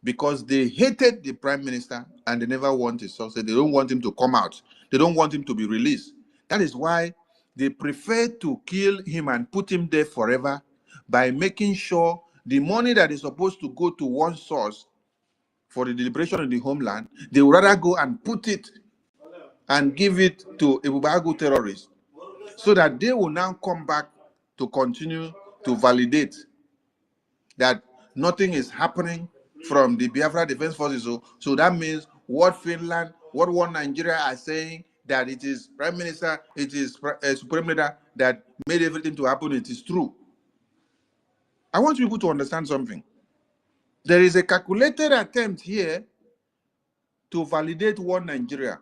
Because they hated the prime minister and they never want his success. They don't want him to come out. They don't want him to be released. That is why they prefer to kill him and put him there forever by making sure the money that is supposed to go to one source for the liberation of the homeland, they would rather go and put it and give it to Ebubagu terrorists so that they will now come back to continue to validate that nothing is happening from the Biafra Defense Forces. So that means what Finland, what one Nigeria are saying, that it is Prime Minister, it is Supreme Leader that made everything to happen, it is true. I want people to understand something. There is a calculated attempt here to validate one Nigeria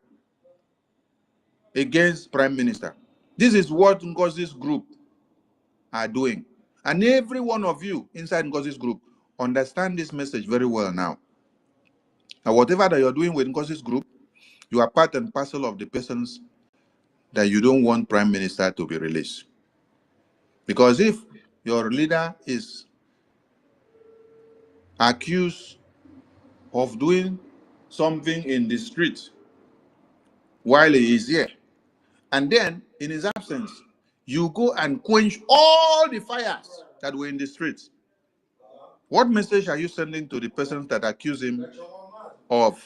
against Prime Minister. This is what Ngozi's group are doing. And every one of you inside Ngozi's group understand this message very well now. Now, whatever that you're doing with Ngozi's group, you are part and parcel of the persons that you don't want Prime Minister to be released. Because if your leader is accused of doing something in the street while he is here, and then in his absence, you go and quench all the fires that were in the streets, what message are you sending to the persons that accuse him of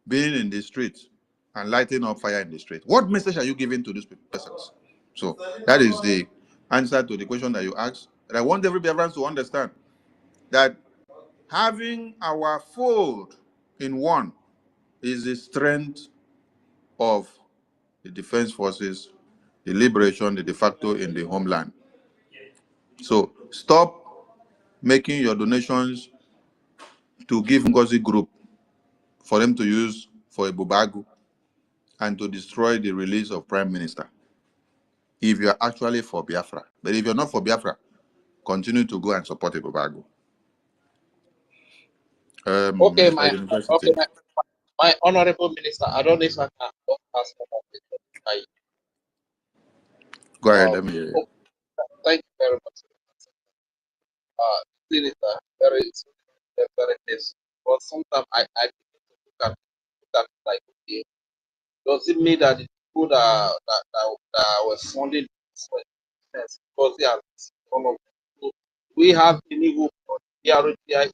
being in the street and lighting up fire in the street? What message are you giving to these persons? So that is the answer to the question that you asked. And I want every Biafran to understand that having our fold in one is the strength of the defense forces, the liberation, the de facto in the homeland. So stop making your donations to give Ngozi Group for them to use for a Bubagu and to destroy the release of Prime Minister, if you're actually for Biafra. But if you're not for Biafra, continue to go and support a Bubagu. Okay, University. my honorable minister, I don't know if I can ask for that. Go ahead, let me hear you. Thank you very much. This is very nice. But sometimes I look at like, okay, does it mean that the people that were funding this because they are one of them? We have any hope on the R0RI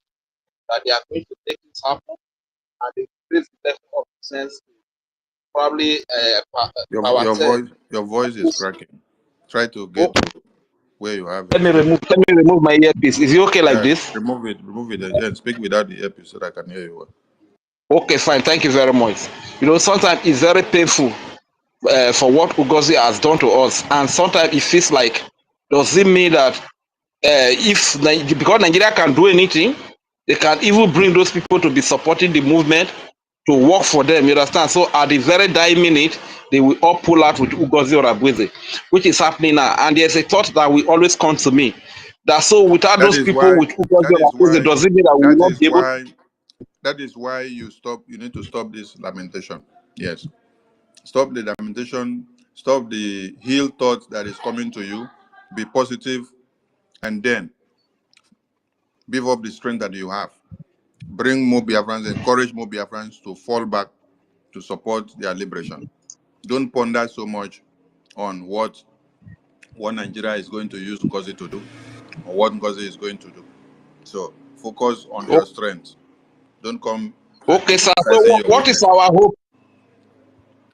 that they are going to make this happen and increase the level of sense, probably your voice is cracking. Try to get to where you have it. Let me remove my earpiece. Is it okay like this? Remove it, and speak without the earpiece so that I can hear you well. Okay, fine. Thank you very much. Sometimes it's very painful for what Ugozi has done to us, and sometimes it feels like, does it mean that because Nigeria can do anything, they can even bring those people to be supporting the movement to work for them, you understand? So at the very dying minute, they will all pull out with Ugozi or Abweze, which is happening now. And there's a thought that will always come to me, that so without those people with Ugozi or Abweze, does it mean that we will not be able? That is why you need to stop this lamentation. Yes. Stop the lamentation, stop the ill thoughts that is coming to you, be positive, and then beef up the strength that you have. Bring more Biafrans, encourage more Biafrans to fall back to support their liberation. Don't ponder so much on what Nigeria is going to use Ngozi to do or what Ngozi is going to do. So focus on your strength. Don't come Okay, sir. So exercising your what is weakness. our hope?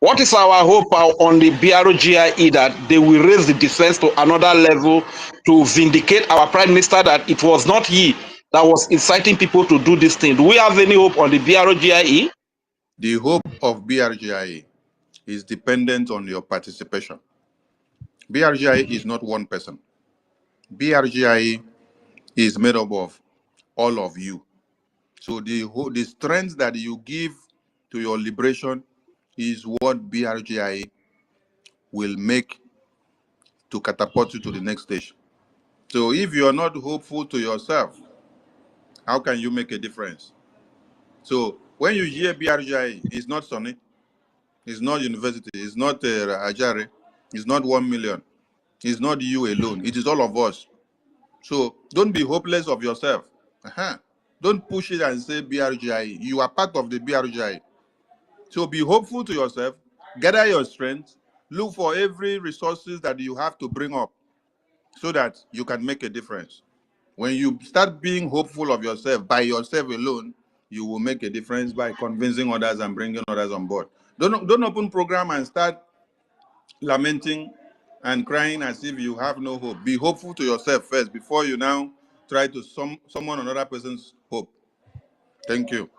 What is our hope on the R0RI that they will raise the defense to another level to vindicate our prime minister that it was not he that was inciting people to do this thing? Do we have any hope on the R0RI? The hope of R0RI is dependent on your participation. R0RI is not one person. R0RI is made up of all of you. So the strength that you give to your liberation is what R0RI will make to catapult you to the next stage. So if you are not hopeful to yourself, how can you make a difference? So when you hear R0RI, it's not Sonny, it's not university, it's not Ajare, it's not 1 million, it's not you alone, it is all of us. So don't be hopeless of yourself. Don't push it and say R0RI. You are part of the R0RI. So be hopeful to yourself, gather your strength, look for every resources that you have to bring up so that you can make a difference. When you start being hopeful of yourself by yourself alone, you will make a difference by convincing others and bringing others on board. Don't open program and start lamenting and crying as if you have no hope. Be hopeful to yourself first before you now try to summon another person's hope. Thank you.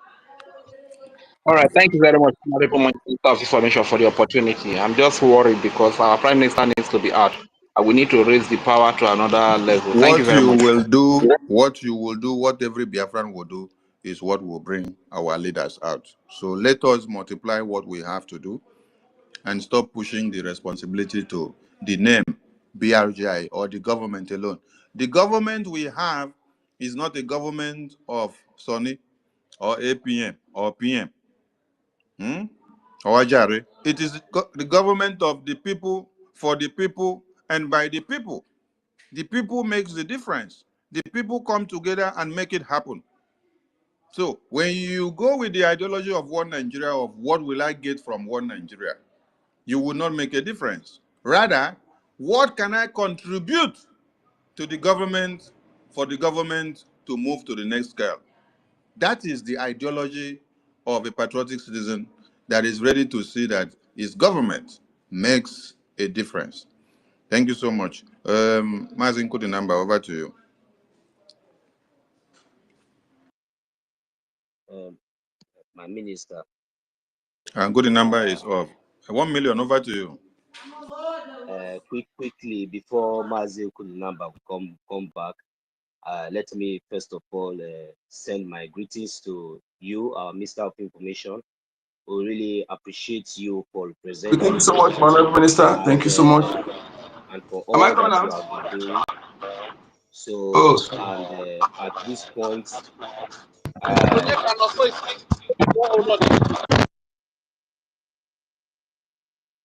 All right, thank you very much, Honorable Minister of Information, for the opportunity. I'm just worried because our prime minister needs to be out, and we need to raise the power to another level. Thank you very much. What you will do, what every Biafran will do, is what will bring our leaders out. So let us multiply what we have to do and stop pushing the responsibility to the name R0RI or the government alone. The government we have is not a government of Sonny or APM or PM or Ajare. It is the government of the people, for the people, and by the people. The people makes the difference. The people come together and make it happen. So when you go with the ideology of one Nigeria, of what will I get from one Nigeria, you will not make a difference. Rather, what can I contribute to the government for the government to move to the next scale? That is the ideology of a patriotic citizen that is ready to see that his government makes a difference. Thank you so much. Mazin Kudinamba, over to you. My minister. And good number is off. 1 million, over to you. Quickly, before Mazi Kulinamba will come back, let me first of all send my greetings to you, our Minister of Information. We really appreciate you for representing. Thank you so much, Honorable Minister. Thank you so much. And for all that you have been doing. So, and at this point,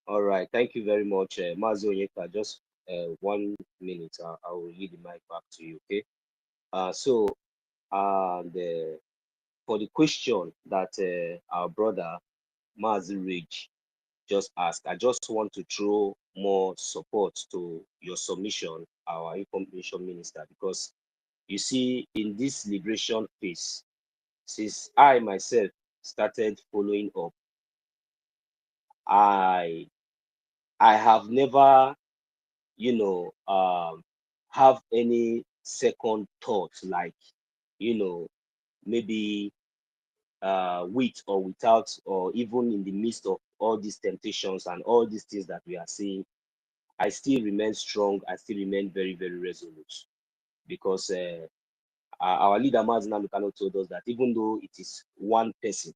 all right, thank you very much, Mazi Onyeka. Just 1 minute, I will leave the mic back to you, okay? For the question that our brother Mazi Ridge just asked, I just want to throw more support to your submission, our information minister, because you see, in this liberation phase, since I myself started following up, I have never, have any second thought, like, maybe with or without, or even in the midst of all these temptations and all these things that we are seeing, I still remain strong. I still remain very, very resolute, because our leader Mazina Lukano told us that even though it is one person,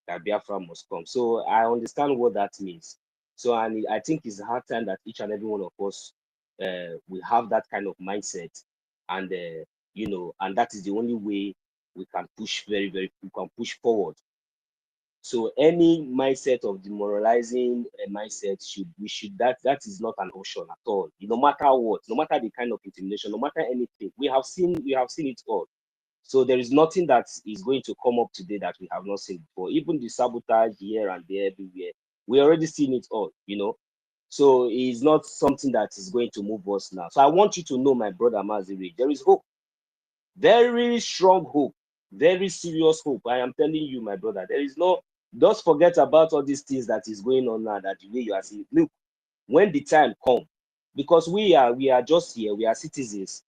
that Biafra must come. So I understand what that means. So I think it's hard time that each and every one of us will have that kind of mindset, and and that is the only way we can push we can push forward. So any mindset of demoralizing mindset that is not an option at all. No matter what, no matter the kind of intimidation, no matter anything, we have seen it all. So there is nothing that is going to come up today that we have not seen before. Even the sabotage here and there, everywhere, we already seen it all, you know. So it's not something that is going to move us now. So I want you to know, my brother Maziri, there is hope, very strong hope, very serious hope. I am telling you, my brother, there is no. Just forget about all these things that is going on now. That the way you are seeing. Look, when the time comes, because we are just here, we are citizens.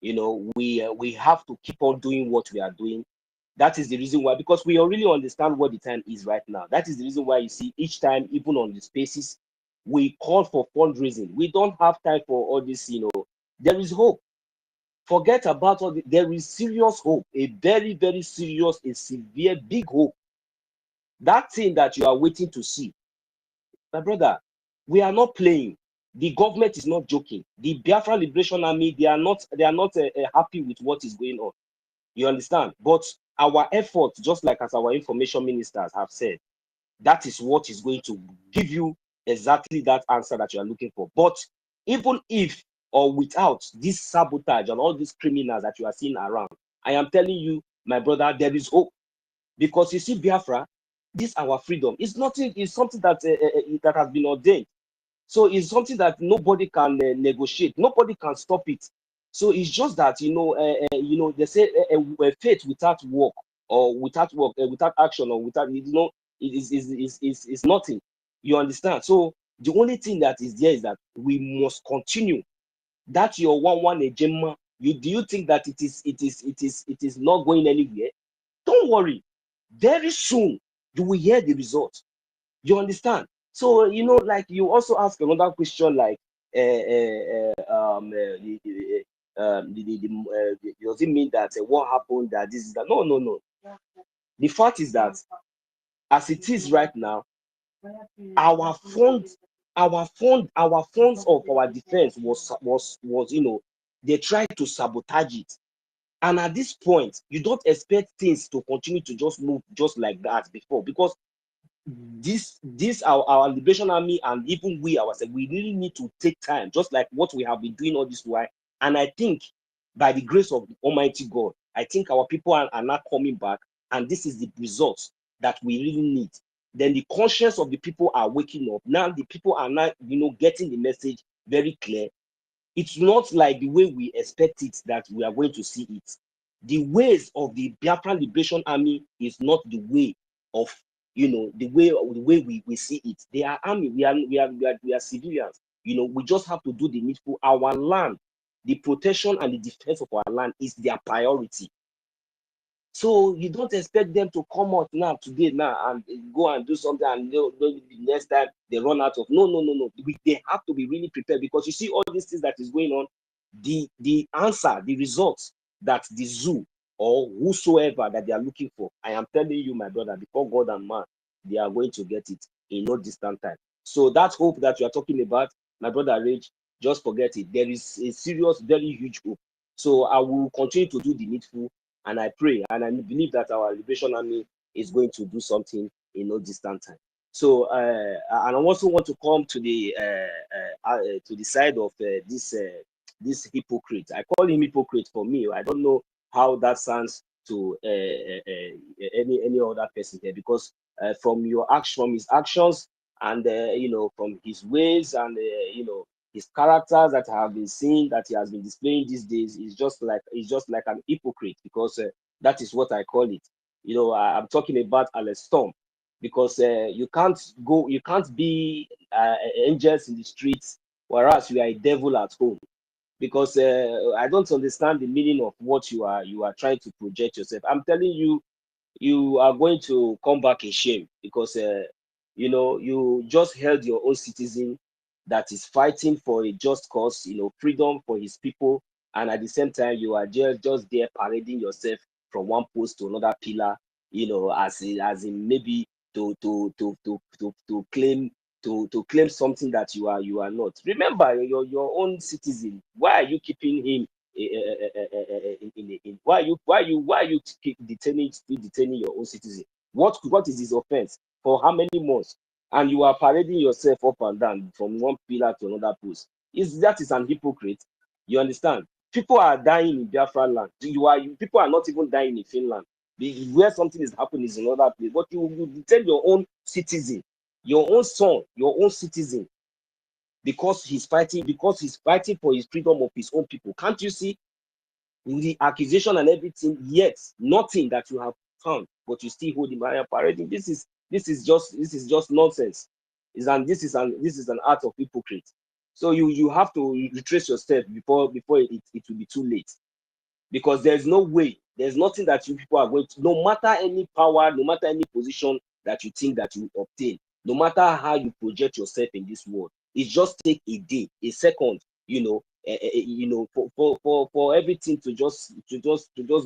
You know, we have to keep on doing what we are doing. That is the reason why, because we really understand what the time is right now. That is the reason why you see each time, even on the spaces, we call for fundraising. We don't have time for all this, you know. There is hope. Forget about all the, there is serious hope, a very, very serious, a severe, big hope. That thing that you are waiting to see, my brother, we are not playing. The government is not joking. The Biafra Liberation Army, they are not happy with what is going on. You understand? But our effort, just like as our information ministers have said, that is what is going to give you exactly that answer that you are looking for. But even if or without this sabotage and all these criminals that you are seeing around, I am telling you, my brother, there is hope. Because you see, Biafra, this our freedom is nothing, is something that that has been ordained. So it's something that nobody can negotiate, nobody can stop it. So it's just that, you know, they say faith without work, or without work, without action, or without, you know, is nothing. You understand? So the only thing that is there is that we must continue. That your one agenda. Do you think that it is not going anywhere? Don't worry. Very soon you will hear the result. You understand? So, you know, like you also ask another question, like, does it mean that what happened, that this is that? No, no, no. The fact is that as it is right now, our funds, our funds of our defense was, you know, they tried to sabotage it. And at this point, you don't expect things to continue to just move just like that before, because this our Liberation Army, and even we ourselves, we really need to take time, just like what we have been doing all this while. And I think by the grace of Almighty God, I think our people are now coming back, and this is the results that we really need. Then the conscience of the people are waking up. Now the people are now, you know, getting the message very clear. It's not like the way we expect it that we are going to see it. The ways of the Biafran Liberation Army is not the way of, you know, the way we see it. They are army. We are civilians. You know, we just have to do the needful. Our land, the protection and the defense of our land is their priority. So you don't expect them to come out now today and go and do something, and the next time they run out of. No. They have to be really prepared, because you see all these things that is going on. The answer, the results that the zoo or whosoever that they are looking for, I am telling you, my brother, before God and man, they are going to get it in no distant time. So that hope that you are talking about, my brother Rage, just forget it. There is a serious, very huge hope. So I will continue to do the needful. And I pray and I believe that our Liberation Army is going to do something in no distant time. So, and I also want to come to the side of this hypocrite. I call him hypocrite for me. I don't know how that sounds to any other person here, because from his actions, and you know, from his ways, and you know, his characters that have been seen, that he has been displaying these days, is just like an hypocrite, because that is what I call it. You know, I'm talking about Alex Storm, because you can't be angels in the streets, whereas you are a devil at home. Because I don't understand the meaning of what you are trying to project yourself. I'm telling you, you are going to come back in shame, because you know, you just held your own citizen that is fighting for a just cause, you know, freedom for his people, and at the same time you are just there parading yourself from one post to another pillar, you know, as in maybe to claim something that you are not. Remember, your own citizen. Why are you keeping him why are you keep still detaining your own citizen? What is his offense? For how many months? And you are parading yourself up and down from one pillar to another post. That is an hypocrite. You understand? People are dying in Biafra land. People are not even dying in Finland. Where something is happening is in another place. But you tell your own citizen, your own son, your own citizen, because he's fighting for his freedom of his own people. Can't you see the accusation and everything? Yet nothing that you have found, but you still hold him higher parading. This is just nonsense. This is an art of hypocrite. So you have to retrace your steps before it will be too late. Because there's no way, there's nothing that you people are going to, no matter any power, no matter any position that you think that you obtain, no matter how you project yourself in this world, it just take a day, a second, for everything to just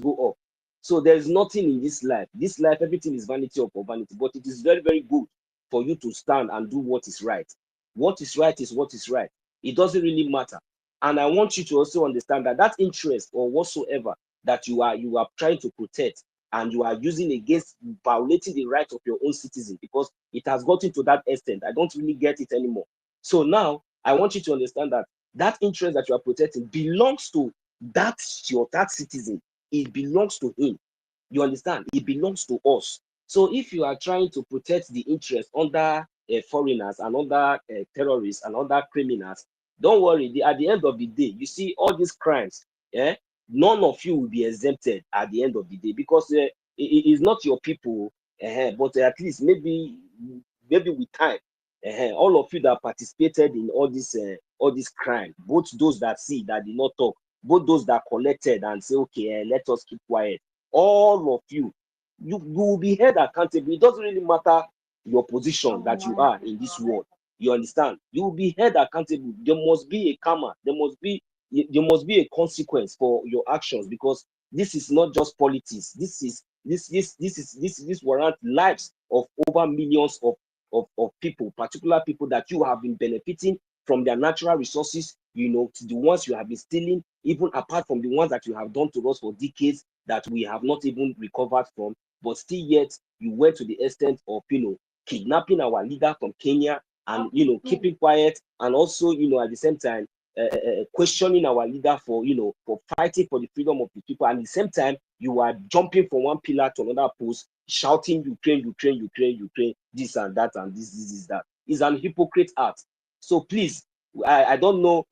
go up. So there's nothing in this life. This life, everything is vanity upon vanity, but it is very, very good for you to stand and do what is right. What is right is what is right. It doesn't really matter. And I want you to also understand that interest or whatsoever that you are trying to protect and you are using against violating the rights of your own citizen, because it has gotten to that extent. I don't really get it anymore. So now I want you to understand that interest that you are protecting belongs to that citizen. It belongs to him. You understand? It belongs to us. So if you are trying to protect the interest under foreigners and under terrorists and under criminals, don't worry. At the end of the day, you see all these crimes, none of you will be exempted at the end of the day, because it is not your people, but at least maybe with time, all of you that participated in all this crime, both those that see that did not talk, both those that collected and say, okay, let us keep quiet, all of you will be held accountable. It doesn't really matter your position that you are in this world. You understand? You will be held accountable. There must be a karma. There must be a consequence for your actions, because this is not just politics. This warrant lives of over millions of people, particular people that you have been benefiting from their natural resources, to the ones you have been stealing, even apart from the ones that you have done to us for decades that we have not even recovered from. But still yet, you went to the extent of, kidnapping our leader from Kenya, and keeping quiet, and also at the same time questioning our leader for fighting for the freedom of the people. And at the same time, you are jumping from one pillar to another post, shouting Ukraine, this and that, and this is that. It's an hypocrite act. So please, I don't know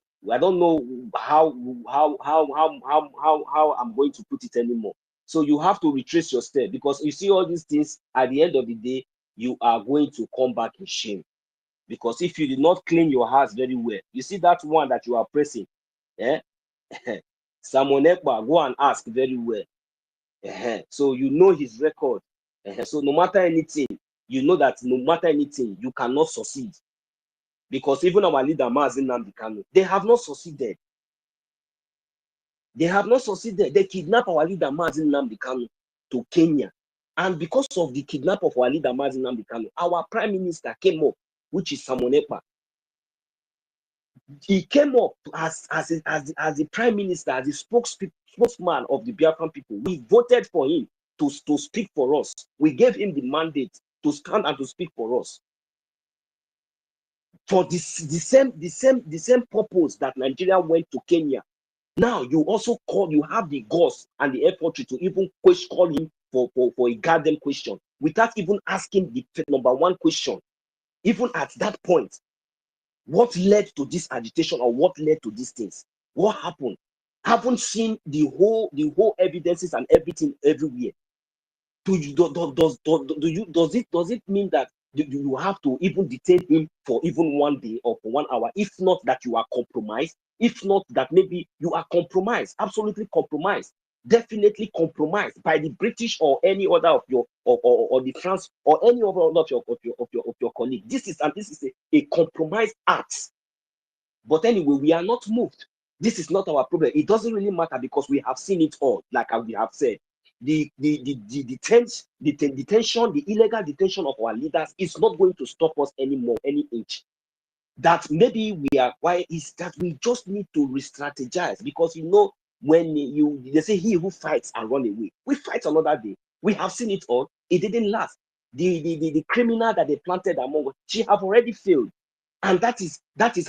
how I'm going to put it anymore. So you have to retrace your step, because you see all these things, at the end of the day, you are going to come back in shame. Because if you did not clean your house very well, you see that one that you are pressing, Simon Ekpa, go and ask very well. So you know his record. So no matter anything, you know that no matter anything, you cannot succeed. Because even our leader, Mazi Nnamdi Kanu, they have not succeeded. They have not succeeded. They kidnapped our leader, Mazi Nnamdi Kanu, to Kenya. And because of the kidnap of our leader, Mazi Nnamdi Kanu, our prime minister came up, which is Simon Ekpa. He came up as the prime minister, as the spokesman of the Biafran people. We voted for him to speak for us. We gave him the mandate to stand and to speak for us. For the same purpose that Nigeria went to Kenya. Now you have the guts and the effort to even call him for a goddamn question, without even asking the number one question. Even at that point, what led to this agitation, or what led to these things? What happened? Haven't seen the whole evidences and everything everywhere. Does it mean that you have to even detain him for even 1 day or for 1 hour? If not that you are compromised, if not that maybe you are compromised, absolutely compromised, definitely compromised by the British or any other of your or the France or any other of your colleague. This is a compromised act. But anyway, we are not moved. This is not our problem. It doesn't really matter, because we have seen it all, like we have said. The detention, the illegal detention of our leaders is not going to stop us anymore, any inch. That maybe we are quiet is that we just need to re-strategize, because when they say he who fights and run away, we fight another day. We have seen it all. It didn't last. The criminal that they planted among us, she have already failed. And that is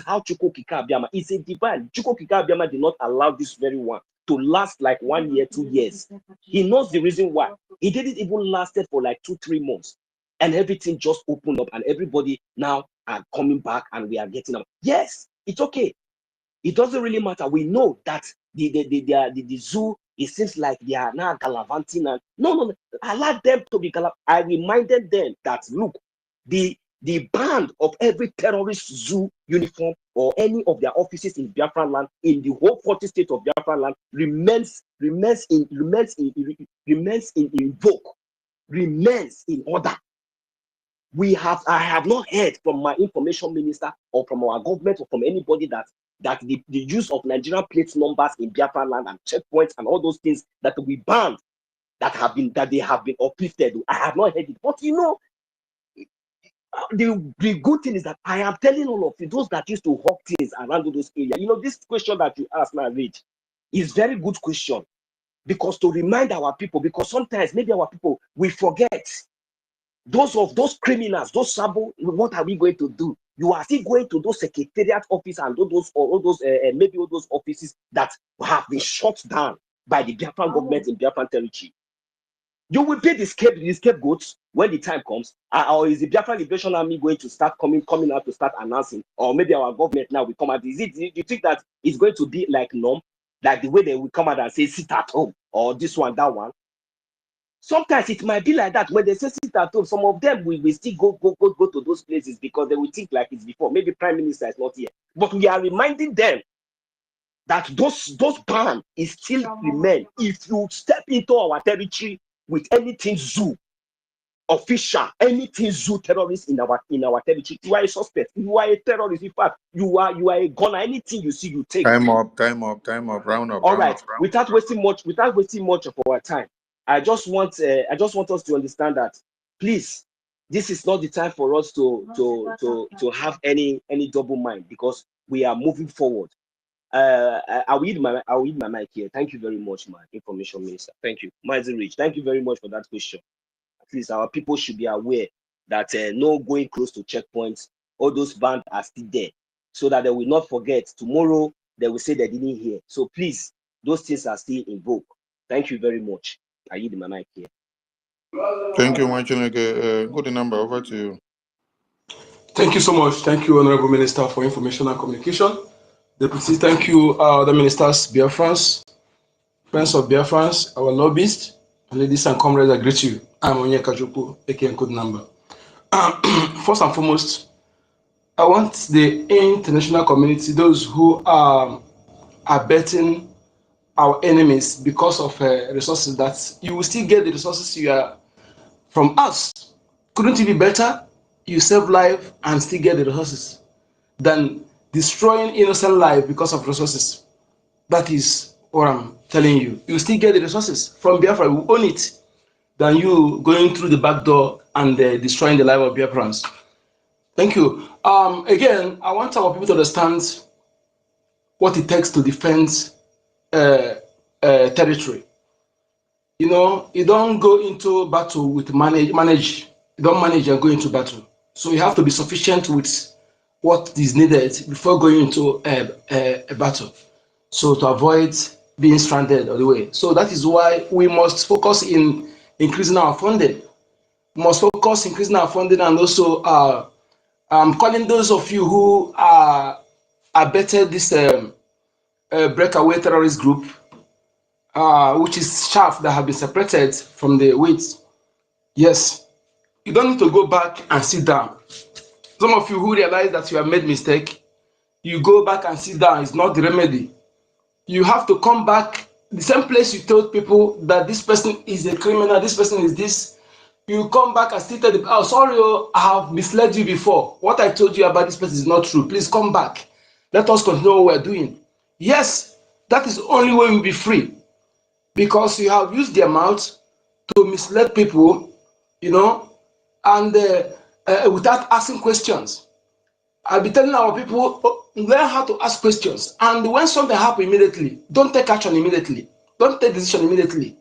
how Chukwukika Abiyama is a divine. Chukwukika Abiyama did not allow this very one to last like 1 year, 2 years. He knows the reason why. He didn't even lasted for like 2-3 months. And everything just opened up and everybody now are coming back and we are getting up. Yes, it's okay. It doesn't really matter. We know that the zoo, it seems like they are now gallivanting. And no. Allow them to be gallivanting. I reminded them that, look, the band of every terrorist zoo uniform or any of their offices in Biafra land, in the whole 40 states of Biafra land, remains in order. I have not heard from my information minister or from our government or from anybody that the use of Nigerian plate numbers in Biafra land and checkpoints and all those things that we banned, that they have been uplifted. I have not heard it. But you know, the good thing is that I am telling all of you, those that used to hawk things around those areas, you know, this question that you asked now, Rich, is very good question, because to remind our people, because sometimes maybe our people, we forget. Those criminals, those sabo, what are we going to do? You are still going to those secretariat offices and maybe all those offices that have been shut down by the Biafran government in Biafran territory. You will be the scapegoats when the time comes, or is the Biafran Liberation Army going to start coming out to start announcing, or maybe our government now will come out? Do you think that it's going to be like norm, like the way they will come out and say sit at home or this one, that one? Sometimes it might be like that. When they say sit at home, some of them will still go to those places because they will think like it's before. Maybe Prime Minister is not here. But we are reminding them that those bans is still remain. If you step into our territory with anything zoo, official, anything zoo terrorist in our territory, you are a suspect. You are a terrorist. In fact, you are a gunner. Anything you see, you take. Time up. Round up. All right. Without wasting much of our time, I just want us to understand that, please, this is not the time for us to have any double mind, because we are moving forward. I will yield my mic here. Thank you very much, my information minister. Thank you, Mazi Rich. Thank you very much for that question. At least our people should be aware that no going close to checkpoints. All those bans are still there, so that they will not forget. Tomorrow they will say they didn't hear. So please, those things are still in vogue. Thank you very much. I yield my mic here. Thank you, Mwachineke. Good number, over to you. Thank you so much. Thank you, Honorable Minister, for Information and Communication. Deputy, thank you, the ministers, Biafrans, friends of Biafrans, our lobbyists, and ladies and comrades, I greet you. I'm Onyeka Joko, aka Code Number. First and foremost, I want the international community, those who are betting our enemies because of resources, that you will still get the resources you are from us. Couldn't it be better? You save life and still get the resources than destroying innocent life because of resources. That is what I'm telling you. You still get the resources from Biafra. We own it, than you going through the back door and destroying the life of Biafrans. Thank you. Again, I want our people to understand what it takes to defend territory. You know, you don't go into battle with manage. You don't manage and go into battle. So you have to be sufficient with what is needed before going into a battle. So to avoid being stranded on the way. So that is why we must focus in increasing our funding. We must focus increasing our funding, and also I'm calling those of you who are abetted this breakaway terrorist group, which is chaff that have been separated from the wheat. Yes, you don't need to go back and sit down. Some of you who realize that you have made mistake, you go back and sit down. It's not the remedy. You have to come back the same place you told people that this person is a criminal, this person is this. You come back and still tell them, oh, sorry, I have misled you before. What I told you about this person is not true. Please come back. Let us continue what we're doing. Yes, that is the only way we'll be free. Because you have used their mouth to mislead people, you know, and without asking questions. I'll be telling our people, learn how to ask questions. And when something happens immediately, don't take action immediately. Don't take decision immediately.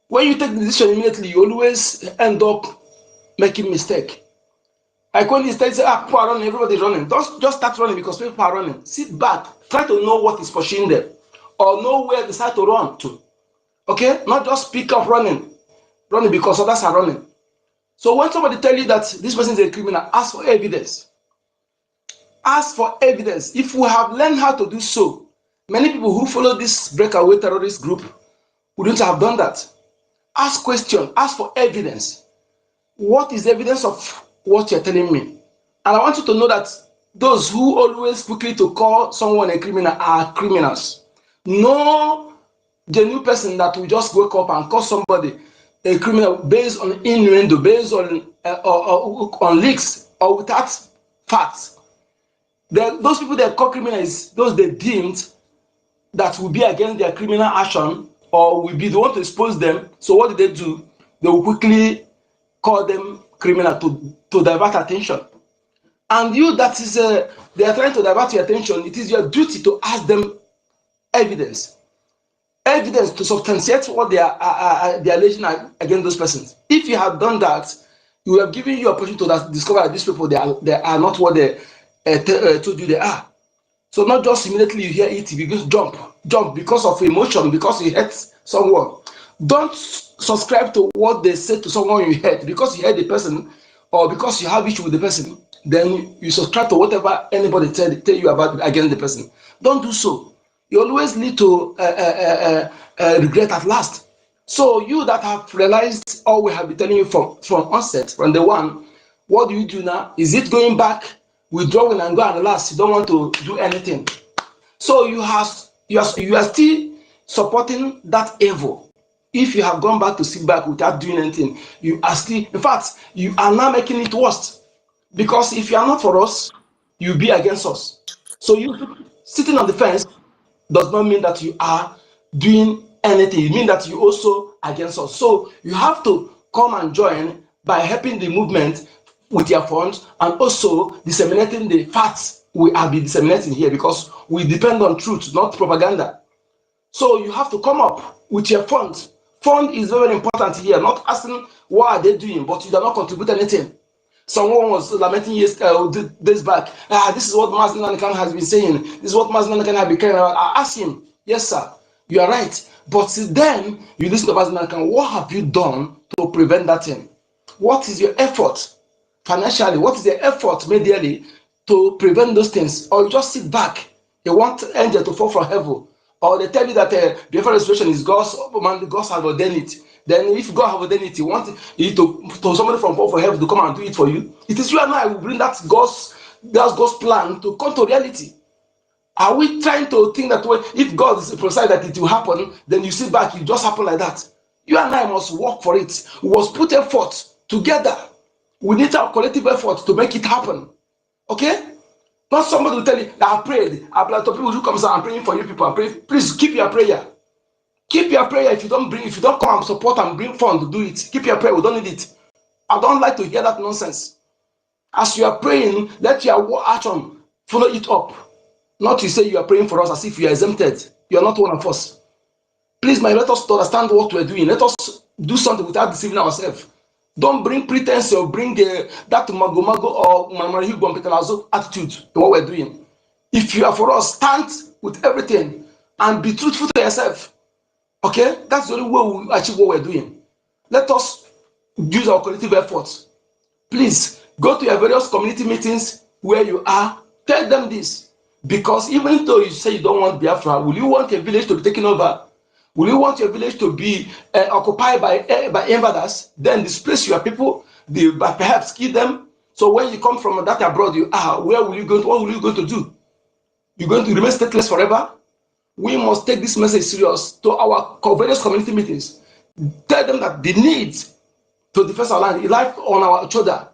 When you take the decision immediately, you always end up making mistake. Like when you say, people are running, everybody's running. Don't just start running because people are running. Sit back, try to know what is pushing them, or know where they decide to run to. Okay, not just pick up running because others are running. So when somebody tell you that this person is a criminal, ask for evidence. Ask for evidence. If we have learned how to do so, many people who follow this breakaway terrorist group wouldn't have done that. Ask questions, ask for evidence. What is the evidence of what you're telling me? And I want you to know that those who always quickly to call someone a criminal are criminals. No genuine person that will just wake up and call somebody a criminal based on innuendo, based on leaks or without facts. Those people they call criminals, those they deemed that will be against their criminal action or will be the one to expose them. So what do? They will quickly call them criminal to divert attention. And you that is they are trying to divert your attention, it is your duty to ask them evidence to substantiate what they are alleging against those persons. If you have done that, you have given you opportunity to discover that these people they are not what they told you they are. So not just immediately you hear it, you begin to jump because of emotion, because you hate someone. Don't subscribe to what they say to someone you hate because you hate the person or because you have issue with the person. Then you subscribe to whatever anybody tell you about against the person. Don't do so. You always lead to regret at last. So you that have realized all we have been telling you from onset, from the one, what do you do now? Is it going back, withdrawing and go and relax? You don't want to do anything. So you are still supporting that evil. If you have gone back to sit back without doing anything, you are still, in fact, you are now making it worse. Because if you are not for us, you'll be against us. So you sitting on the fence does not mean that you are doing anything. It means that you also against us. So you have to come and join by helping the movement with your funds and also disseminating the facts we have been disseminating here because we depend on truth, not propaganda. So you have to come up with your funds. Fund is very important here, not asking what are they doing, but you do not contribute anything. Someone was lamenting days back. This is what Mazen Nanakan has been saying. This is what Mazen Nanakan has been caring about. I asked him, yes, sir, you are right. But then you listen to Mazen Nanakan, what have you done to prevent that thing? What is your effort financially? What is your effort medially to prevent those things? Or you just sit back. You want angel to fall from heaven. Or they tell you that the restoration is God's has ordained it. Then if God have ordained it, you want it to somebody from fall from heaven to come and do it for you. It is you and I who bring that God's plan to come to reality. Are we trying to think that way? If God is precise that it will happen, then you sit back, it just happen like that. You and I must work for it. We must put effort together. We need our collective effort to make it happen. Okay? Not somebody will tell you, I prayed. I to people who come and say, I'm praying for you people. Please keep your prayer. Keep your prayer. If you don't come and support and bring fund to do it, keep your prayer. We don't need it. I don't like to hear that nonsense. As you are praying, let your action follow it up. Not to say you are praying for us as if you are exempted. You are not one of us. Please, let us understand what we are doing. Let us do something without deceiving ourselves. Don't bring pretense or bring that mago or mamarihu attitude to what we're doing. If you are for us, stand with everything and be truthful to yourself. Okay? That's the only way we achieve what we're doing. Let us use our collective efforts. Please, go to your various community meetings where you are. Tell them this. Because even though you say you don't want Biafra, will you want a village to be taken over? Will you want your village to be occupied by invaders? Then displace your people, perhaps kill them. So when you come from that abroad, where will you go? What will you go to do? You're going to remain stateless forever? We must take this message serious to our various community meetings. Tell them that the need to defend our land, life on our shoulder,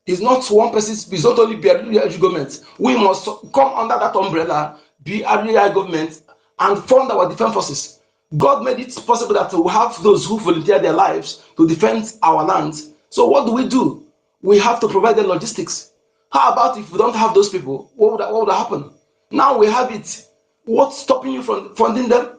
is not one person's, it's not only BRI government. We must come under that umbrella, BRI government, and fund our defense forces. God made it possible that we have those who volunteer their lives to defend our land. So what do? We have to provide the logistics. How about if we don't have those people? What would happen? Now we have it. What's stopping you from funding them?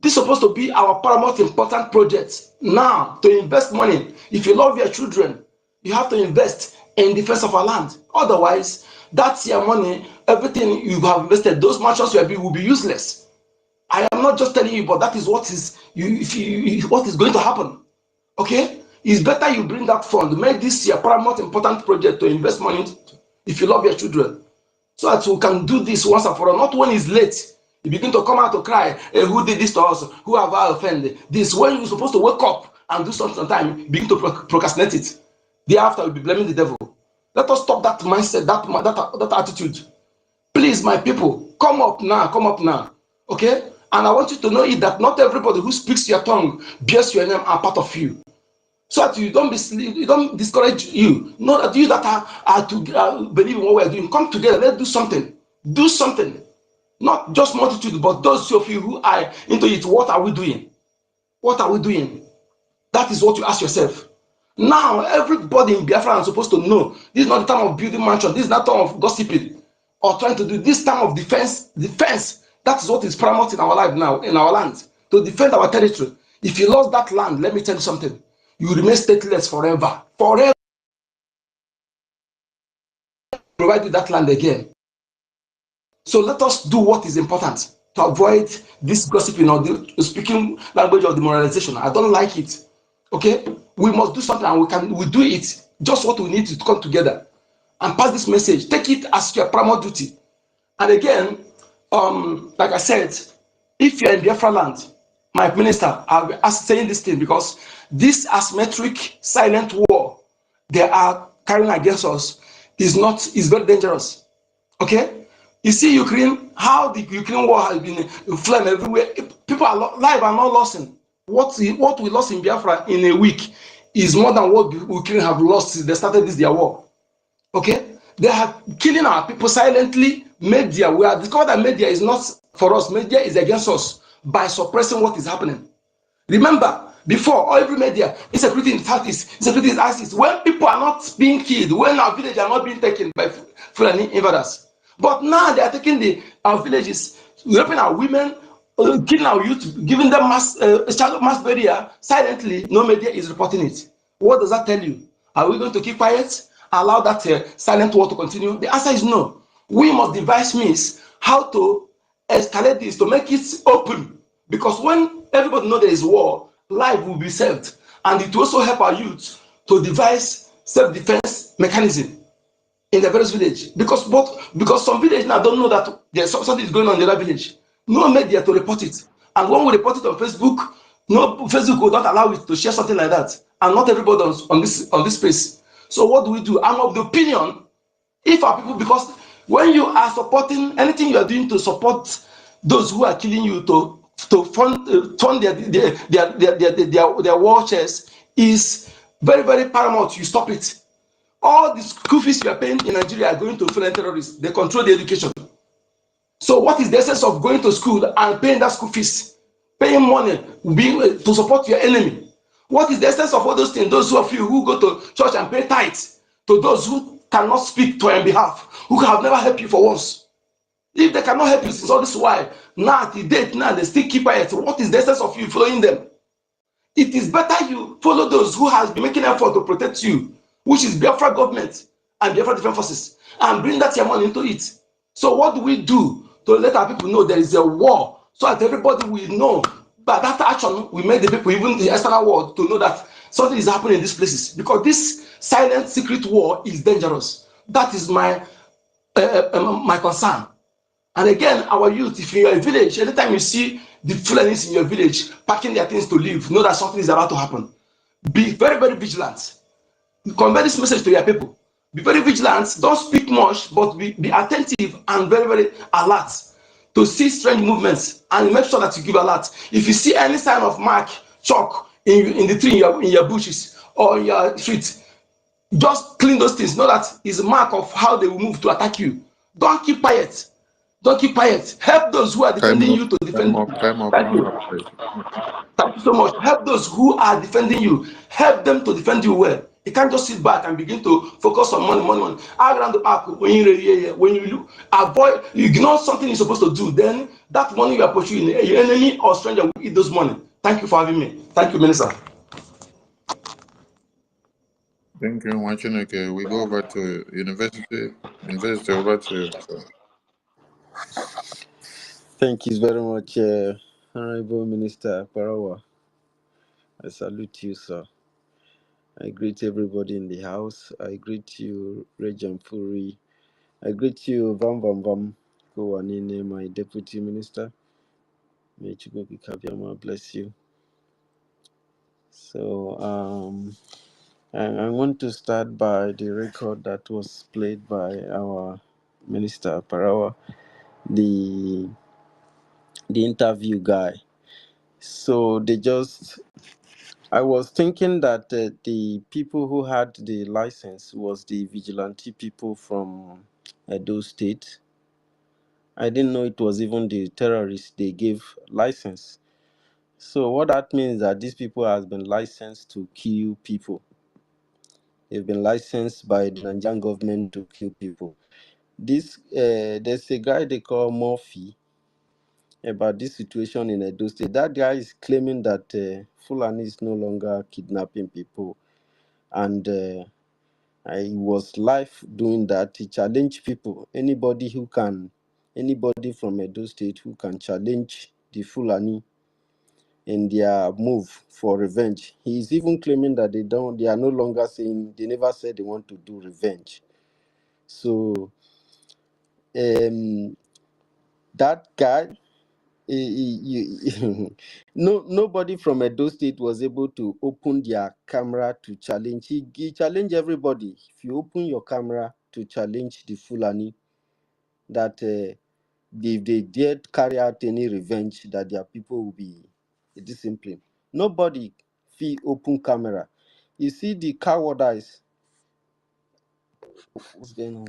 This is supposed to be our paramount important project. Now, to invest money. If you love your children, you have to invest in defense of our land. Otherwise, that's your money, everything you have invested, those mansions you have built will be useless. I am not just telling you, but that is what is what is going to happen. Okay? It's better you bring that fund, make this your paramount important project to invest money into, if you love your children, so that we can do this once and for all. Not when it's late, you begin to come out to cry, hey, who did this to us? Who have I offended? This, when you're supposed to wake up and do something sometime, you begin to procrastinate it. Thereafter, you'll be blaming the devil. Let us stop that mindset, that attitude. Please, my people, come up now, okay? And I want you to know it that not everybody who speaks your tongue bears your name are part of you. So that you don't discourage you. Know that you that are to believe in what we're doing, come together, let's do something. Do something. Not just multitude, but those of you who are into it, what are we doing? What are we doing? That is what you ask yourself. Now, everybody in Biafra is supposed to know this is not the time of building mansion, this is not the time of gossiping or trying to do this time of defense. That is what is paramount in our life now, in our land, to defend our territory. If you lost that land, let me tell you something, you will remain stateless forever. Forever. Provide you that land again. So let us do what is important to avoid this gossiping or the speaking language of demoralization. I don't like it. Okay, we must do something, and we do it. Just what we need to come together and pass this message. Take it as your paramount duty. And again, like I said, if you're in Biafra land, my minister, I'll be saying this thing because this asymmetric silent war they are carrying against us is very dangerous. Okay, you see Ukraine, how the Ukraine war has been flamed everywhere. People are live are not lost. What we lost in Biafra in a week is more than what Ukraine have lost since they started their war. Okay, they are killing our people silently. Media, we are discovered that media is not for us. Media is against us by suppressing what is happening. Remember, before every media, insecurity in the southeast, insecurity in the ISIS. When people are not being killed, when our villages are not being taken by Foolani invaders, but now they are taking our villages, raping our women, killing our youth, giving them mass burial silently. No media is reporting it. What does that tell you? Are we going to keep quiet? Allow that silent war to continue? The answer is no. We must devise means how to escalate this to make it open. Because when everybody knows there is war, life will be saved. And it will also help our youth to devise self-defense mechanism in the various village. Because some village now don't know that there's something is going on in the other village. No media to report it. And when we report it on Facebook, no, Facebook will not allow it to share something like that. And not everybody on this space. So what do we do? I'm of the opinion, if our people, because when you are supporting anything you are doing to support those who are killing you to fund their war chest is very, very paramount. You stop it. All the school fees you are paying in Nigeria are going to foreign terrorists. They control the education. So what is the essence of going to school and paying that school fees? Paying money to support your enemy. What is the essence of all those things? Those of you who go to church and pay tithes to those who cannot speak to your behalf, who have never helped you for once. If they cannot help you since all this while, now at the date, now they still keep quiet. What is the essence of you following them? It is better you follow those who has been making effort to protect you, which is Biafra government and Biafra Defense Forces, and bring that your money into it. So what do we do to let our people know there is a war, so that everybody will know? But that action will make the people, even the external world, to know that something is happening in these places. Because this silent, secret war is dangerous. That is my concern. And again, our youth, if you're in a village, anytime you see the Fulanis in your village packing their things to leave, know that something is about to happen. Be very, very vigilant. Convey this message to your people. Be very vigilant. Don't speak much, but be attentive and very, very alert to see strange movements, and make sure that you give alert. If you see any sign of mark, chalk in the tree, in your bushes or in your street, just clean those things. Know that is a mark of how they will move to attack you. Don't keep quiet. Don't keep quiet. Help those who are defending you to defend you. Thank you. Thank you so much. Help those who are defending you. Help them to defend you well. You can't just sit back and begin to focus on money. Around the park, when you avoid, you ignore something you're supposed to do, then that money you are pursuing, your enemy or stranger will eat those money. Thank you for having me. Thank you, Minister. Thank you, Wachineke. We go over to university. University, over to you. So, Thank you very much, Honorable Minister Parawa. I salute you, sir. I greet everybody in the house. I greet you, Regent Furi. I greet you, Vam Vam Vam Kowanine, my Deputy Minister. May Chukwuka Kabiyama bless you. So, I want to start by the record that was played by our Minister Parawa, the interview guy. So I was thinking that the people who had the license was the vigilante people from Edo State. I didn't know it was even the terrorists they gave license. So what that means is that these people have been licensed to kill people. They've been licensed by the Nigerian government to kill people. There's a guy they call Murphy about this situation in Edo State. That guy is claiming that Fulani is no longer kidnapping people, and I was live doing that. He challenged people. Anybody from Edo State who can challenge the Fulani in their move for revenge. He is even claiming that they are no longer saying, they never said they want to do revenge. So that guy, nobody from Edo State was able to open their camera to challenge. He challenged everybody. If you open your camera to challenge the Fulani, that if they dared carry out any revenge, that their people will be disciplined. Nobody fee open camera. You see the cowardice. What's going on?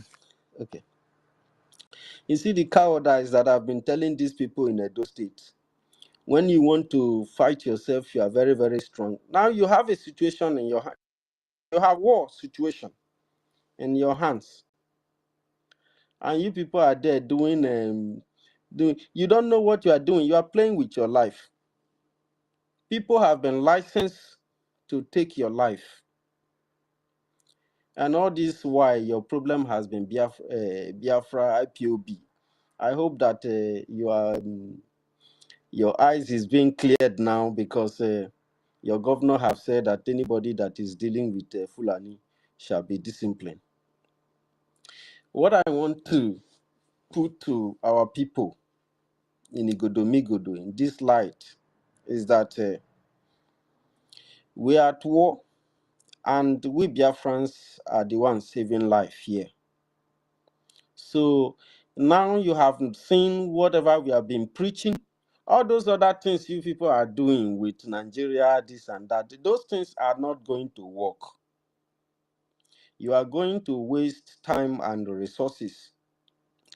Okay. You see the cowardice that I've been telling these people in Edo State. When you want to fight yourself, you are very, very strong. Now you have a situation in your hand. You have war situation in your hands. And you people are there doing, you don't know what you are doing. You are playing with your life. People have been licensed to take your life. And all this why your problem has been Biafra IPOB. I hope that your eyes is being cleared now, because your governor have said that anybody that is dealing with Fulani shall be disciplined. What I want to put to our people in Igodomigodo in this light is that we are at war, and we Biafrans are the ones saving life here. So now you have seen whatever we have been preaching, all those other things you people are doing with Nigeria, this and that, those things are not going to work. You are going to waste time and resources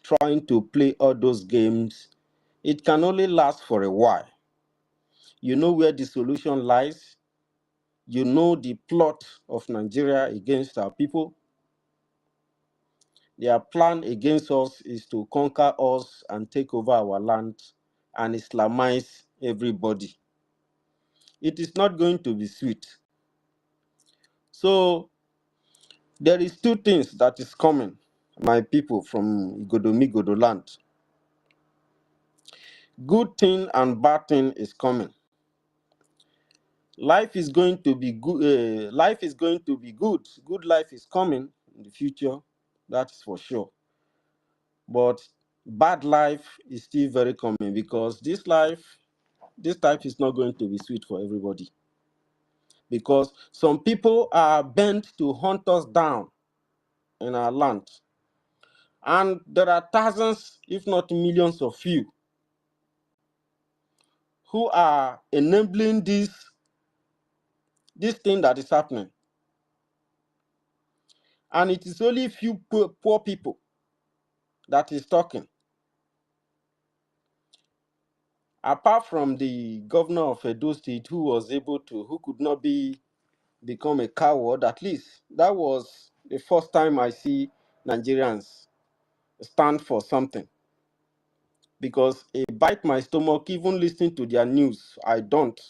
trying to play all those games. It can only last for a while. You know where the solution lies. You know the plot of Nigeria against our people. Their plan against us is to conquer us and take over our land and Islamize everybody. It is not going to be sweet. So there is two things that is coming, my people from Igodomigodo land. Good thing and bad thing is coming. Life is going to be good. Life is going to be good. Good life is coming in the future. That's for sure. But bad life is still very common, because this life is not going to be sweet for everybody. Because some people are bent to hunt us down in our land. And there are thousands, if not millions of you, who are enabling this thing that is happening. And it is only few poor people that is talking. Apart from the governor of Edo State, who could not become a coward, at least that was the first time I see Nigerians stand for something. Because it bites my stomach even listening to their news. I don't.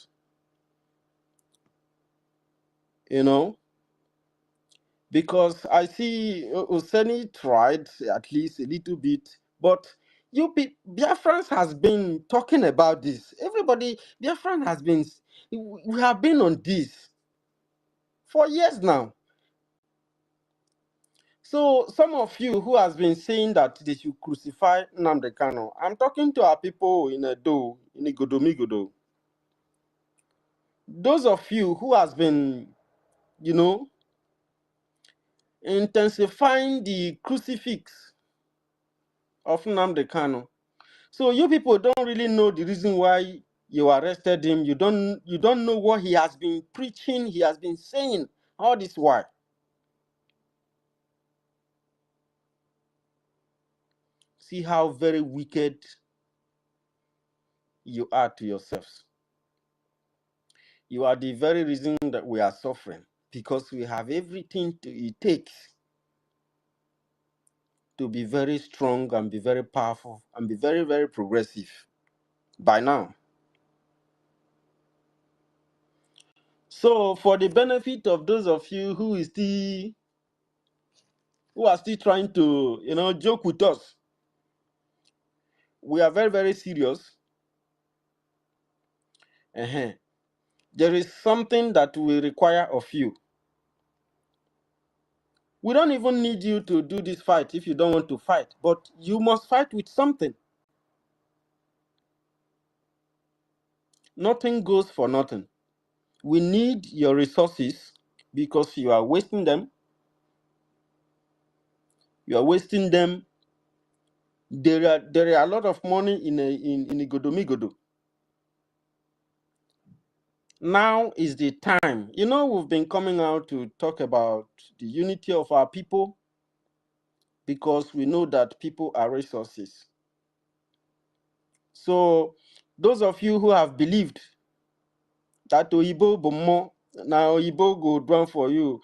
Because I see Oseni tried at least a little bit, but Biafrans has been talking about this. Everybody, Biafran has been, we have been on this for years now. So some of you who has been saying that they should crucify Nnamdi Kanu, I'm talking to our people in Edo, in Igodomigodo. Those of you who has been, intensifying the crucifix of Nnamdi Kanu. So you people don't really know the reason why you arrested him. You don't know what he has been preaching, he has been saying all this while. See how very wicked you are to yourselves. You are the very reason that we are suffering, because we have everything it takes to be very strong and be very powerful and be very, very progressive by now. So for the benefit of those of you who are still trying to, joke with us, we are very, very serious. There is something that we require of you. We don't even need you to do this fight if you don't want to fight, but you must fight with something. Nothing goes for nothing. We need your resources because you are wasting them. You are wasting them. There are a lot of money in Igodomigodo. Now is the time. We've been coming out to talk about the unity of our people because we know that people are resources. So those of you who have believed that Oyibo Bomo, now Oyibo go run for you,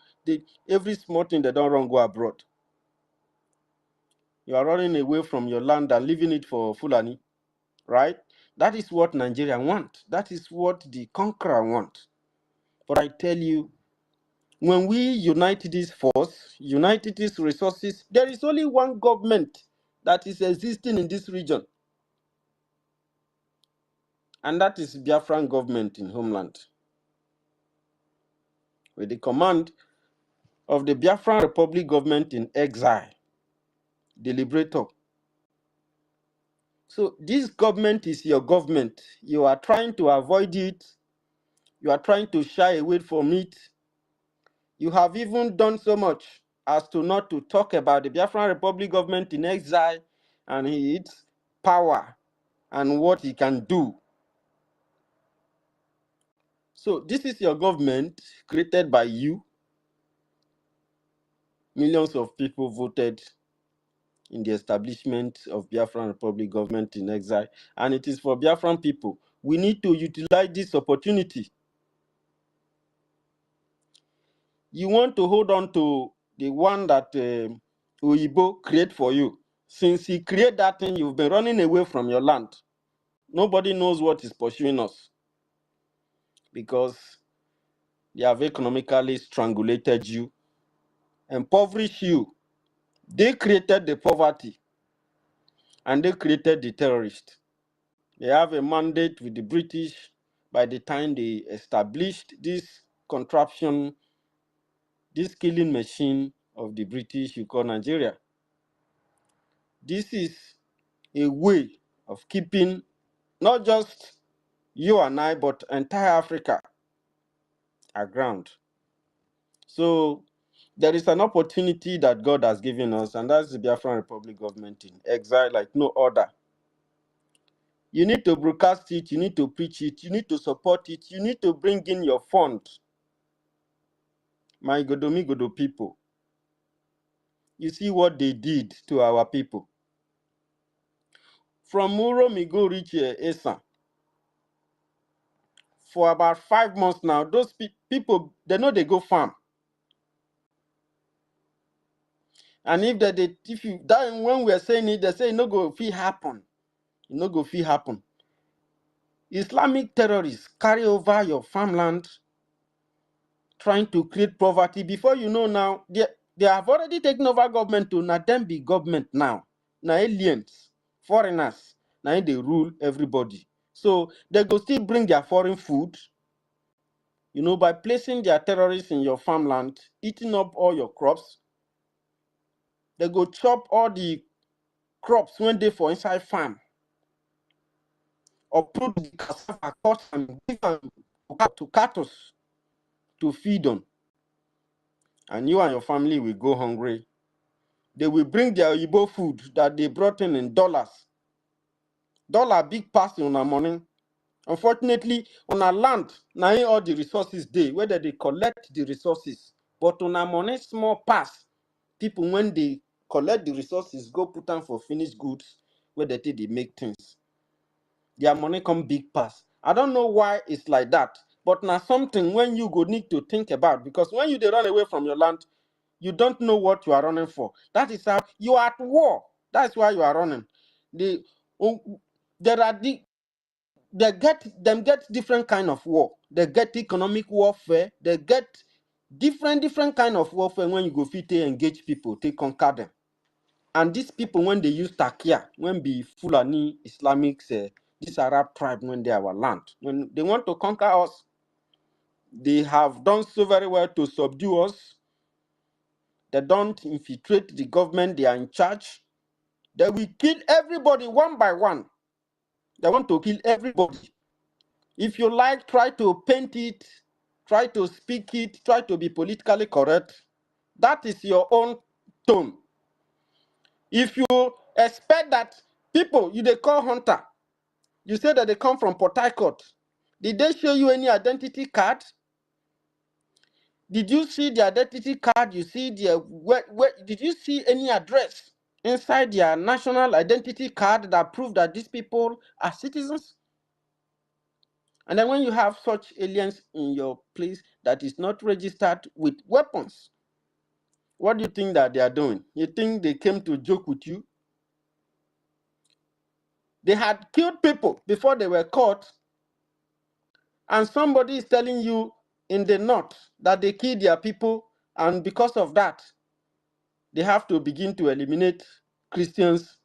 every small thing they don't run go abroad. You are running away from your land and leaving it for Fulani, right? That is what Nigeria want. That is what the conqueror want. But I tell you, when we unite this force, unite these resources, there is only one government that is existing in this region. And that is Biafran government in homeland. With the command of the Biafran Republic government in exile, the liberator. So this government is your government. You are trying to avoid it. You are trying to shy away from it. You have even done so much as to not to talk about the Biafran Republic government in exile and its power and what he can do. So this is your government created by you. Millions of people voted in the establishment of Biafran Republic government in exile, and it is for Biafran people. We need to utilize this opportunity. You want to hold on to the one that Oyibo create for you. Since he created that thing, you've been running away from your land. Nobody knows what is pursuing us because they have economically strangulated you, impoverished you. They created the poverty and they created the terrorists. They have a mandate with the British by the time they established this contraption, this killing machine of the British you call Nigeria. This is a way of keeping not just you and I, but entire Africa aground. So there is an opportunity that God has given us, and that's the Biafran Republic government in exile like no other. You need to broadcast it, you need to preach it, you need to support it, you need to bring in your fund. My Godomigodo people, you see what they did to our people. From Muromi go reach Esan. For about 5 months now, those people, they know they go farm. And if you that when we are saying it, they say no go fit happen. No go fit happen. Islamic terrorists carry over your farmland, trying to create poverty. Before you know now, They have already taken over government to not them be government now. Now aliens, foreigners, now they rule everybody. So they go still bring their foreign food, by placing their terrorists in your farmland, eating up all your crops. They go chop all the crops when they for inside farm, or put the cassava cut and give them to cattle to feed on. And you and your family will go hungry. They will bring their Igbo food that they brought in dollars. Dollar big pass on our money. Unfortunately, on our land, now all the resources they, whether they collect the resources, but on our money small pass. People when they collect the resources, go put them for finished goods, where they make things. Their money come big pass. I don't know why it's like that, but now something when you go need to think about, because when they run away from your land, you don't know what you are running for. That is how you are at war. That's why you are running. There are get different kind of war. They get economic warfare. They get different kind of warfare when you go fit to engage people, to conquer them. And these people, when they use Takia, when be Fulani, Islamics, this Arab tribe, when they are our land, when they want to conquer us, they have done so very well to subdue us. They don't infiltrate the government. They are in charge. They will kill everybody one by one. They want to kill everybody. If you like, try to paint it, try to speak it, try to be politically correct. That is your own tone. If you expect that people they call hunter, you say that they come from Port Harcourt, did they show you any identity card? Did you see the identity card? You see where did you see any address inside their national identity card that prove that these people are citizens? And then when you have such aliens in your place that is not registered with weapons, what do you think that they are doing? You think they came to joke with you? They had killed people before they were caught, and somebody is telling you in the north that they killed their people, and because of that, they have to begin to eliminate Christians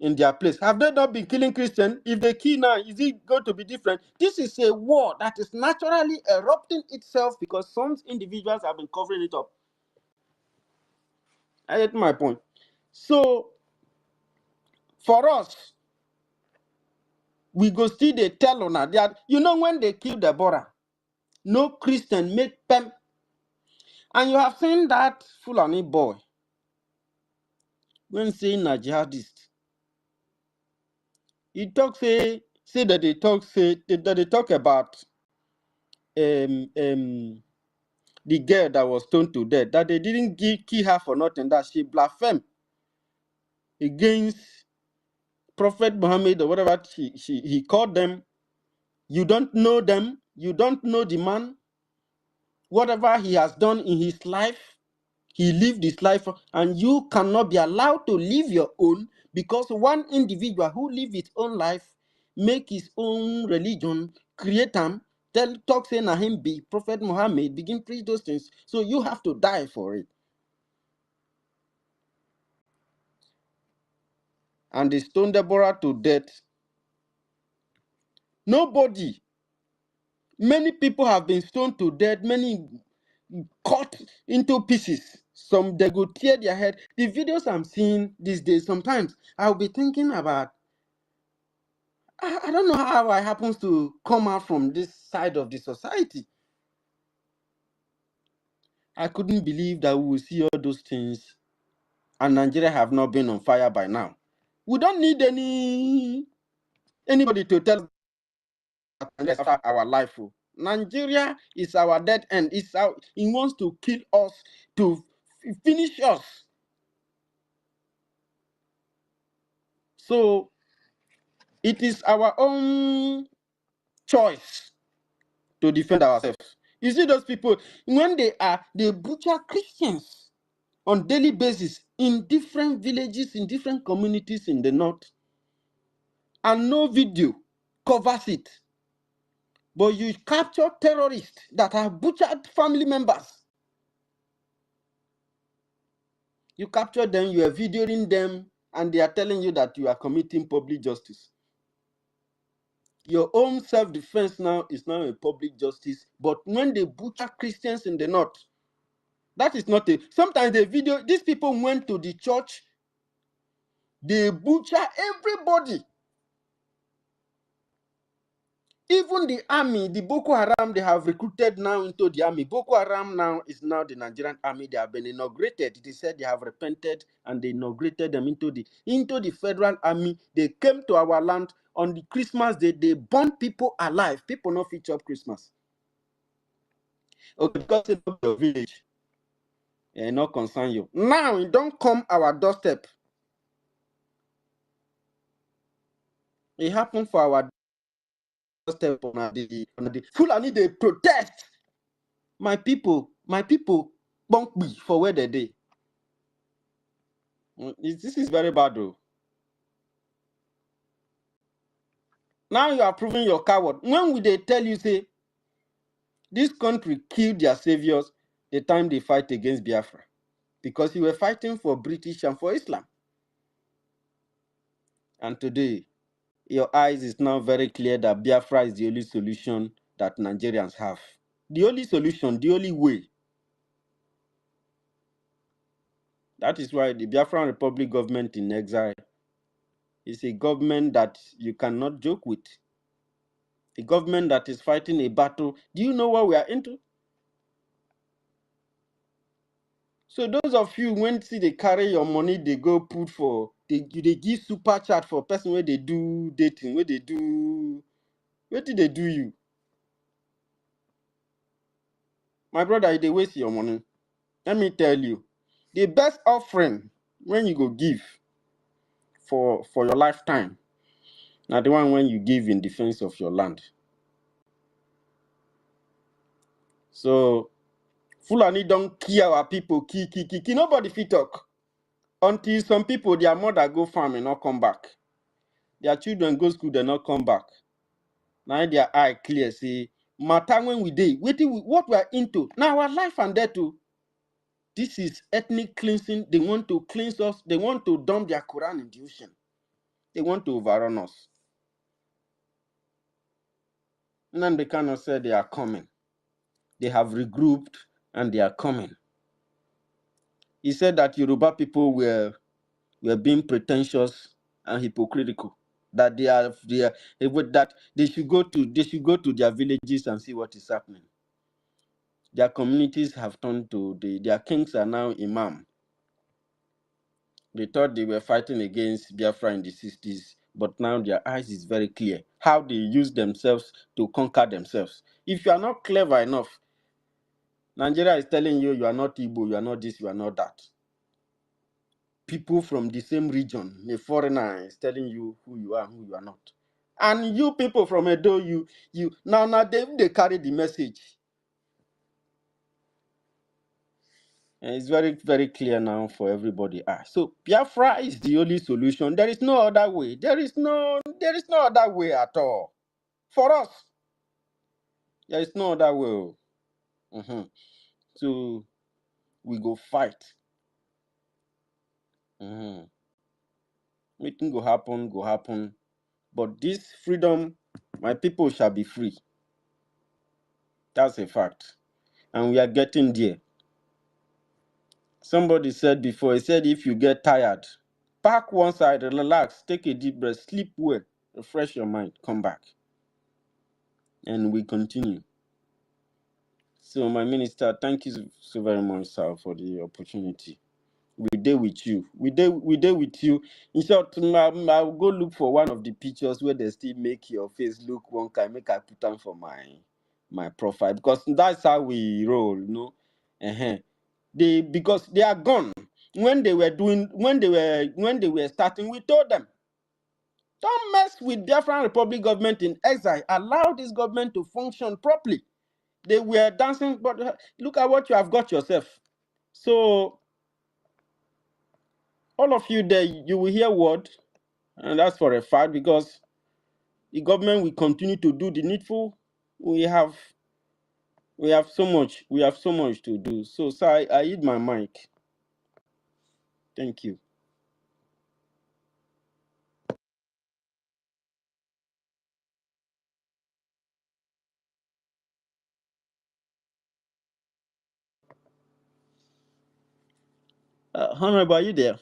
in their place. Have they not been killing Christians? If they kill now, is it going to be different? This is a war that is naturally erupting itself because some individuals have been covering it up. I get my point. So, for us, we go see the tell on that. When they kill Deborah, no Christian make them. And you have seen that Fulani boy when saying a jihadist. He talk say that they talk about the girl that was stoned to death, that they didn't kill her for nothing, that she blasphemed against Prophet Muhammad or whatever he called them. You don't know them, you don't know the man, whatever he has done in his life, he lived his life, and you cannot be allowed to live your own because one individual who live his own life, make his own religion, create them, talk say na him be Prophet Muhammad, begin preach those things. So you have to die for it. And they stoned Deborah to death. Many people have been stoned to death, many cut into pieces. Some they go tear their head. The videos I'm seeing these days, sometimes I'll be thinking about, I don't know how I happens to come out from this side of the society. I couldn't believe that we will see all those things and Nigeria have not been on fire by now. We don't need anybody to tell us after our life. Nigeria is our dead end. It wants to kill us, to finish us. So it is our own choice to defend ourselves. You see those people, when they butcher Christians on daily basis in different villages, in different communities in the north, and no video covers it. But you capture terrorists that have butchered family members. You capture them, you are videoing them, and they are telling you that you are committing public justice. Your own self-defense now is now a public justice. But when they butcher Christians in the north, that is not a... Sometimes the video, these people went to the church, they butcher everybody. Even the army, the Boko Haram, they have recruited now into the army. Boko Haram now is now the Nigerian army. They have been inaugurated. They said they have repented and they inaugurated them into the federal army. They came to our land on the Christmas day. They burned people alive. People not feature up Christmas. Okay, because it's not your village. Not concern you. Now it don't come our doorstep. It happened for our doorstep on the Foolani, they protest. My people bunk me for where they dey. This is very bad though. Now you are proving your coward. When will they tell you, say, this country killed their saviors the time they fight against Biafra? Because you were fighting for British and for Islam. And today, your eyes is now very clear that Biafra is the only solution that Nigerians have. The only solution, the only way. That is why the Biafran Republic government in exile is a government that you cannot joke with. A government that is fighting a battle. Do you know what we are into? So those of you when see they carry your money, they go put for they give super chat for person where they do dating, where did they do you? My brother, they waste your money. Let me tell you, the best offering when you go give for your lifetime, now the one when you give in defense of your land. So Fulani don't kill our people, kill. Nobody fit talk. Until some people, their mother go farm and not come back. Their children go school, they not come back. Now their eye clear, say, matter when we dey, what we are into. Now our life and death too. This is ethnic cleansing. They want to cleanse us. They want to dump their Quran in the ocean. They want to overrun us. And then they cannot say they are coming. They have regrouped and they are coming. He said that Yoruba people were being pretentious and hypocritical. That that they should go to their villages and see what is happening. Their communities have turned to their kings are now imam. They thought they were fighting against Biafra in the 60s, but now their eyes is very clear how they use themselves to conquer themselves. If you are not clever enough, Nigeria is telling you you are not Igbo, you are not this, you are not that. People from the same region, a foreigner is telling you who you are and who you are not. And you people from Edo, now they carry the message. And it's very, very clear now for everybody. So Biafra is the only solution. There is no other way. There is no other way at all. For us, there is no other way. So we go fight. Making go happen. But this freedom, my people shall be free. That's a fact. And we are getting there. Somebody said before, he said if you get tired, park one side, relax, take a deep breath, sleep well, refresh your mind, come back. And we continue. So my minister, thank you so very much, sir, for the opportunity. We there with you. We there with you. In short, I'll go look for one of the pictures where they still make your face look one kind, make I put on for my profile, because that's how we roll, you know. Because they are gone. When they were starting, we told them, don't mess with Biafran Republic government in exile. Allow this government to function properly. They were dancing, but look at what you have got yourself. So all of you there, you will hear word, and that's for a fact, because the government will continue to do the needful. We have so much to do. So sir, I hit my mic. Thank you. Honorable, are you there?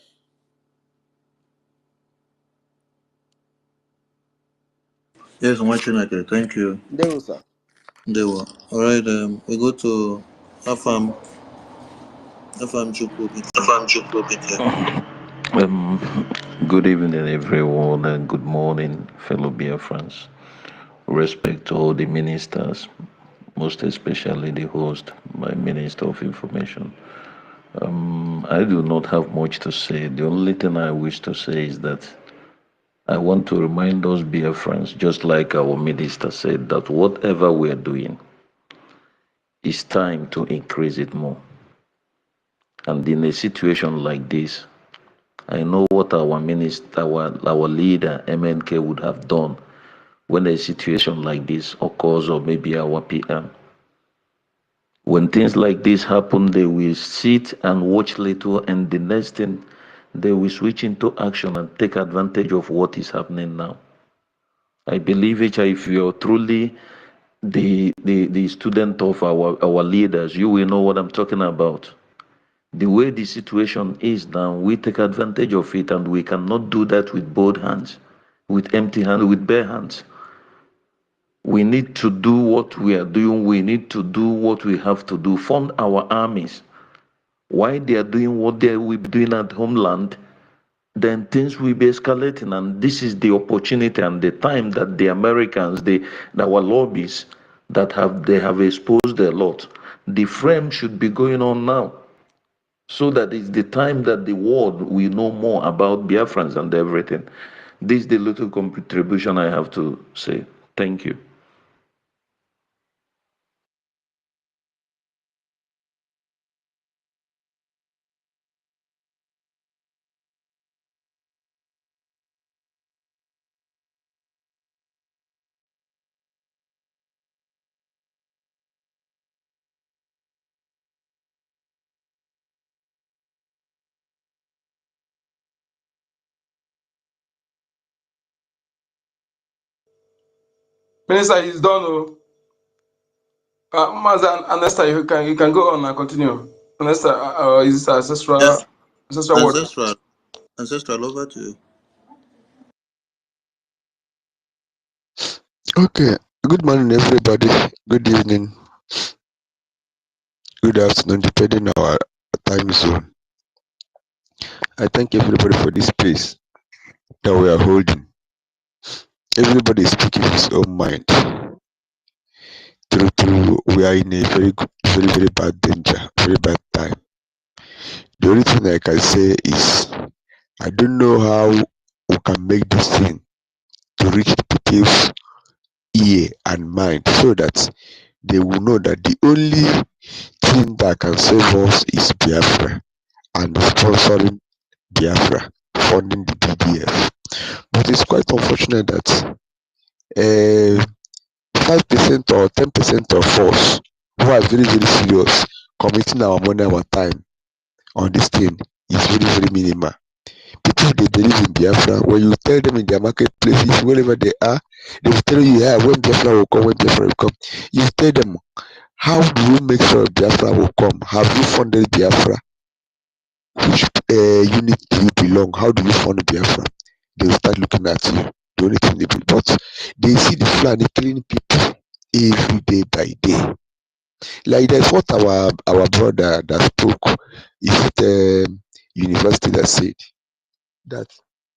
Yes, I'm watching it. Thank you. There, sir. There were. All right. We go to Afam. Afam Chukwu. Good evening, everyone, and good morning, fellow Biafrans. Respect to all the ministers, most especially the host, my Minister of Information. I do not have much to say. The only thing I wish to say is that I want to remind those Biafrans, just like our minister said, that whatever we're doing, it's time to increase it more. And in a situation like this, I know what our minister, our leader, MNK, would have done when a situation like this occurs, or maybe our PM. When things like this happen, they will sit and watch little, and the next thing, they will switch into action and take advantage of what is happening now. I believe, if you're truly the student of our leaders, you will know what I'm talking about. The way the situation is now, we take advantage of it, and we cannot do that with both hands, with empty hands, with bare hands. We need to do what we are doing. We need to do what we have to do. Fund our armies. While they are doing what they will be doing at homeland, then things will be escalating. And this is the opportunity and the time that the Americans, our lobbies, they have exposed a lot. The frame should be going on now, so that it's the time that the world will know more about Biafrans and everything. This is the little contribution I have to say. Thank you. Minister is done. Oh. Maza and Esther, you can go on and continue. And Esther, is Yes. ancestral word. Ancestral, over to you. Okay. Good morning, everybody. Good evening. Good afternoon, depending on our time zone. I thank everybody for this space that we are holding. Everybody is speaking his own mind. True, we are in a very bad danger, very bad time. The only thing I can say is I don't know how we can make this thing to reach the people's ear and mind so that they will know that the only thing that can save us is Biafra and sponsoring Biafra, funding the BDF. But it's quite unfortunate that 5% or 10% of us who are very serious committing our money, our time on this thing is very minimal. People, they believe in Biafra. When you tell them in their marketplaces, wherever they are, they will tell you, yeah, when Biafra will come, when Biafra will come. You tell them, how do you make sure Biafra will come? Have you funded Biafra? Which unit do you belong? How do you fund Biafra? They will start looking at you. The only thing they do, but they see the Fulani killing people every day by day. Like there's what our brother that spoke is the university that said that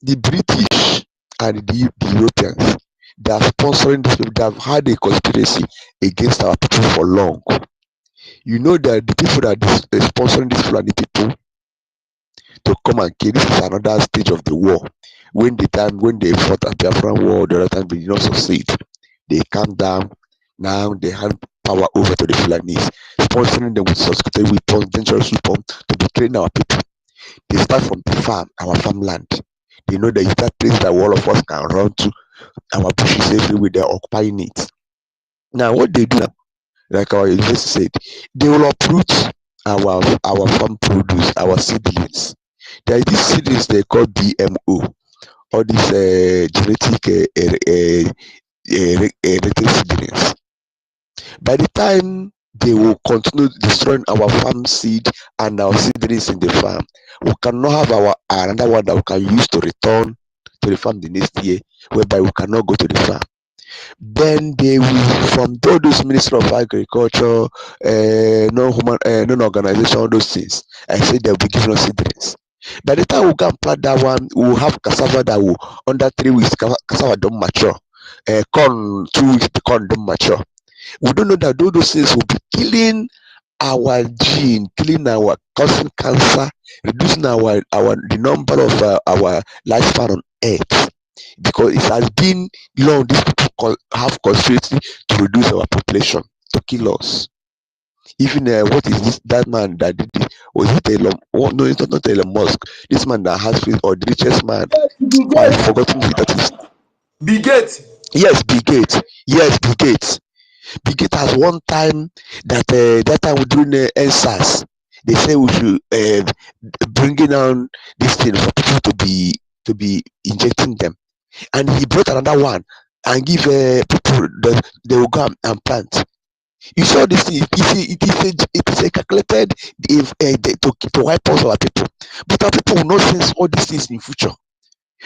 the British and the Europeans, they are sponsoring this people. They have had a conspiracy against our people for long. You know that the people that are sponsoring these Fulani people to come and kill, this is another stage of the war. When they fought at Biafran war, the other time they did not succeed. They calm down. Now they hand power over to the Fulanis, sponsoring them with sophisticated weapons, dangerous weapons to betray our people. They start from the farm, our farmland. They know that it's that place that all of us can run to. Our bushes everywhere, they're occupying it. Now what they do now, like our university said, they will uproot our farm produce, our seedlings. There is this series they call BMO, all these genetic hereditary seedlings. By the time they will continue destroying our farm seed and our seedlings in the farm, we cannot have our another one that we can use to return to the farm the next year, whereby we cannot go to the farm. Then they will, from all those Ministry of Agriculture, non-organization, all those things, I say they'll be giving us seedlings. By the time we can plant that one, we will have cassava that will, under 3 weeks, cassava don't mature. Corn, 2 weeks, the corn don't mature. We don't know that all those things will be killing our gene, killing our, causing cancer, reducing our the number of our lifespan on earth, because it has been long. These people have conspiracy to reduce our population, to kill us. Even what is this, that man that did it? Was it Elon? Oh, no, it's not Elon Musk. This man that has faith, or the richest man. I've forgotten who that is. Bill Gates. Yes, Bill Gates. Yes, Bill Gates. Bill Gates has one time that time we doing NSAS. They say we should bringing down this thing for people to be injecting them, and he brought another one and give people they will go and plant. You saw this thing. It is a calculated to wipe out our people, but our people will not sense all these things in future.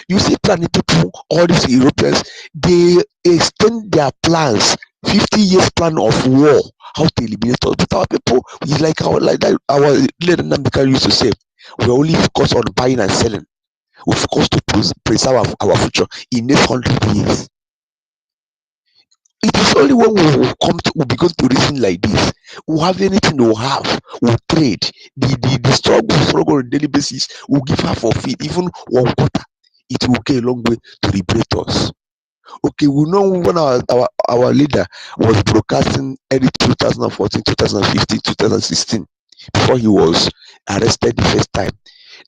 You see, planning people, all these Europeans, they extend their plans, 50 years plan of war, how to eliminate us. But our people, we like our leader Nambika used to say, we only focus on buying and selling. We focus to preserve our future in next 100 years. It is only when we begin to reason like this, we have anything we have, we trade. The struggle on a daily basis, we give half of it, even 1/4. It will go a long way to liberate us. Okay, we know when our leader was broadcasting early 2014, 2015, 2016, before he was arrested the first time,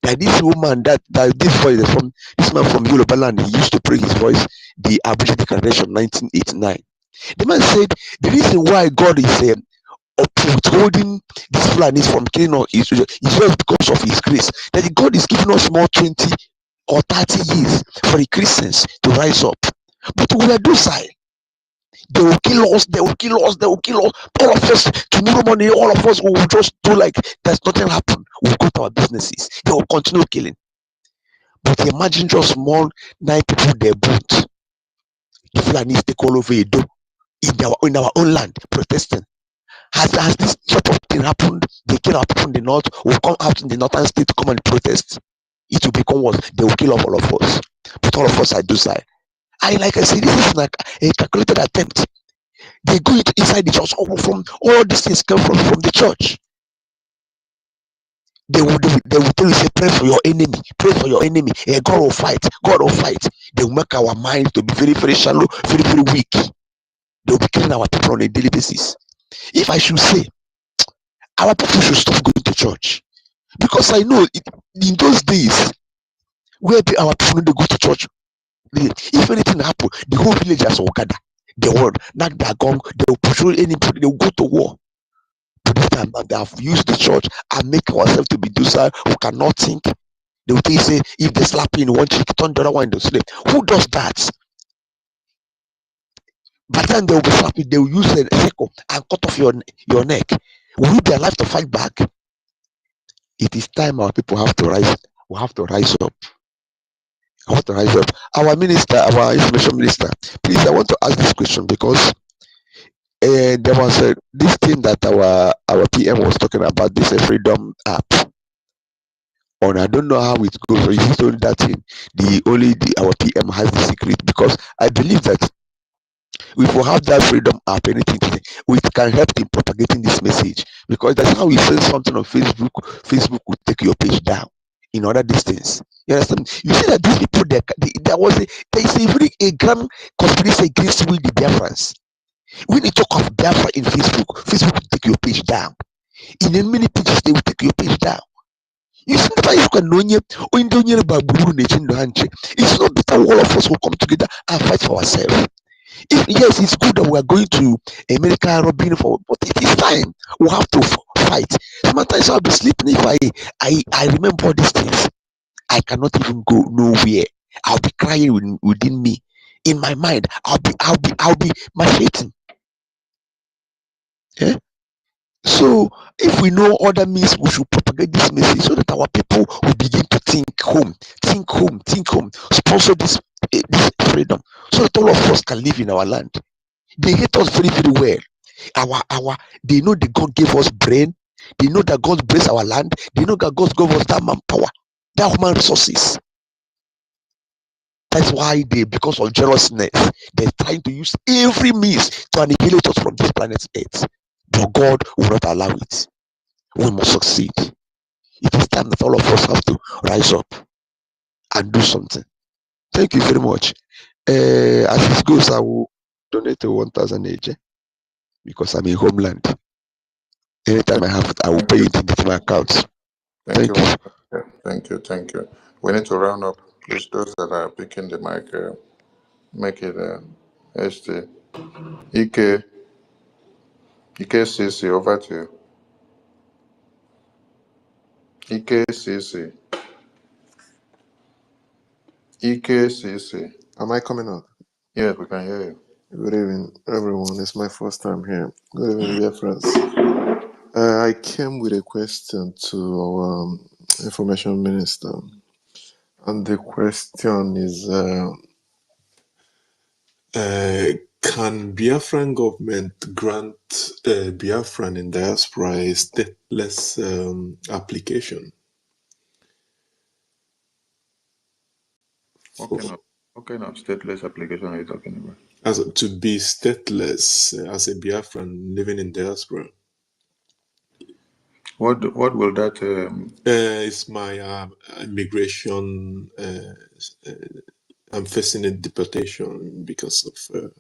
that this woman, that this voice from this man from Yoruba land, he used to pray his voice, the Abolition Declaration 1989. The man said the reason why God is withholding these Fulanis from killing us is just because of his grace. That God is giving us more 20 or 30 years for the Christians to rise up. But we are docile. They will kill us, they will kill us, they will kill us. All of us, tomorrow morning, all of us will just do like there's nothing happened. We'll go to our businesses. They will continue killing. But imagine just more 9 people they boot. The Fulanis take all over Edo in our own land protesting. Has this sort of thing happened? They kill our people in the north, will come out in the northern state to come and protest. It will become worse. They will kill off all of us. But all of us are docile. Like I said, this is like a calculated attempt. They go inside the church. From all these things come from the church. They will tell you, say, pray for your enemy, pray for your enemy. God will fight, God will fight. They will make our minds to be very, very shallow, very, very weak. They will be killing our people on a daily basis. If I should say, our people should stop going to church, because I know in those days where our people don't go to church, if anything happen, the whole village has Okada. They will knock their gong, they will patrol anybody, they will go to war. But this time they have used the church and make ourselves to be docile, who cannot think. They will say, if they slap you in one cheek, turn the other one into slave. Who does that? By the time they will be slapping, they will use a sickle and cut off your neck. Will you be alive to fight back? It is time our people have to rise. We have to rise up. I want to rise up. Our minister, our information minister, please, I want to ask this question, because there was this thing that our PM was talking about, this freedom app. And I don't know how it goes. So it's only that thing. Our PM has the secret, because I believe that if we have that freedom app, anything, we can help in propagating this message, because that's how we send something on Facebook. Facebook will take your page down in other distance. You understand? You see that these people, there is a grand conspiracy against we the Biafrans. When you talk of Biafra in Facebook, Facebook will take your page down. In many pages, they will take your page down. You see that you can know it's not better all of us will come together and fight for ourselves. Yes, it's good that we are going to America robbing for, but it is time we have to fight. Sometimes I'll be sleeping if I remember these things. I cannot even go nowhere. I'll be crying within me. In my mind, I'll be macheting. Yeah? So if we know other means, we should propagate this message so that our people will begin to think home, sponsor this freedom, so that all of us can live in our land. They hate us very, very well. They know that God gave us brain. They know that God bless our land. They know that God gave us that manpower, that human resources. That's why they, because of jealousness, they're trying to use every means to annihilate us from this planet Earth. But God will not allow it. We must succeed. It is time that all of us have to rise up and do something. Thank you very much. As it goes, I will donate to 1,000 AJ because I'm in homeland. Anytime I have it, I will pay it into my account. Thank you. Thank you. We need to round up. Please, those that are picking the mic, make it ST. EKCC, over to you. EKCC. EKCC. Am I coming up? Yes, we can hear you. Good evening, everyone. It's my first time here. Good evening, dear friends. I came with a question to our information minister, and the question is: can Biafran government grant Biafran in diaspora a stateless application? What kind of stateless application are you talking about? As to be stateless as a Biafran living in diaspora. What will that? It's my immigration. I'm facing a deportation because of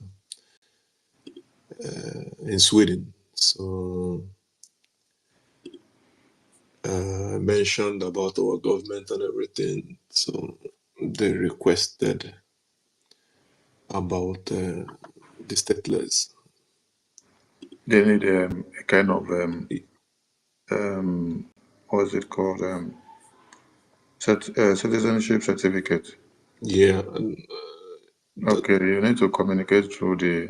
in Sweden. So mentioned about our government and everything. So they requested about the stateless. They need a kind of what's it called? Citizenship certificate. Yeah. Okay, you need to communicate through the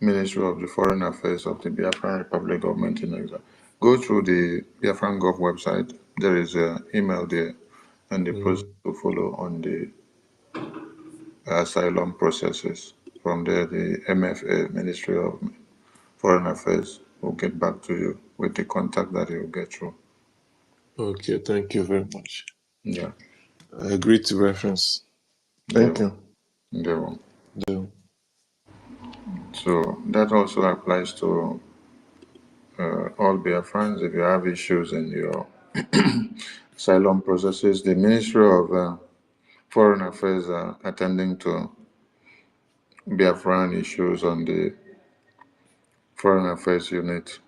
Ministry of the Foreign Affairs of the Biafran Republic Government in Exile. Go through the Biafran Gov website. There is an email there and the process to follow on the asylum processes. From there, the MFA, Ministry of Foreign Affairs, will get back to you with the contact that you will get through. Okay, thank you very much. Yeah. I agree to reference. Thank you. Yeah. So that also applies to all Biafrans. If you have issues in your asylum processes, the Ministry of Foreign Affairs are attending to Biafran issues on the Foreign Affairs unit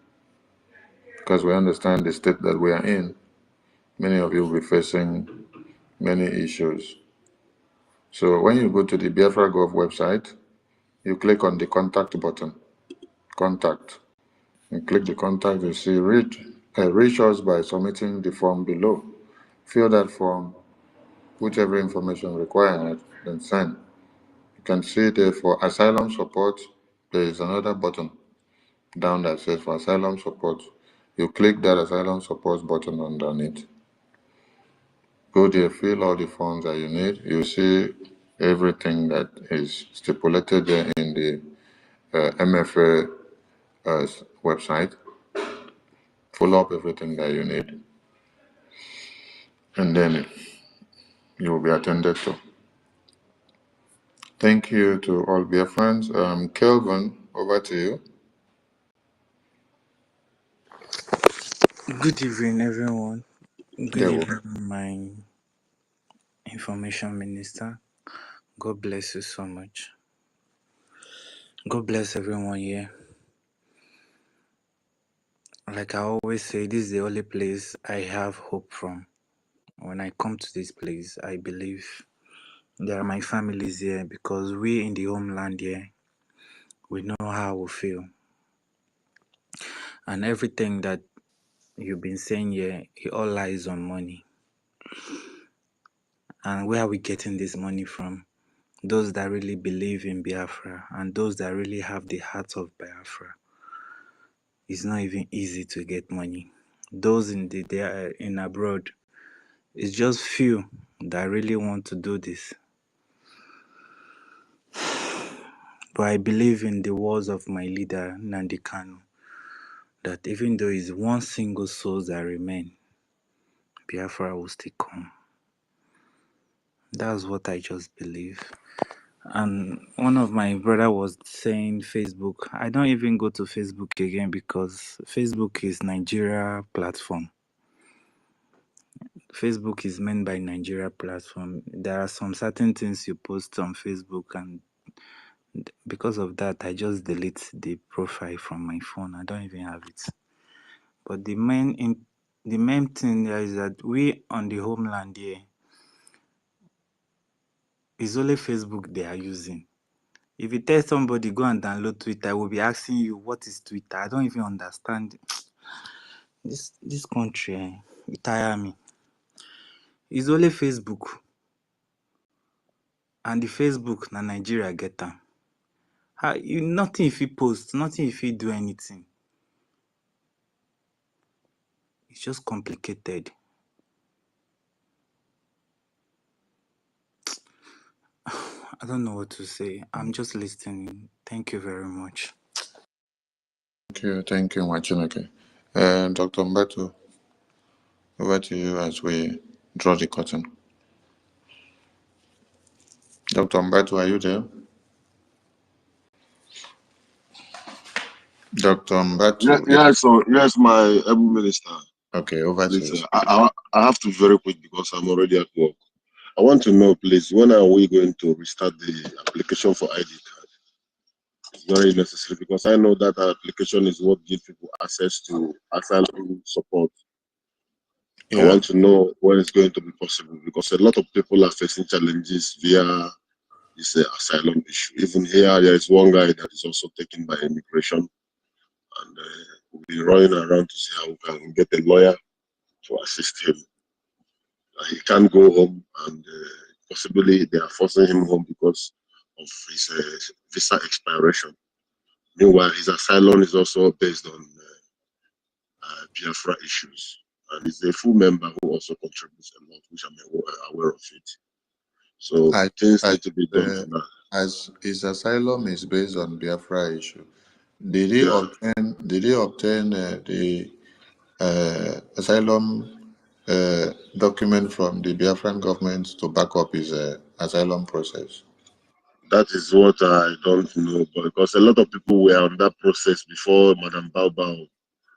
because we understand the state that we are in. Many of you will be facing many issues. So when you go to the Biafra Gov website, you click on the contact button, contact. You click the contact, you see reach us by submitting the form below. Fill that form, put every information required, then send. You can see there for asylum support, there is another button down that says for asylum support. You click that asylum support button underneath. Go there, fill all the forms that you need. You see everything that is stipulated there in the MFA website. Fill up everything that you need. And then you will be attended to. Thank you to all Biafrans. Kelvin, over to you. Good evening, everyone. Good Yeah, evening, my information minister. God bless you so much. God bless everyone here. Like I always say, this is the only place I have hope from. When I come to this place, I believe there are my families here because we in the homeland here, we know how we feel. And everything that you've been saying here, it all lies on money. And where are we getting this money from? Those that really believe in Biafra and those that really have the heart of Biafra. It's not even easy to get money. Those they are in abroad, it's just few that really want to do this. But I believe in the words of my leader, Nandi Kanu, that even though it's one single soul that remain, Biafra will still come. That's what I just believe. And one of my brother was saying Facebook. I don't even go to Facebook again because Facebook is Nigeria platform. Facebook is meant by Nigeria platform. There are some certain things you post on Facebook, and because of that, I just delete the profile from my phone. I don't even have it. But the main thing there is that we on the homeland here, it's only Facebook they are using. If you tell somebody go and download Twitter, I will be asking you what is Twitter. I don't even understand this country. It tire me. It's only Facebook, and the Facebook na Nigeria get am. Nothing if you post, nothing if you do anything. It's just complicated. I don't know what to say. I'm just listening. Thank you very much. Thank you, Machinake. Dr. Mbato, over to you as we draw the curtain. Dr. Mbato, are you there? Dr. Mbato. Yes, my minister. Okay, over to you. I have to be very quick because I'm already at work. I want to know, please, when are we going to restart the application for ID card? It's very necessary because I know that our application is what gives people access to asylum support. Yeah. I want to know when it's going to be possible because a lot of people are facing challenges via this asylum issue. Even here, there is one guy that is also taken by immigration, and we'll be running around to see how we can get a lawyer to assist him. He can't go home, and possibly they are forcing him home because of his visa expiration. Meanwhile, his asylum is also based on Biafra issues, and he's a full member who also contributes a lot, which I'm aware of it. So things need to be done on that. As his asylum is based on Biafra issue, did he obtain the asylum document from the Biafran government to back up his asylum process? That is what I don't know, because a lot of people were on that process before Madam Bao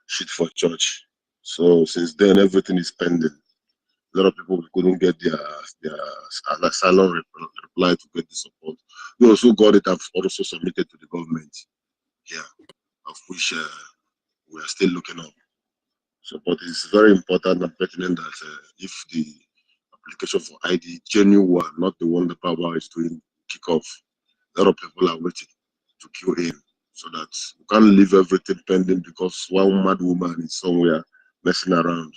shit for church. So since then, everything is pending. A lot of people couldn't get their asylum reply to get the support. Those who got it have also submitted to the government. Yeah, of which we are still looking up. So, but it's very important and pertinent that if the application for ID, genuine one, not the one the Power is doing, kick off, a lot of people are waiting to queue in, so that we can't leave everything pending because one mad woman is somewhere messing around.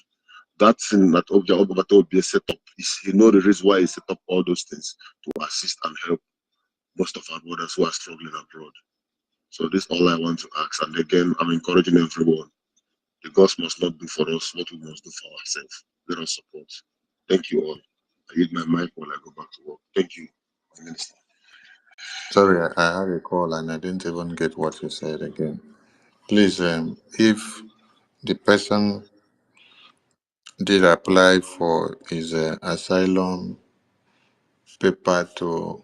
That thing that Obata will be a setup is, the reason why he set up all those things to assist and help most of our brothers who are struggling abroad. So this is all I want to ask. And again, I'm encouraging everyone. The gods must not do for us what we must do for ourselves. Let us support. Thank you all. I use my mic while I go back to work. Thank you, Minister. Sorry, I had a call and I didn't even get what you said again. Please, if the person did apply for his asylum paper to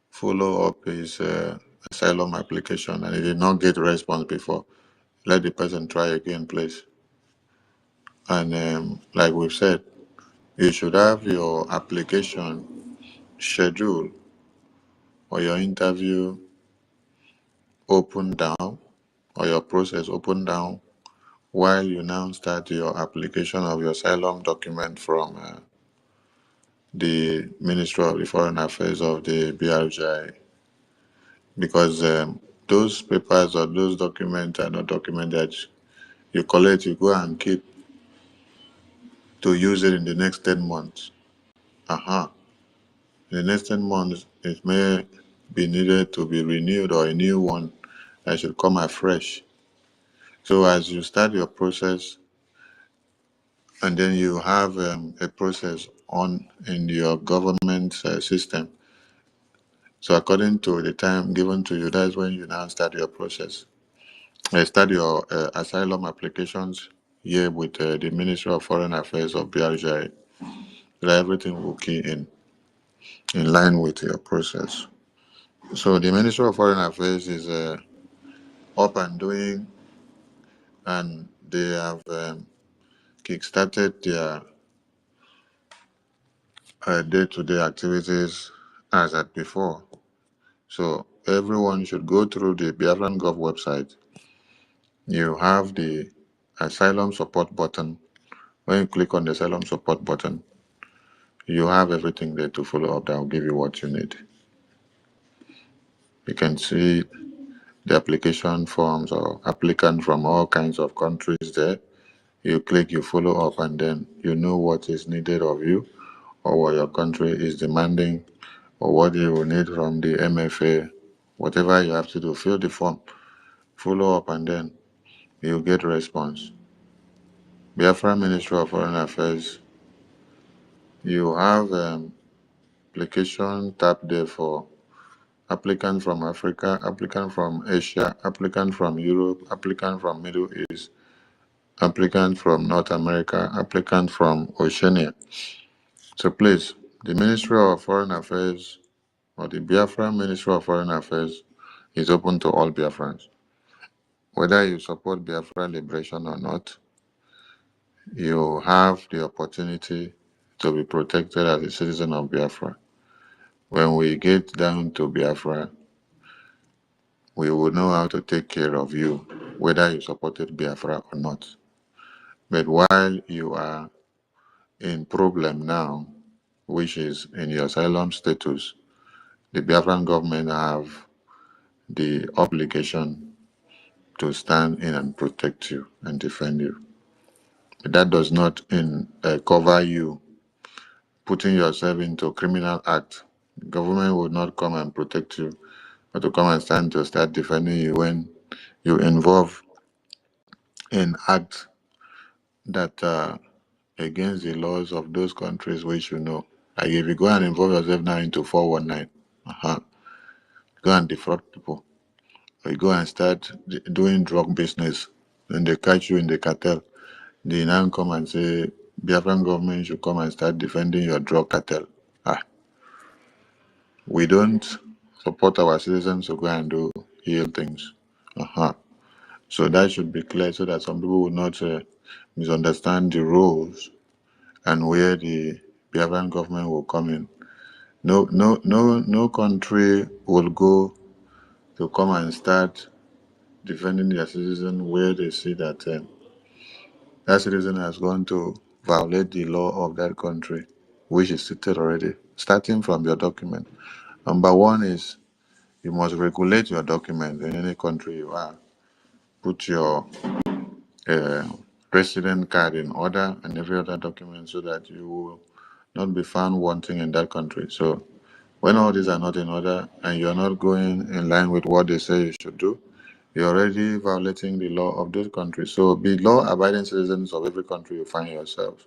follow up his asylum application and he did not get a response before, let the person try again, please. And like we've said, you should have your application schedule or your interview open down or your process open down while you now start your application of your asylum document from the Ministry of the Foreign Affairs of the BRGI. Because those papers or those documents are not documents that you collect, you go and keep to use it in the next 10 months. The next 10 months, it may be needed to be renewed or a new one that should come afresh. So as you start your process, and then you have a process on in your government system. So according to the time given to you, that's when you now start your process. Start your asylum applications here with the Ministry of Foreign Affairs of R0RI. So that everything will key in line with your process. So the Ministry of Foreign Affairs is up and doing, and they have kickstarted their day-to-day activities as at before. So everyone should go through the Biafran Gov website. You have the asylum support button. When you click on the asylum support button, you have everything there to follow up that will give you what you need. You can see the application forms or applicant from all kinds of countries there. You click, you follow up, and then you know what is needed of you or what your country is demanding or what you will need from the MFA. Whatever you have to do, fill the form, follow up, and then you get response. Biafra Ministry of Foreign Affairs, you have application tab there for applicant from Africa, applicant from Asia, applicant from Europe, applicant from Middle East, applicant from North America, applicant from Oceania. So please, the Ministry of Foreign Affairs or the Biafra Ministry of Foreign Affairs is open to all Biafrans. Whether you support Biafra liberation or not, you have the opportunity to be protected as a citizen of Biafra. When we get down to Biafra, we will know how to take care of you, whether you supported Biafra or not. But while you are in problem now, which is in your asylum status, the Biafran government have the obligation to stand in and protect you and defend you. But that does not cover you putting yourself into a criminal act. The government will not come and protect you, but to come and stand to start defending you when you involve in acts that are against the laws of those countries which you know. Like if you go and involve yourself now into 419, go and defraud people, or you go and start doing drug business, and they catch you in the cartel, they now come and say, Biafran government should come and start defending your drug cartel. We don't support our citizens to go and do ill things. So that should be clear so that some people will not misunderstand the rules and where the Biafran government will come in. No country will go to come and start defending their citizen where they see that that citizen has gone to violate the law of that country, which is stated already, starting from your document. Number one is you must regulate your document in any country you are. Put your resident card in order and every other document so that you will not be found wanting in that country. So when all these are not in order and you're not going in line with what they say you should do, you're already violating the law of those countries. So be law-abiding citizens of every country you find yourselves.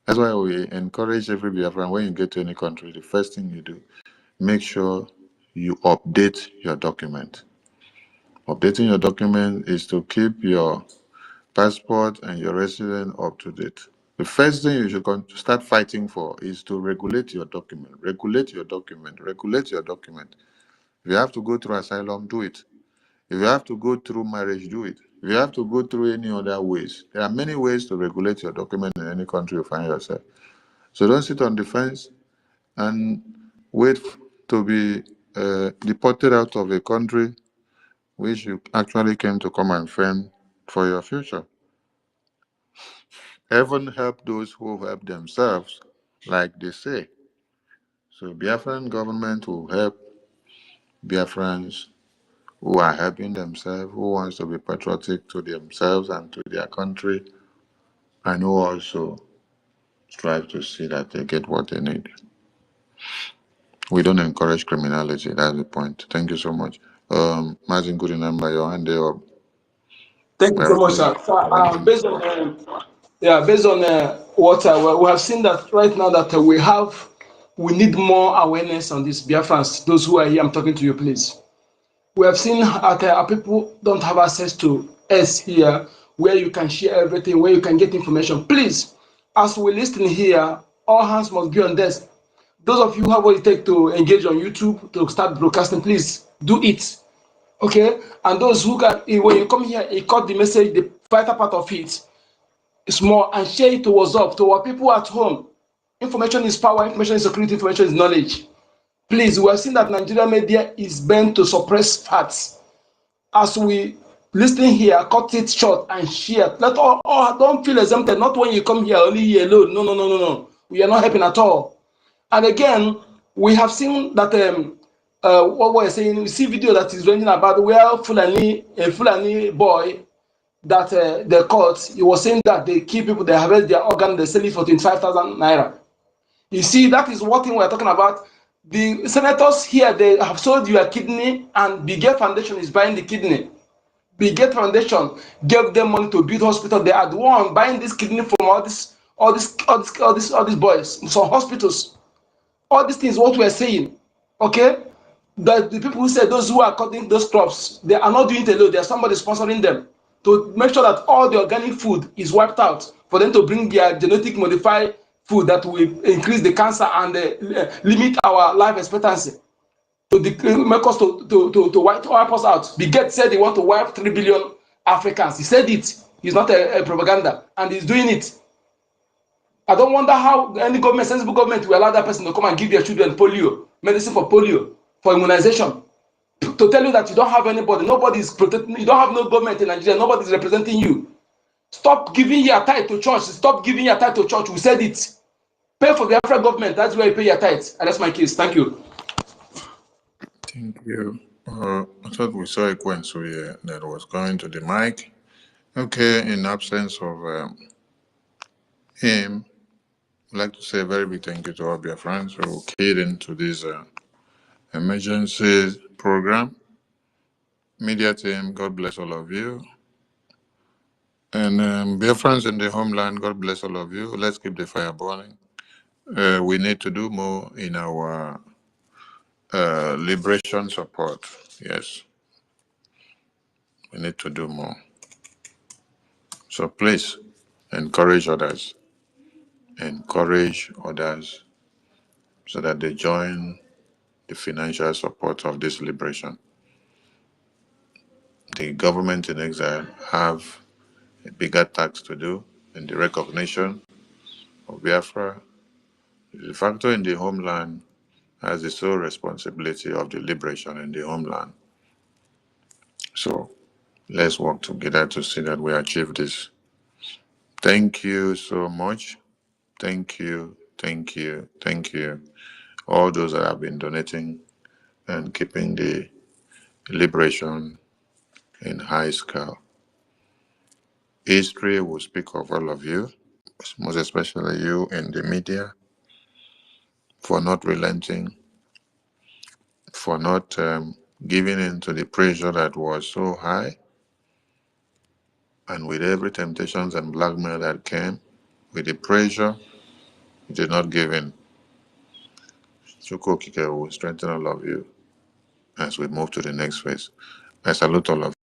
That's why we encourage every Biafran, when you get to any country, the first thing you do, make sure you update your document. Updating your document is to keep your passport and your residence up to date. The first thing you should start fighting for is to regulate your document. Regulate your document. Regulate your document. If you have to go through asylum, do it. If you have to go through marriage, do it. If you have to go through any other ways, there are many ways to regulate your document in any country you find yourself. So don't sit on the fence and wait to be deported out of a country which you actually came to come and fend for your future. Heaven help those who help themselves, like they say. So Biafran government will help Biafrans who are helping themselves, who wants to be patriotic to themselves and to their country, and who also strive to see that they get what they need. We don't encourage criminality. That's the point. Thank you so much. Martin, good remember your hand there up. Thank you so much, sir. Based on what we have seen that right now that we need more awareness on this Biafrans. Those who are here, I'm talking to you, please. We have seen that our people don't have access to us here, where you can share everything, where you can get information. Please, as we listen here, all hands must be on desk. Those of you who have what it takes to engage on YouTube to start broadcasting, please do it. Okay? And those who can, when you come here, you cut the message, the vital part of it, small, and share it to WhatsApp, to our people at home. Information is power, information is security, information is knowledge. Please, we have seen that Nigerian media is bent to suppress facts. As we listen here, cut it short and share. Let all don't feel exempted. Not when you come here only here alone. No. We are not helping at all. And again, we have seen that what we're saying. We see video that is ranging about where a Fulani boy that they caught. He was saying that they kill people, they harvest their organ, they sell it for 25,000 naira. You see, that is what thing we're talking about. The senators here, they have sold your kidney, and Bigger Foundation is buying the kidney. Bigger Foundation gave them money to build hospital. They are the one buying this kidney from all these boys, some hospitals. All these things, what we are saying, okay? That the people who say those who are cutting those crops, they are not doing it alone. There's somebody sponsoring them to make sure that all the organic food is wiped out for them to bring their genetic modified food that will increase the cancer and limit our life expectancy. To make us to wipe us out. Bill Gates said he want to wipe 3 billion Africans. He said it. He's not a propaganda, and he's doing it. I don't wonder how any government, sensible government, will allow that person to come and give their children polio, medicine for polio, for immunization. To tell you that you don't have anybody, nobody is protecting, you don't have no government in Nigeria, nobody is representing you. Stop giving your tithe to church. Stop giving your tithe to church. We said it. Pay for the African government. That's where you pay your tithe. And that's my case. Thank you. Thank you. I thought we saw a Kwensu here that was going to the mic. Okay, in absence of him, I'd like to say a very big thank you to all our friends who keyed into this emergency program. Media team, God bless all of you. And dear friends in the homeland, God bless all of you. Let's keep the fire burning. We need to do more in our liberation support. Yes, we need to do more. So please, encourage others. Encourage others so that they join the financial support of this liberation. The government in exile have a bigger task to do in the recognition of Biafra. The factor in the homeland has the sole responsibility of the liberation in the homeland. So let's work together to see that we achieve this. Thank you so much. Thank you. All those that have been donating and keeping the liberation in high scale. History will speak of all of you, most especially you in the media, for not relenting, for not giving in to the pressure that was so high, and with every temptations and blackmail that came, with the pressure, you did not give in. Chukwu Okike will strengthen all of you as we move to the next phase. I salute all of you.